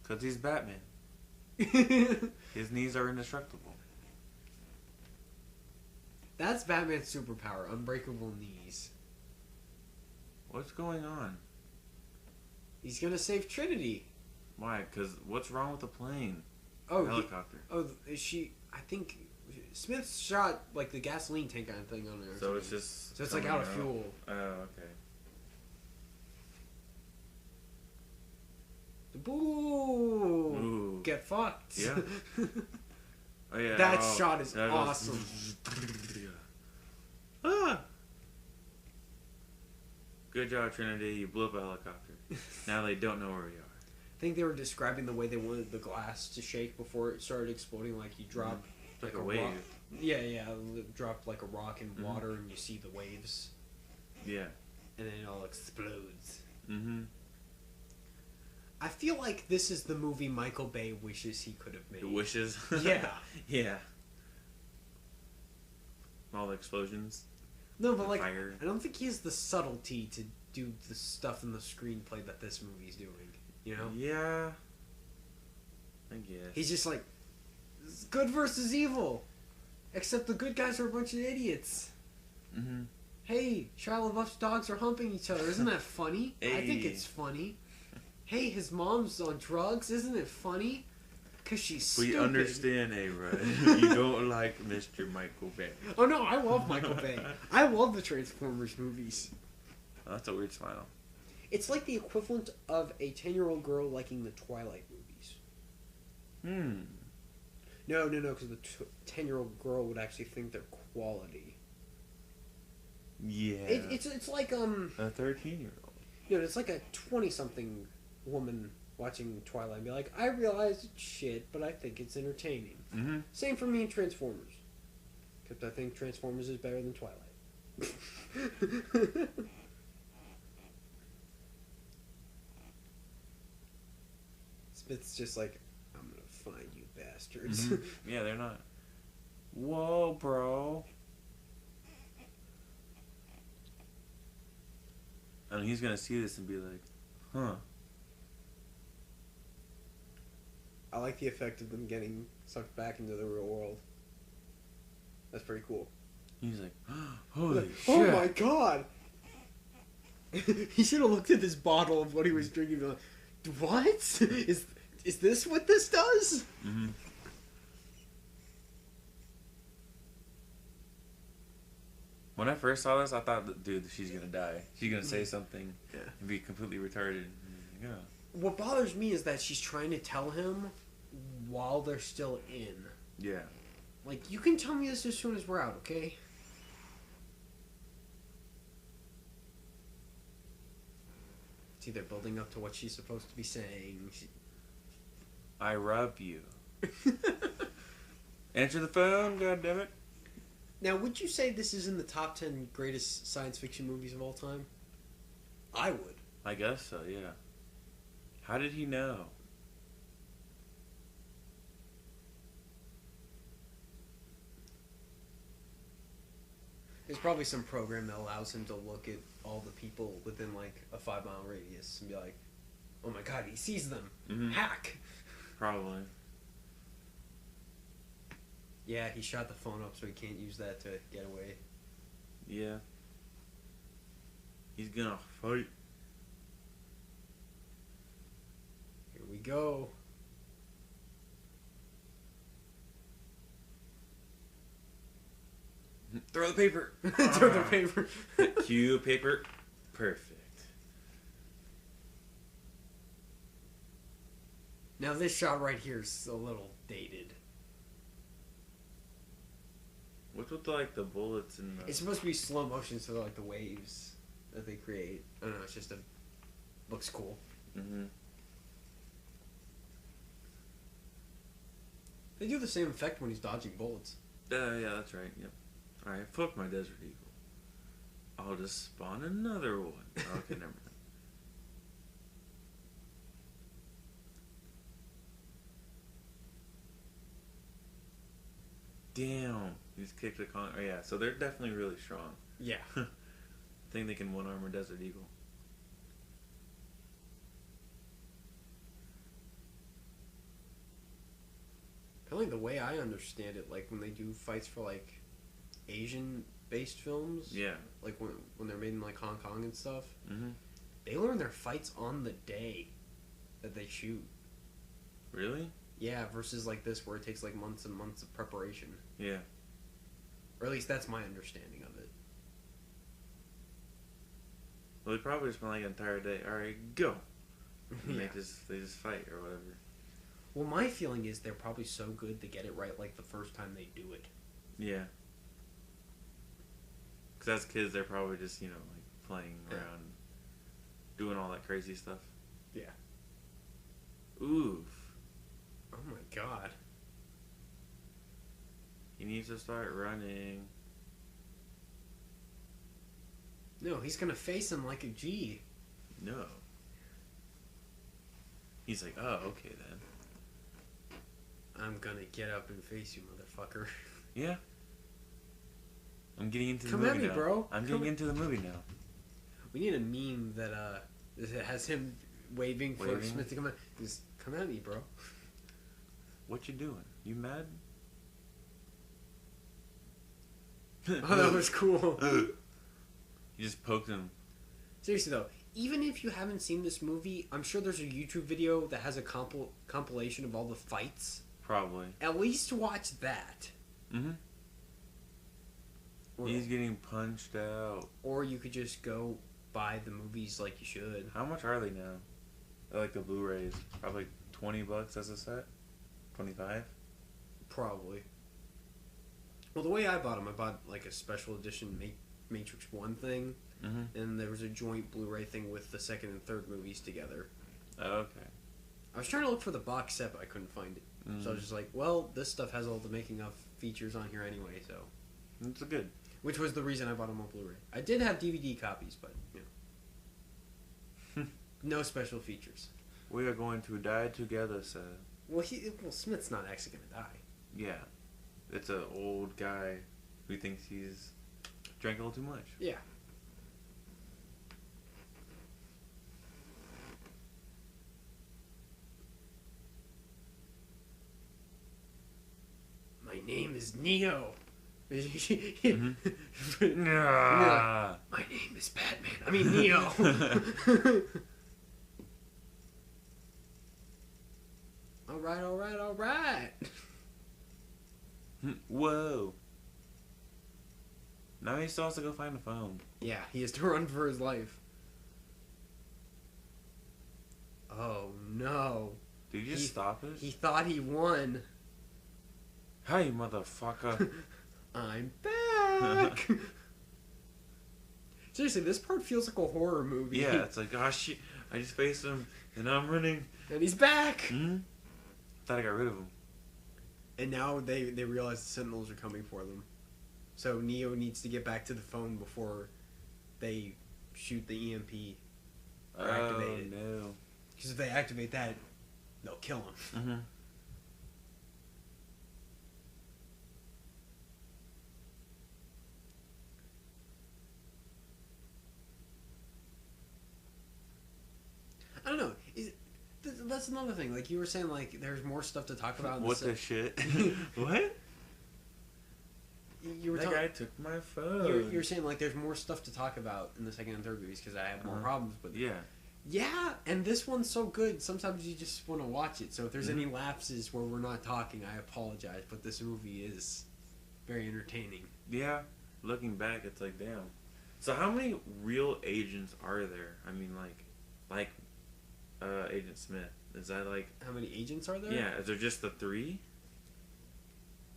Because he's Batman. His knees are indestructible. That's Batman's superpower, unbreakable knees. What's going on? He's gonna save Trinity. Why? Because what's wrong with the plane? Oh, helicopter. is she... I think Smith shot, like, the gasoline tank kind of thing on her. So it's just... So it's, like, out of fuel. Oh, okay. Boo! Ooh. Get fucked. Yeah. Oh, yeah. That shot is that awesome. Ah! Good job, Trinity. You blew up a helicopter. Now they don't know where we are. I think they were describing the way they wanted the glass to shake before it started exploding. Like you drop Like a wave. rock. Yeah. Drop like a rock in water, and you see the waves. Yeah. And then it all explodes. Mm-hmm. I feel like this is the movie Michael Bay wishes he could have made. Wishes? Yeah. Yeah. All the explosions. No, but like, fire. I don't think he has the subtlety to do the stuff in the screenplay that this movie's doing. You know? Yeah. I guess. He's just like, it's good versus evil. Except the good guys are a bunch of idiots. Mm-hmm. Hey, Shia LaBeouf's dogs are humping each other. Isn't that funny? Hey. I think it's funny. Hey, his mom's on drugs. Isn't it funny? Because she's stupid. We understand, A-Rod. You don't like Mr. Michael Bay. Oh, no, I love Michael Bay. I love the Transformers movies. Oh, that's a weird smile. It's like the equivalent of a 10-year-old girl liking the Twilight movies. No, because the 10-year-old girl would actually think they're quality. Yeah. It's like, A 13-year-old. You know, it's like a 20-something woman watching Twilight and be like, I realize it's shit, but I think it's entertaining. Mm-hmm. Same for me in Transformers. Except I think Transformers is better than Twilight. Smith's just like, I'm gonna find you bastards. Mm-hmm. Yeah, they're not. Whoa, bro. And he's gonna see this and be like, huh. I like the effect of them getting sucked back into the real world. That's pretty cool. He's like, holy like, shit. oh my god! He should have looked at this bottle of what he was drinking and like, what? Is this what this does? Mm-hmm. When I first saw this, I thought, dude, she's gonna die. She's gonna say something and be completely retarded. Yeah. What bothers me is that she's trying to tell him while they're still in. Yeah. Like, you can tell me this as soon as we're out, okay? It's either building up to what she's supposed to be saying. I rub you. Answer the phone, goddammit. Now, would you say this is in the top 10 greatest science fiction movies of all time? I would. I guess so, yeah. How did he know? There's probably some program that allows him to look at all the people within, like, a 5-mile radius and be like, oh my god, he sees them. Mm-hmm. Hack! Probably. Yeah, he shot the phone up so he can't use that to get away. Yeah. He's gonna fight. Here we go. Throw the paper. Throw the paper. Cue paper. Perfect. Now this shot right here is a little dated. What's with the bullets and the... It's supposed to be slow motion, so like the waves that they create. I don't know. It's just looks cool. Mm-hmm. They do the same effect when he's dodging bullets. Yeah, that's right. Yep. All right, fuck my Desert Eagle. I'll just spawn another one. Okay, never mind. Damn, he's kicked a con. Oh yeah, so they're definitely really strong. Yeah. I think they can one-arm a Desert Eagle. Apparently, the way I understand it, like when they do fights for like Asian-based films, Yeah. like when they're made in like Hong Kong and stuff, Mm-hmm. they learn their fights on the day that they shoot. Really? Yeah, versus like this where it takes like months and months of preparation. Yeah. Or at least that's my understanding of it. Well, they probably spent like an entire day. All right, go. And Yeah. they just fight or whatever. Well, my feeling is they're probably so good they get it right like the first time they do it. Yeah. Because as kids, they're probably just like playing around, doing all that crazy stuff. Yeah. Oof. Oh my god. He needs to start running. No, he's gonna face him like a G. No. He's like, oh, okay then. I'm gonna get up and face you, motherfucker. Yeah. I'm getting into the Come movie at me, now. bro. I'm getting into the movie now. We need a meme that has him waving for Smith to come at. Just come at me, bro. What you doing? You mad? Oh, that was cool. You just poked him. Seriously though, even if you haven't seen this movie, I'm sure there's a YouTube video that has a compilation of all the fights. Probably. At least watch that. Mm-hmm. Or, He's getting punched out. or you could just go buy the movies like you should. How much are they now? They're like the Blu-rays. Probably $20 as a set? 25? Probably. Well, the way I bought them, I bought like a special edition Matrix 1 thing, Mm-hmm. and there was a joint Blu-ray thing with the second and third movies together. Oh, okay. I was trying to look for the box set, but I couldn't find it. So I was just like, well, this stuff has all the making of features on here anyway, so. It's good. Which was the reason I bought them on Blu-ray. I did have DVD copies, but no special features. We are going to die together, sir. Well, Smith's not actually gonna die. Yeah, it's an old guy who thinks he's drank a little too much. Yeah. My name is Neo. Nah. My name is Batman. I mean Neo. All right. Whoa. Now he still has to go find a phone. Yeah, he has to run for his life. Oh no. Did you just stop it? He thought he won. Hey, motherfucker. I'm back. Seriously, this part feels like a horror movie. Yeah, it's like, oh shit, I just faced him, and now I'm running. And he's back. Hmm? Thought I got rid of him. And now they realize the Sentinels are coming for them. So Neo needs to get back to the phone before they shoot the EMP or activate it. No. Because if they activate that, they'll kill him. Mm-hmm. I don't know. That's another thing. Like you were saying, like there's more stuff to talk about. What the shit? What? You were that guy took my phone. You're saying like there's more stuff to talk about in the second and third movies because I have more problems with it. Yeah. Yeah, and this one's so good. Sometimes you just want to watch it. So if there's any lapses where we're not talking, I apologize. But this movie is very entertaining. Yeah. Looking back, it's like, damn. So how many real agents are there? I mean, like Agent Smith. Is that like... How many agents are there? Yeah, is there just the 3?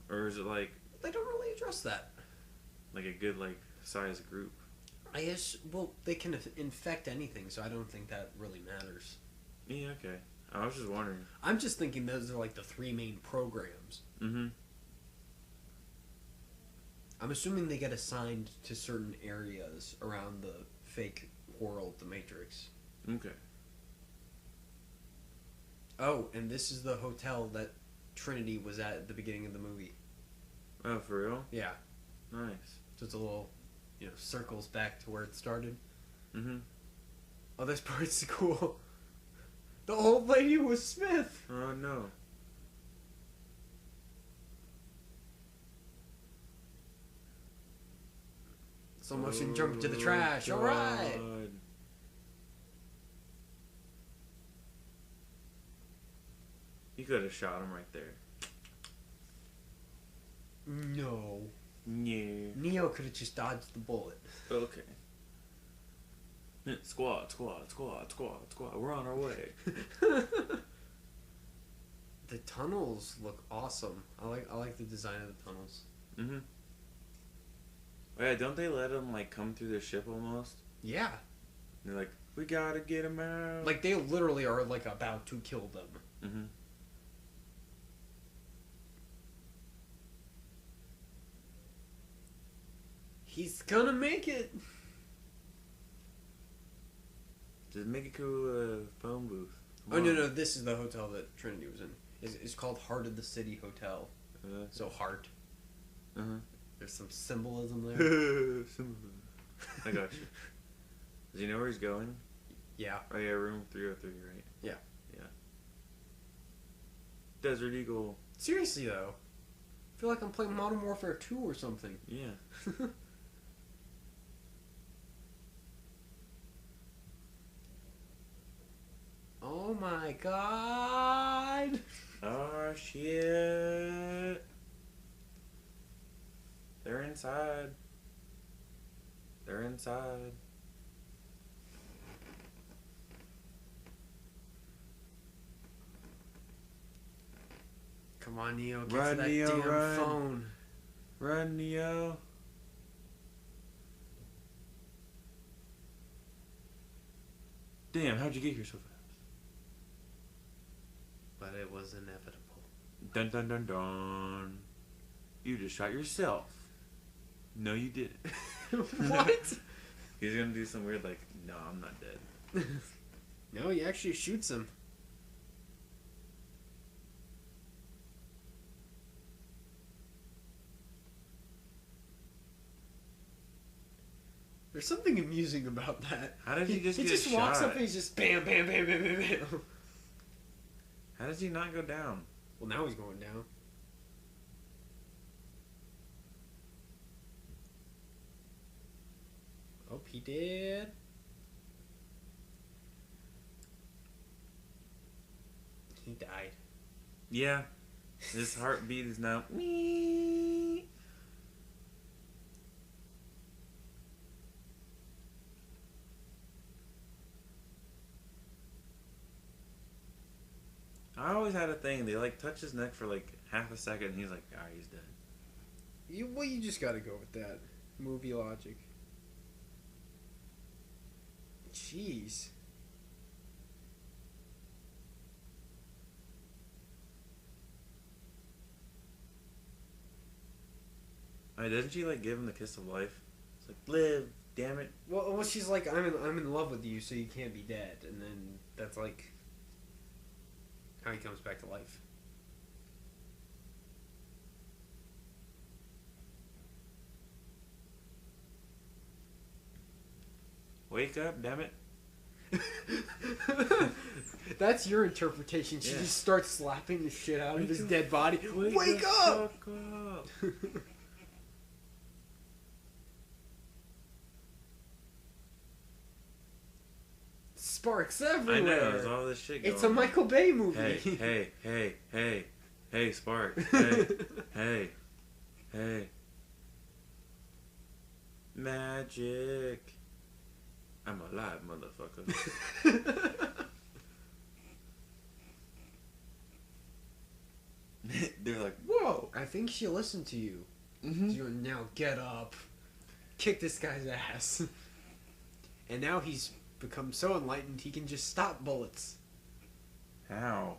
Or is it like... They don't really address that. Like a good, like, size group? I guess, well, they can infect anything, so I don't think that really matters. Yeah, okay. I was just wondering. I'm just thinking those are like the 3 main programs. Mm-hmm. I'm assuming they get assigned to certain areas around the fake world, the Matrix. Okay. Oh, and this is the hotel that Trinity was at the beginning of the movie. Oh, for real? Yeah. Nice. So it's a little, circles back to where it started. Mm-hmm. Oh, this part's cool. The old lady was Smith. Oh, no. Slow motion jump to the trash. God. All right. You could have shot him right there. No. Yeah. Neo could have just dodged the bullet. Okay. Squad. We're on our way. The tunnels look awesome. I like the design of the tunnels. Mm-hmm. Yeah, don't they let him, like, come through the ship almost? Yeah. And they're like, we gotta get him out. Like, they literally are, like, about to kill them. Mm-hmm. He's gonna make it. Just make it to a phone booth. Oh, no, this is the hotel that Trinity was in. It's called Heart of the City Hotel. So heart. Uh-huh. There's some symbolism there. I got you. Does he know where he's going? Yeah. Oh, yeah, room 303, right? Yeah. Yeah. Desert Eagle. Seriously, though. I feel like I'm playing Modern Warfare 2 or something. Yeah. Oh my god! Oh, shit. They're inside. They're inside. Come on, Neo. Get Run, to that Neo, damn run. phone. Run, Neo. Damn, how'd you get here so fast? But it was inevitable. Dun dun dun dun. You just shot yourself. No, you didn't. What? He's gonna do some weird like, no, I'm not dead. No, he actually shoots him. There's something amusing about that. How did he just He get just shot? walks up and he's just bam, bam, bam, bam, bam, bam. How does he not go down? Well, now he's going down. Oh, he did. He died. Yeah. His heartbeat is now. Wee. I always had a thing. They like touch his neck for like half a second, and he's like, "Ah, he's dead." You just gotta go with that movie logic. Jeez. I mean, doesn't she like give him the kiss of life? It's like, live, damn it. Well, she's like, I'm in love with you, so you can't be dead, and then that's like how he comes back to life. Wake up, damn it. That's your interpretation. She Yeah. just starts slapping the shit out of his dead body. Wake the up! fuck up! Sparks I everywhere. know, there's all this shit going It's a on. Michael Bay movie. Hey, Spark. Hey. Magic. I'm alive, motherfucker. They're like, whoa. I think she listened to you. Mm-hmm. So now get up. Kick this guy's ass. And now he's become so enlightened he can just stop bullets. How?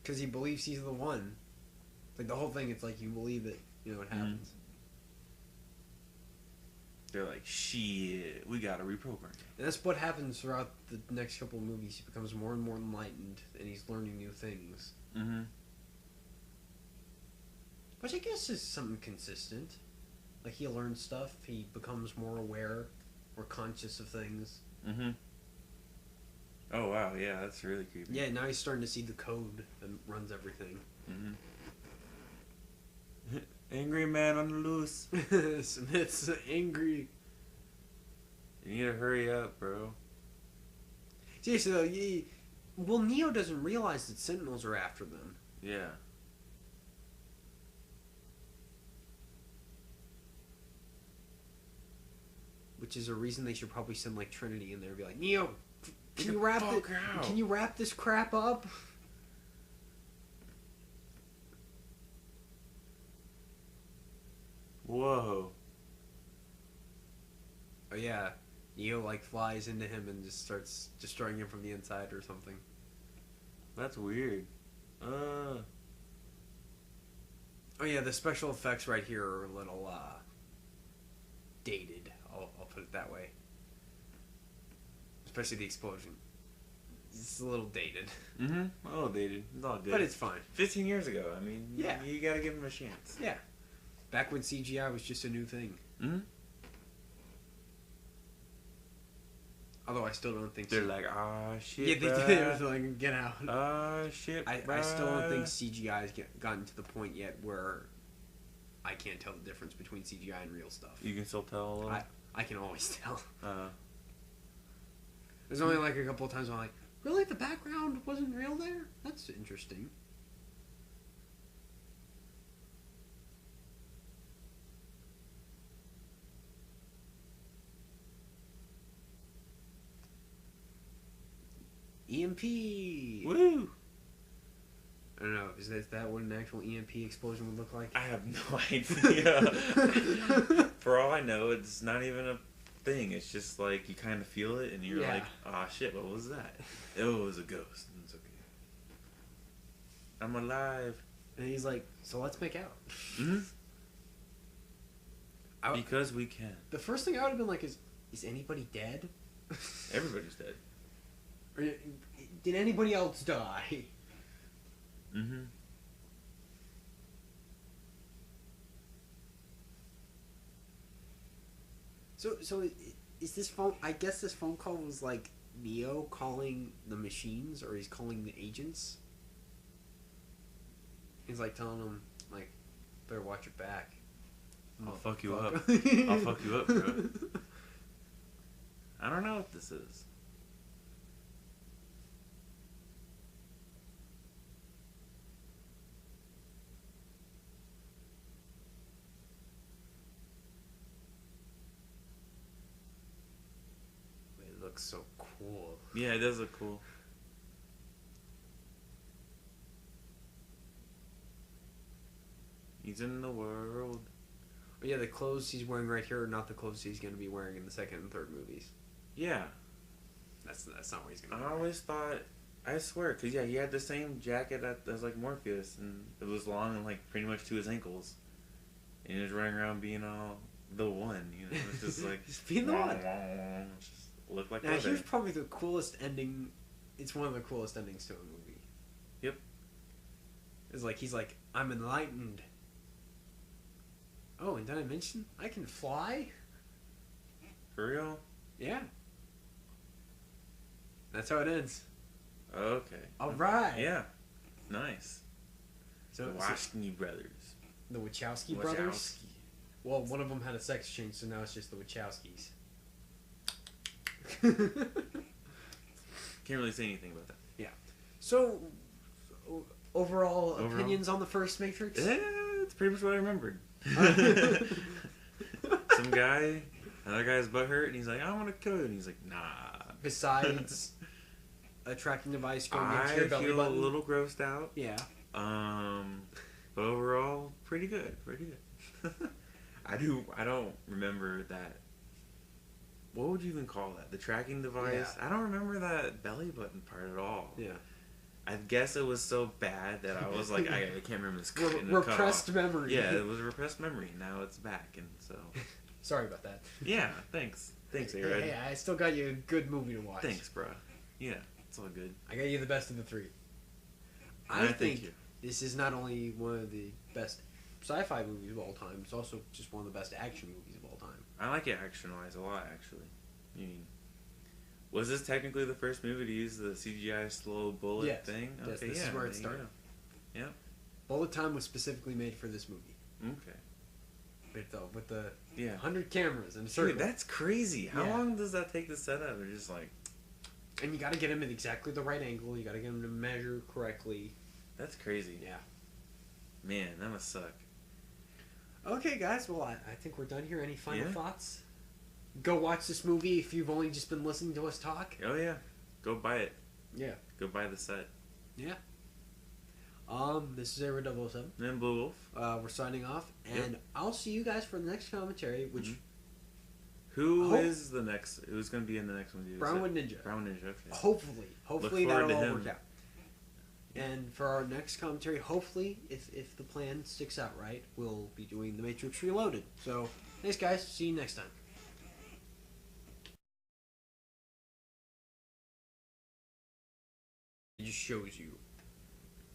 Because he believes he's the one. Like the whole thing, it's like you believe it. You know what happens. They're like, shit, we gotta reprogram. And that's what happens throughout the next couple of movies. He becomes more and more enlightened, and he's learning new things. Mm-hmm. Which I guess is something consistent. Like, he learns stuff, he becomes more aware, more conscious of things. Mm-hmm. Oh, wow, yeah, that's really creepy. Yeah, now he's starting to see the code that runs everything. Mm-hmm. Angry man on the loose. Smith's angry. You need to hurry up, bro. Seriously, though, well, Neo doesn't realize that Sentinels are after them. Yeah. Which is a reason they should probably send, like, Trinity in there and be like, Neo, Get can the you wrap fuck out. Can you wrap this crap up? Whoa. Oh yeah, Neo like flies into him and just starts destroying him from the inside or something. That's weird. Oh yeah, the special effects right here are a little dated. I'll put it that way. Especially the explosion. It's a little dated. Mm-hmm. Oh, dated. It's all good. But it's fine. 15 years ago. I mean, Yeah. you gotta give him a chance. Yeah. Back when CGI was just a new thing. Mm-hmm. Although I still don't think They're like, ah, shit, yeah, they bruh. did. It was like, get out. Ah, shit, I still don't think bruh. CGI has gotten to the point yet where I can't tell the difference between CGI and real stuff. You can still tell a little? I can always tell. Uh, There's only like a couple of times where I'm like, really? The background wasn't real there? That's interesting. EMP! woo! I don't know, is that what an actual EMP explosion would look like? I have no idea. For all I know, it's not even a thing. It's just like you kind of feel it, and you're Yeah. like, "Ah, shit, what was that?" Oh, it was a ghost. It's okay. I'm alive. And he's like, so let's make out. Mm-hmm. Because we can. The first thing I would have been like is anybody dead? Everybody's dead. Or, did anybody else die? Mm-hmm. So is this phone? I guess this phone call was like Neo calling the machines, or he's calling the agents. He's like telling them, like, better watch your back. I'll fuck you up. I'll fuck you up, bro. I don't know what this is. It looks so cool. Yeah, it does look cool. He's in the world. But yeah, the clothes he's wearing right here are not the clothes he's going to be wearing in the second and third movies. Yeah. That's not what he's going to I always thought, I swear, because yeah, he had the same jacket as like Morpheus, and it was long and like pretty much to his ankles. And he was running around being all the one, you know? It's just like... Just being the one. Just look like Now, that. here's probably the coolest ending. It's one of the coolest endings to a movie. Yep. It's like, he's like, I'm enlightened. Oh, and did I mention I can fly? For real? Yeah. That's how it ends. Okay. Alright. Yeah. Nice. So, The Wachowski brothers. the Wachowski brothers? Well, one of them had a sex change, so now it's just the Wachowskis. Can't really say anything about that. Yeah. So, overall opinions on the first Matrix? Yeah, it's pretty much what I remembered. Some guy, another guy's butt hurt, and he's like, I want to kill you. And he's like, nah. Besides a tracking device going into I your belly feel button. a little grossed out. Yeah. But overall, pretty good. Pretty good. I don't remember that. What would you even call that? The tracking device? Yeah. I don't remember that belly button part at all. Yeah. I guess it was so bad that I was like, I can't remember this. Repressed memory. Yeah, it was a repressed memory. Now it's back, and so. Sorry about that. Yeah, thanks. Thanks, Aaron. Hey, I still got you a good movie to watch. Thanks, bro. Yeah, it's all good. I got you the best of the three. I think thank you. This is not only one of the best sci-fi movies of all time, it's also just one of the best action movies of all time. I like it action-wise a lot, actually. I mean, was this technically the first movie to use the CGI slow bullet thing? Yes, this is where it started. Yeah. Bullet Time was specifically made for this movie. Okay. With the 100 100 cameras and a circle. Dude, that's crazy. How long does that take to set up? They're just like... And you got to get him at exactly the right angle. You got to get him to measure correctly. That's crazy. Yeah. Man, that must suck. Okay, guys. Well, I think we're done here. Any final thoughts? Go watch this movie if you've only just been listening to us talk. Oh, yeah. Go buy it. Yeah. Go buy the set. Yeah. This is Era 007. And Blue Wolf. We're signing off, and I'll see you guys for the next commentary, which... Mm-hmm. Who is the next... Who's going to be in the next one? Brownwood Ninja. Brownwood Ninja, okay. Hopefully that'll all work out. And for our next commentary, hopefully, if the plan sticks out right, we'll be doing The Matrix Reloaded. So, thanks guys. See you next time. It just shows you.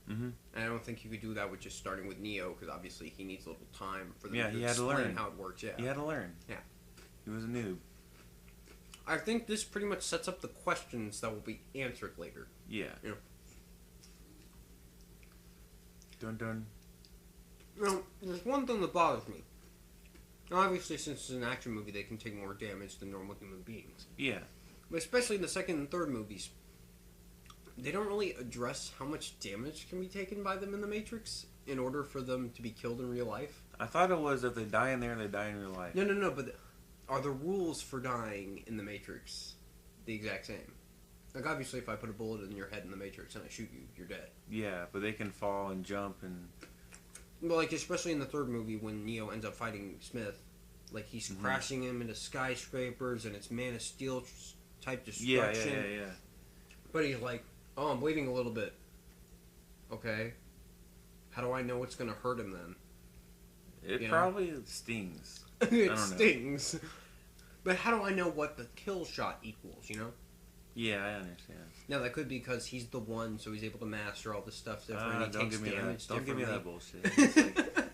Mm-hmm. And I don't think you could do that with just starting with Neo, because obviously he needs a little time for them he to had to explain learn how it works. Yeah, he had to learn. Yeah. He was a noob. I think this pretty much sets up the questions that will be answered later. Yeah. Yeah. Dun dun. Now, there's one thing that bothers me. Now, obviously, since it's an action movie, they can take more damage than normal human beings. Yeah. But especially in the second and third movies, they don't really address how much damage can be taken by them in the Matrix in order for them to be killed in real life. I thought it was if they die in there, they die in real life. No, but are the rules for dying in the Matrix the exact same? Like, obviously, if I put a bullet in your head in the Matrix and I shoot you, you're dead. Yeah, but they can fall and jump and... Well, like, especially in the third movie when Neo ends up fighting Smith, like, he's crashing him into skyscrapers and it's Man of Steel type destruction. Yeah. But he's like, oh, I'm bleeding a little bit. Okay. How do I know what's going to hurt him then? It probably stings. It stings. But how do I know what the kill shot equals, you know? Yeah, I understand. Now, that could be because he's the one, so he's able to master all this stuff different. He don't takes give me damage that. Don't give me that differently. bullshit. It's like,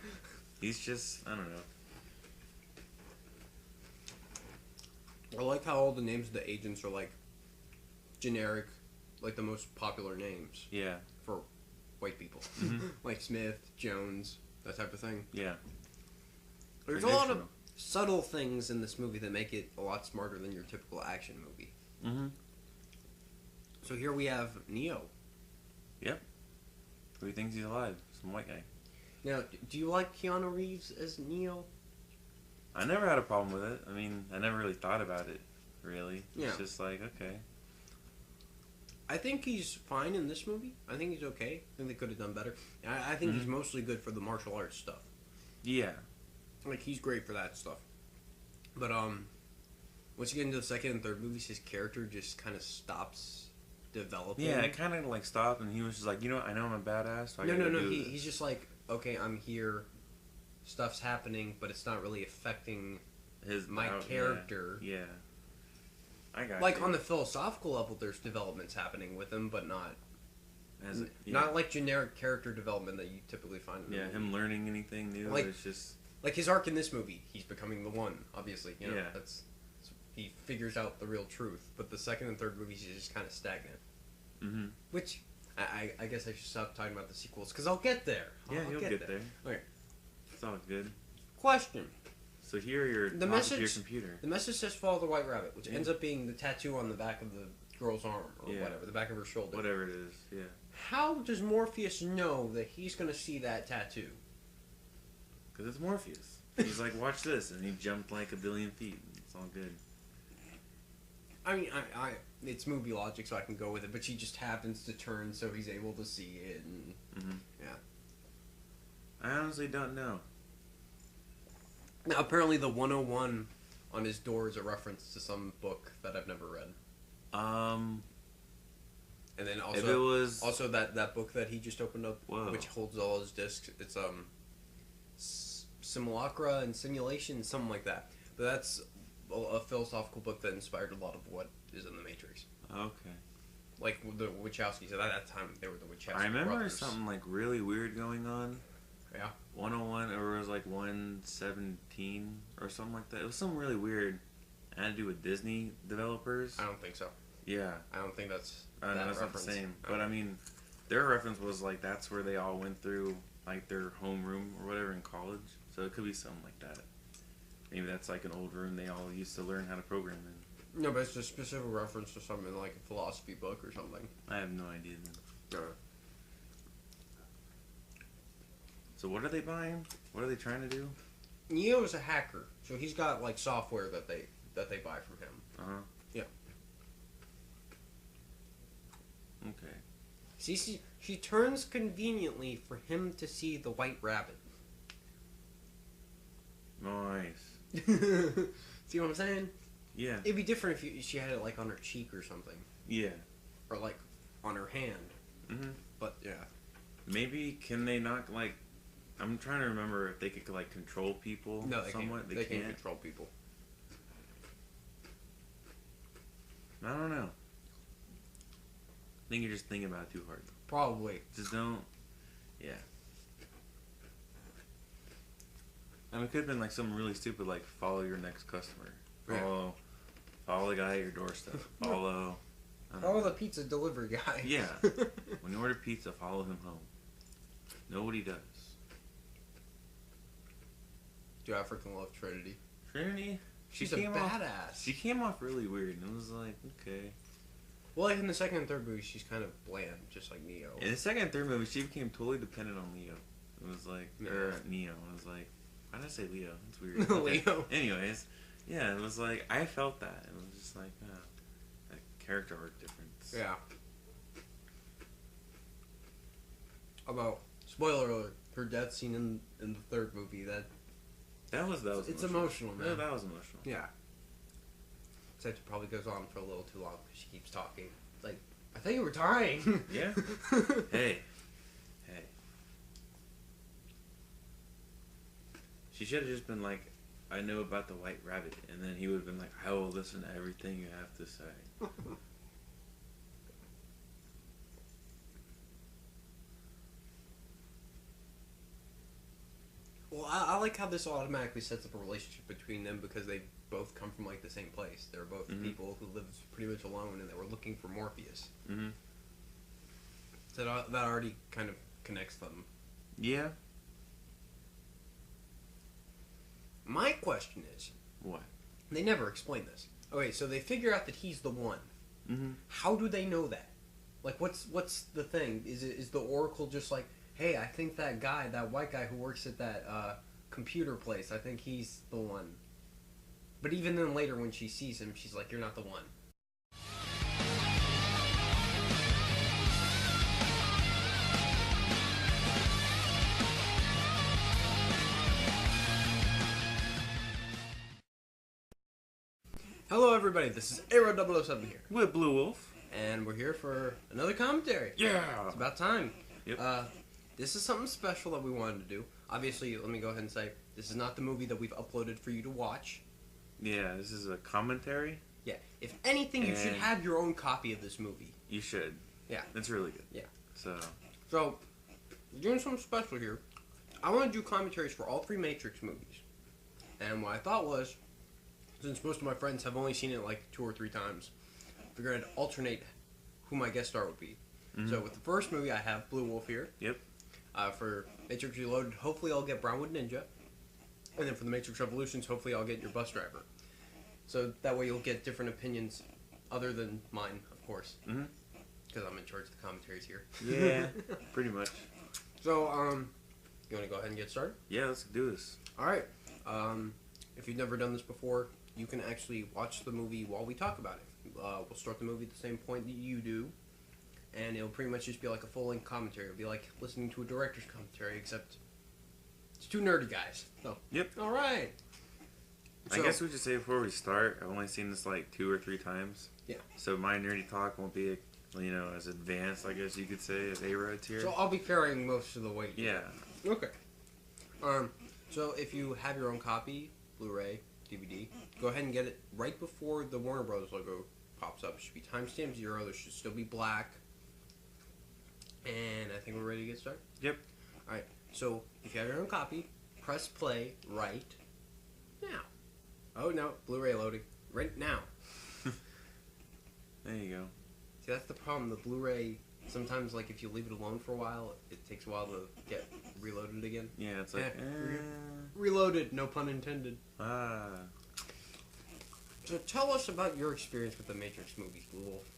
he's just, I don't know. I like how all the names of the agents are, like, generic, like the most popular names. Yeah. For white people. Mm-hmm. Like Smith, Jones, that type of thing. Yeah. There's a lot of subtle things in this movie that make it a lot smarter than your typical action movie. Mm-hmm. So here we have Neo. Yep. Who thinks he's alive? Some white guy. Now, do you like Keanu Reeves as Neo? I never had a problem with it. I mean, I never really thought about it, really. Yeah. It's just like, okay. I think he's fine in this movie. I think he's okay. I think they could have done better. I think he's mostly good for the martial arts stuff. Yeah. Like, he's great for that stuff. But, once you get into the second and third movies, his character just kind of stops developing. Yeah, it kind of, like, stopped, and he was just like, you know what, I know I'm a badass, so I No. do He's just like, okay, I'm here. Stuff's happening, but it's not really affecting my character. Yeah. I got like, you. on the philosophical level, there's developments happening with him, but not... Yeah. Not like generic character development that you typically find in the movie. Him learning anything new, Like, it's just... Like, his arc in this movie, he's becoming the one, obviously. You know, Yeah. he figures out the real truth. But the second and third movies, he's just kind of stagnant. Mm-hmm. Which, I guess I should stop talking about the sequels, because I'll get there. Yeah, you'll get there. Okay. It's all good. Question. So here you're The off message, of your computer. The message says follow the white rabbit, which ends up being the tattoo on the back of the girl's arm, or whatever, the back of her shoulder. Whatever it is, yeah. How does Morpheus know that he's going to see that tattoo? Because it's Morpheus. He's like, watch this, and he jumped like 1 billion feet. It's all good. I mean, it's movie logic, so I can go with it, but she just happens to turn so he's able to see it, and yeah. I honestly don't know. Now, apparently the 101 on his door is a reference to some book that I've never read. And then also, if it was... also that book that he just opened up, Whoa. which holds all his discs, it's Simulacra and Simulation, something like that. But that's a philosophical book that inspired a lot of what is in the Matrix. Okay. Like the Wachowskis. At that time, they were the Wachowski I remember brothers. something like really weird going on. Yeah. 101, or it was like 117 or something like that. It was something really weird. It had to do with Disney developers. I don't think so. Yeah. I don't think that's I know, it's not the same. But I mean, their reference was like that's where they all went through like their homeroom or whatever in college. So it could be something like that. Maybe that's like an old room they all used to learn how to program in. No, but it's a specific reference to something like a philosophy book or something. I have no idea then. So what are they buying? What are they trying to do? Neo is a hacker, so he's got like software that they buy from him. Uh-huh. Yeah. Okay. See, she turns conveniently for him to see the white rabbit. Nice. See what I'm saying? Yeah. It'd be different if she had it like on her cheek or something. Yeah. Or like on her hand. Mm-hmm. But yeah. Maybe can they not like? I'm trying to remember if they could like control people. No, they somewhat. can't. They can't control people. I don't know. I think you're just thinking about it too hard. Probably. Just don't. Yeah. I mean, it could have been like something really stupid, like follow your next customer. Follow the guy at your doorstep. Follow the pizza delivery guy. Yeah. When you order pizza, follow him home. Nobody does. Dude, I freaking love Trinity. Trinity? She's a badass. She came off really weird, and it was like, okay. Well, like in the second and third movie, she's kind of bland, just like Neo. In the second and third movie, she became totally dependent on Leo. It was like, or Neo. It was like, why did I say Leo? It's weird. Leo. Anyways, yeah, it was like, I felt that. It was just like, a character arc difference. Yeah. About, spoiler alert, her death scene in the third movie, That was it's emotional, man. Yeah, that was emotional. Yeah. Except it probably goes on for a little too long because she keeps talking. Like, I thought you were dying. Yeah. Hey. She should have just been like, I know about the White Rabbit, and then he would have been like, I will listen to everything you have to say. Well, I like how this automatically sets up a relationship between them because they both come from like the same place. They're both people who lived pretty much alone and they were looking for Morpheus. Mm-hmm. So that already kind of connects them. Yeah. My question is, What? they never explain this. Okay, so they figure out that he's the one. Mm-hmm. How do they know that? Like, what's the thing? Is the Oracle just like, hey, I think that guy, that white guy who works at that computer place, I think he's the one. But even then later when she sees him, she's like, you're not the one. Hello everybody, this is Arrow007 here. With Blue Wolf. And we're here for another commentary. Yeah! It's about time. Yep. This is something special that we wanted to do. Obviously, let me go ahead and say, this is not the movie that we've uploaded for you to watch. Yeah, this is a commentary. Yeah. If anything, you should have your own copy of this movie. You should. Yeah. It's really good. Yeah. So, we're doing something special here. I want to do commentaries for all three Matrix movies. And what I thought was, since most of my friends have only seen it like 2 or 3 times, I figured I'd alternate who my guest star would be. Mm-hmm. So with the first movie, I have Blue Wolf here. Yep. For Matrix Reloaded, hopefully I'll get Brownwood Ninja. And then for the Matrix Revolutions, hopefully I'll get your bus driver. So that way you'll get different opinions other than mine, of course. Mm-hmm. Because I'm in charge of the commentaries here. Yeah, pretty much. So, you want to go ahead and get started? Yeah, let's do this. Alright. If you've never done this before, you can actually watch the movie while we talk about it. We'll start the movie at the same point that you do. And it'll pretty much just be like a full-length commentary. It'll be like listening to a director's commentary, except it's 2 nerdy guys. So, yep. Alright. I guess we should say before we start, I've only seen this like 2 or 3 times. Yeah. So my nerdy talk won't be, as advanced, I guess you could say, as A-Road's here. So I'll be carrying most of the weight. Yeah. Okay. So if you have your own copy, Blu-ray, DVD, go ahead and get it right before the Warner Bros. Logo pops up. It should be timestamp 0. There should still be black. And I think we're ready to get started. Yep. Alright, so if you have your own copy, press play right now. Oh no, Blu-ray loading. Right now. There you go. See, that's the problem. The Blu-ray, sometimes, like, if you leave it alone for a while, it takes a while to get reloaded again. Yeah, it's like, Reloaded, no pun intended. Ah. So tell us about your experience with the Matrix movies, Blue Wolf.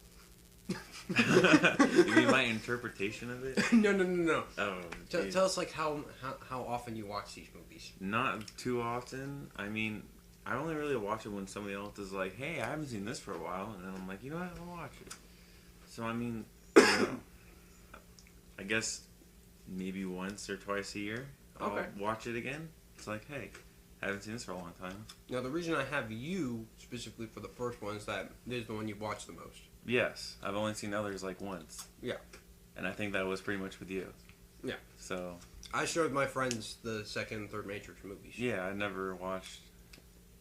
You mean my interpretation of it? No. Oh, tell us, like, how often you watch these movies. Not too often. I mean, I only really watch it when somebody else is like, hey, I haven't seen this for a while. And then I'm like, you know what, I'll watch it. So, I mean, I guess maybe once or twice a year I'll watch it again. It's like, hey, I haven't seen this for a long time. Now, the reason I have you specifically for the first one is that this is the one you've watched the most. Yes. I've only seen others like once. Yeah. And I think that was pretty much with you. Yeah. So. I showed my friends the second and third Matrix movies. Yeah, I never watched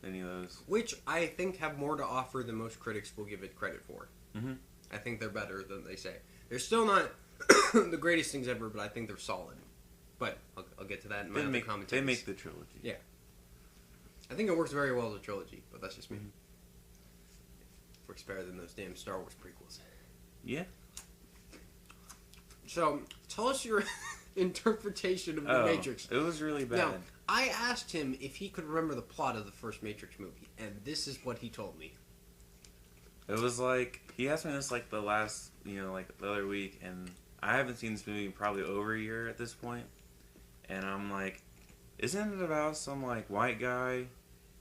any of those. Which I think have more to offer than most critics will give it credit for. Mm-hmm. I think they're better than they say. They're still not the greatest things ever, but I think they're solid. But I'll get to that in my other commentaries. They make the trilogy. Yeah. I think it works very well as a trilogy, but that's just me. Mm-hmm. Works better than those damn Star Wars prequels. Yeah. So, tell us your interpretation of the Matrix. It was really bad. Now, I asked him if he could remember the plot of the first Matrix movie, and this is what he told me. It was like, he asked me this like the last, like the other week, and I haven't seen this movie in probably over a year at this point. And I'm like, isn't it about some like white guy?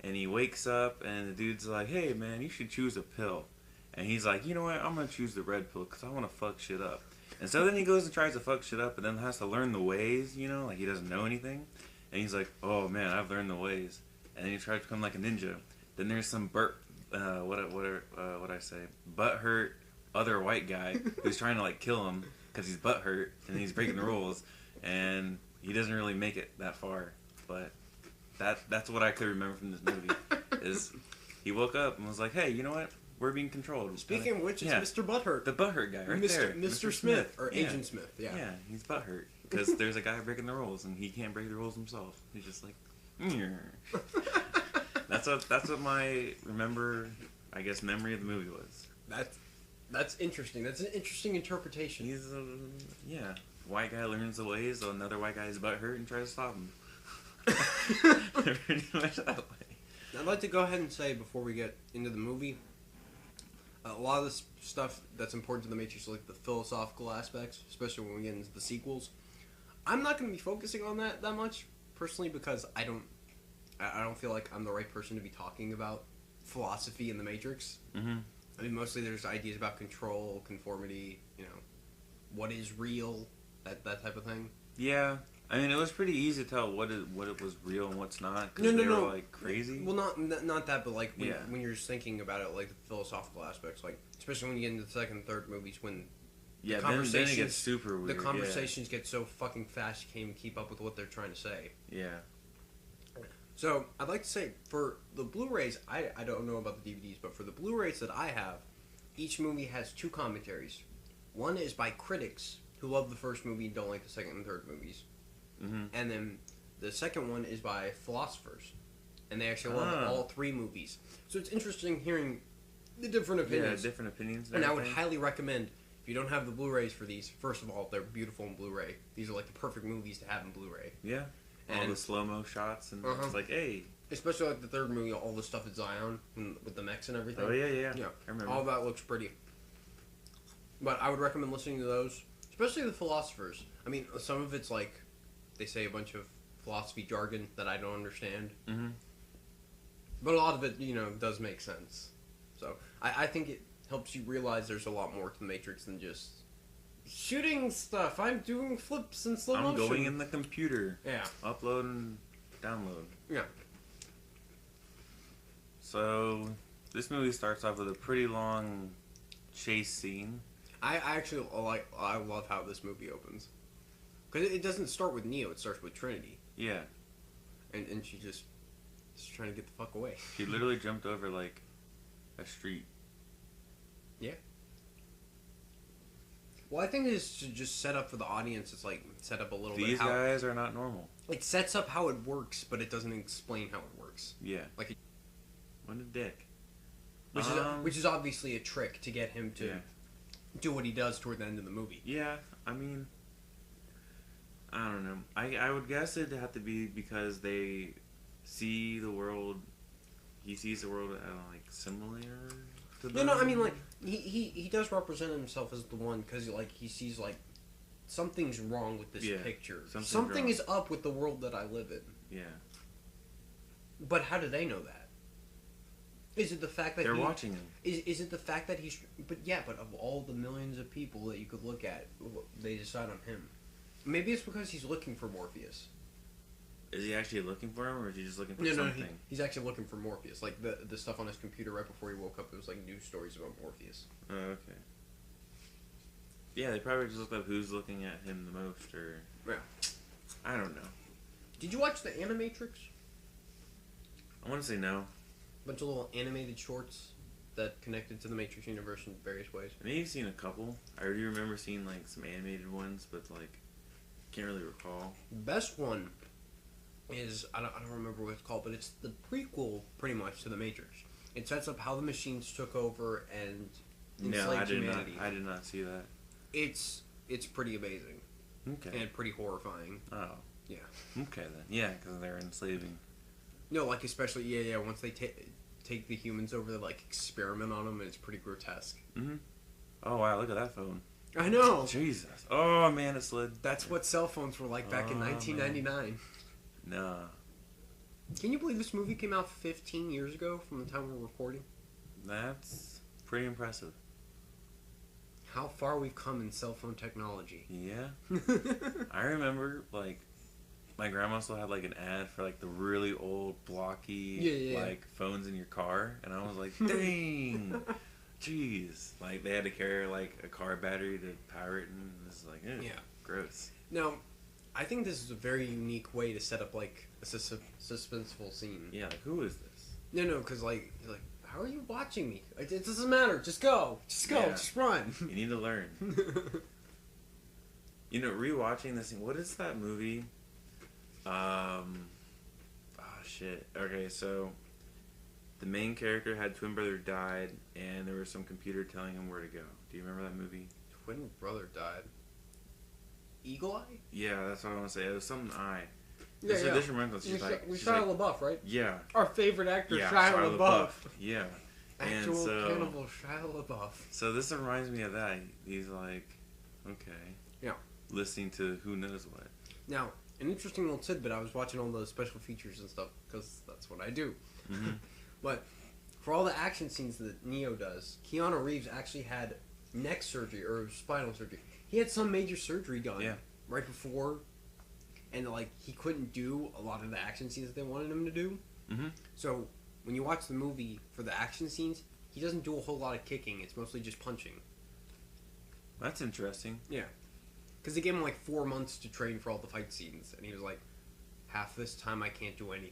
And he wakes up and the dude's like, hey man, you should choose a pill. And he's like, you know what, I'm going to choose the red pill because I want to fuck shit up. And so then he goes and tries to fuck shit up and then has to learn the ways, like he doesn't know anything. And he's like, oh man, I've learned the ways. And then he tries to become like a ninja. Then there's some butthurt other white guy who's trying to like kill him because he's butthurt and he's breaking the rules. And he doesn't really make it that far. But That's what I could remember from this movie. Is he woke up and was like, "Hey, you know what? We're being controlled." Speaking of which, it's Yeah. Mr. Butthurt. The butthurt guy, right there, Mr. Smith or Agent Smith. Yeah. Yeah, he's butthurt because there's a guy breaking the rules and he can't break the rules himself. He's just like, that's what my memory of the movie was. That's interesting. That's an interesting interpretation. He's white guy learns the ways of another white guy's butthurt and tries to stop him. Pretty much that way. I'd like to go ahead and say before we get into the movie, a lot of this stuff that's important to the Matrix, like the philosophical aspects, especially when we get into the sequels, I'm not going to be focusing on that much personally because I don't feel like I'm the right person to be talking about philosophy in the Matrix. Mm-hmm. I mean, mostly there's ideas about control, conformity, what is real, that type of thing. Yeah. I mean, it was pretty easy to tell what it was real and what's not. Because they were, like, crazy. Well, not that, but, like, when you're just thinking about it, like, the philosophical aspects, like, especially when you get into the second and third movies, when then it gets super weird. The conversations get so fucking fast, you can't even keep up with what they're trying to say. Yeah. So, I'd like to say, for the Blu-rays, I don't know about the DVDs, but for the Blu-rays that I have, each movie has 2 commentaries. One is by critics who love the first movie and don't like the second and third movies. Mm-hmm. And then the second one is by philosophers, and they actually love all 3 movies. So it's interesting hearing the different opinions. Yeah, different opinions. And I would highly recommend, if you don't have the Blu-rays for these, first of all, they're beautiful in Blu-ray. These are like the perfect movies to have in Blu-ray. Yeah. And all the slow-mo shots, and it's like, hey. Especially like the third movie, all the stuff at Zion, with the mechs and everything. Oh, yeah. Yeah, I remember. all that looks pretty. But I would recommend listening to those, especially the philosophers. I mean, some of it's like, they say a bunch of philosophy jargon that I don't understand. Mm-hmm. But a lot of it, does make sense. So, I think it helps you realize there's a lot more to the Matrix than just shooting stuff. I'm doing flips in slow motion. I'm going in the computer. Yeah. Upload and download. Yeah. So, this movie starts off with a pretty long chase scene. I actually I love how this movie opens. Because it doesn't start with Neo, it starts with Trinity. Yeah. And she's trying to get the fuck away. She literally jumped over, like, a street. Yeah. Well, I think it's to just set up for the audience. It's like set up a little bit. These guys are not normal. It sets up how it works, but it doesn't explain how it works. Yeah. Like, what a dick. Which is obviously a trick to get him to do what he does toward the end of the movie. Yeah, I mean, I don't know. I would guess it'd have to be because they see the world. He sees the world like similar to them. No, I mean, like he does represent himself as the one because like he sees like something's wrong with this picture. Something is up with the world that I live in. Yeah. But how do they know that? Is it the fact that they're watching him? Is it the fact that he's? But of all the millions of people that you could look at, they decide on him. Maybe it's because he's looking for Morpheus. Is he actually looking for him, or is he just looking for something? No, he's actually looking for Morpheus. Like the stuff on his computer right before he woke up, it was like news stories about Morpheus. Oh, okay. Yeah, they probably just looked up who's looking at him the most, or I don't know. Did you watch the Animatrix? I want to say no. Bunch of little animated shorts that connected to the Matrix universe in various ways. I may have seen a couple. I already remember seeing like some animated ones, but like can't really recall. Best one is I don't remember what it's called, but it's the prequel pretty much to the Matrix. It sets up how the machines took over and enslaved humanity. I did not see that. It's pretty amazing. Okay. And pretty horrifying. Oh. Yeah. Okay then. Yeah, because they're enslaving. No, like especially once they take the humans over, they like experiment on them, and it's pretty grotesque. Mm-hmm. Oh wow, look at that phone. I know. Jesus. Oh man, it slid. That's what cell phones were like back in 1999. Nah. Can you believe this movie came out 15 years ago from the time we're recording? That's pretty impressive. How far we've come in cell phone technology. Yeah. I remember, like, my grandma still had, like, an ad for, like, the really old, blocky, like, phones in your car. And I was like, dang. Jeez. Like, they had to carry, like, a car battery to power it. And it was like, gross. Now, I think this is a very unique way to set up like a suspenseful scene. Yeah, like who is this? No, because like how are you watching me? It doesn't matter. Just go. Yeah. Just run. You need to learn. You know, rewatching this thing. What is that movie? Oh shit. Okay, so the main character had twin brother died, and there was some computer telling him where to go. Do you remember that movie? Twin brother died. Eagle Eye? Yeah, that's what I want to say. It was some eye. Yeah, This reminds me. She's like, Shia LaBeouf, right? yeah, Our favorite actor, yeah, Shia LaBeouf. Yeah, Actual and so, cannibal Shia LaBeouf. So this reminds me of that. He's like, okay, Yeah. listening to who knows what. Now, an interesting little tidbit. I was watching all the special features and stuff because that's what I do. Mm-hmm. But for all the action scenes that Neo does, Keanu Reeves actually had neck surgery or spinal surgery. He had some major surgery done right before, and like he couldn't do a lot of the action scenes that they wanted him to do. Mm-hmm. So when you watch the movie for the action scenes, he doesn't do a whole lot of kicking. It's mostly just punching. That's interesting. Yeah, because they gave him like 4 months to train for all the fight scenes, and he was like, half this time I can't do anything.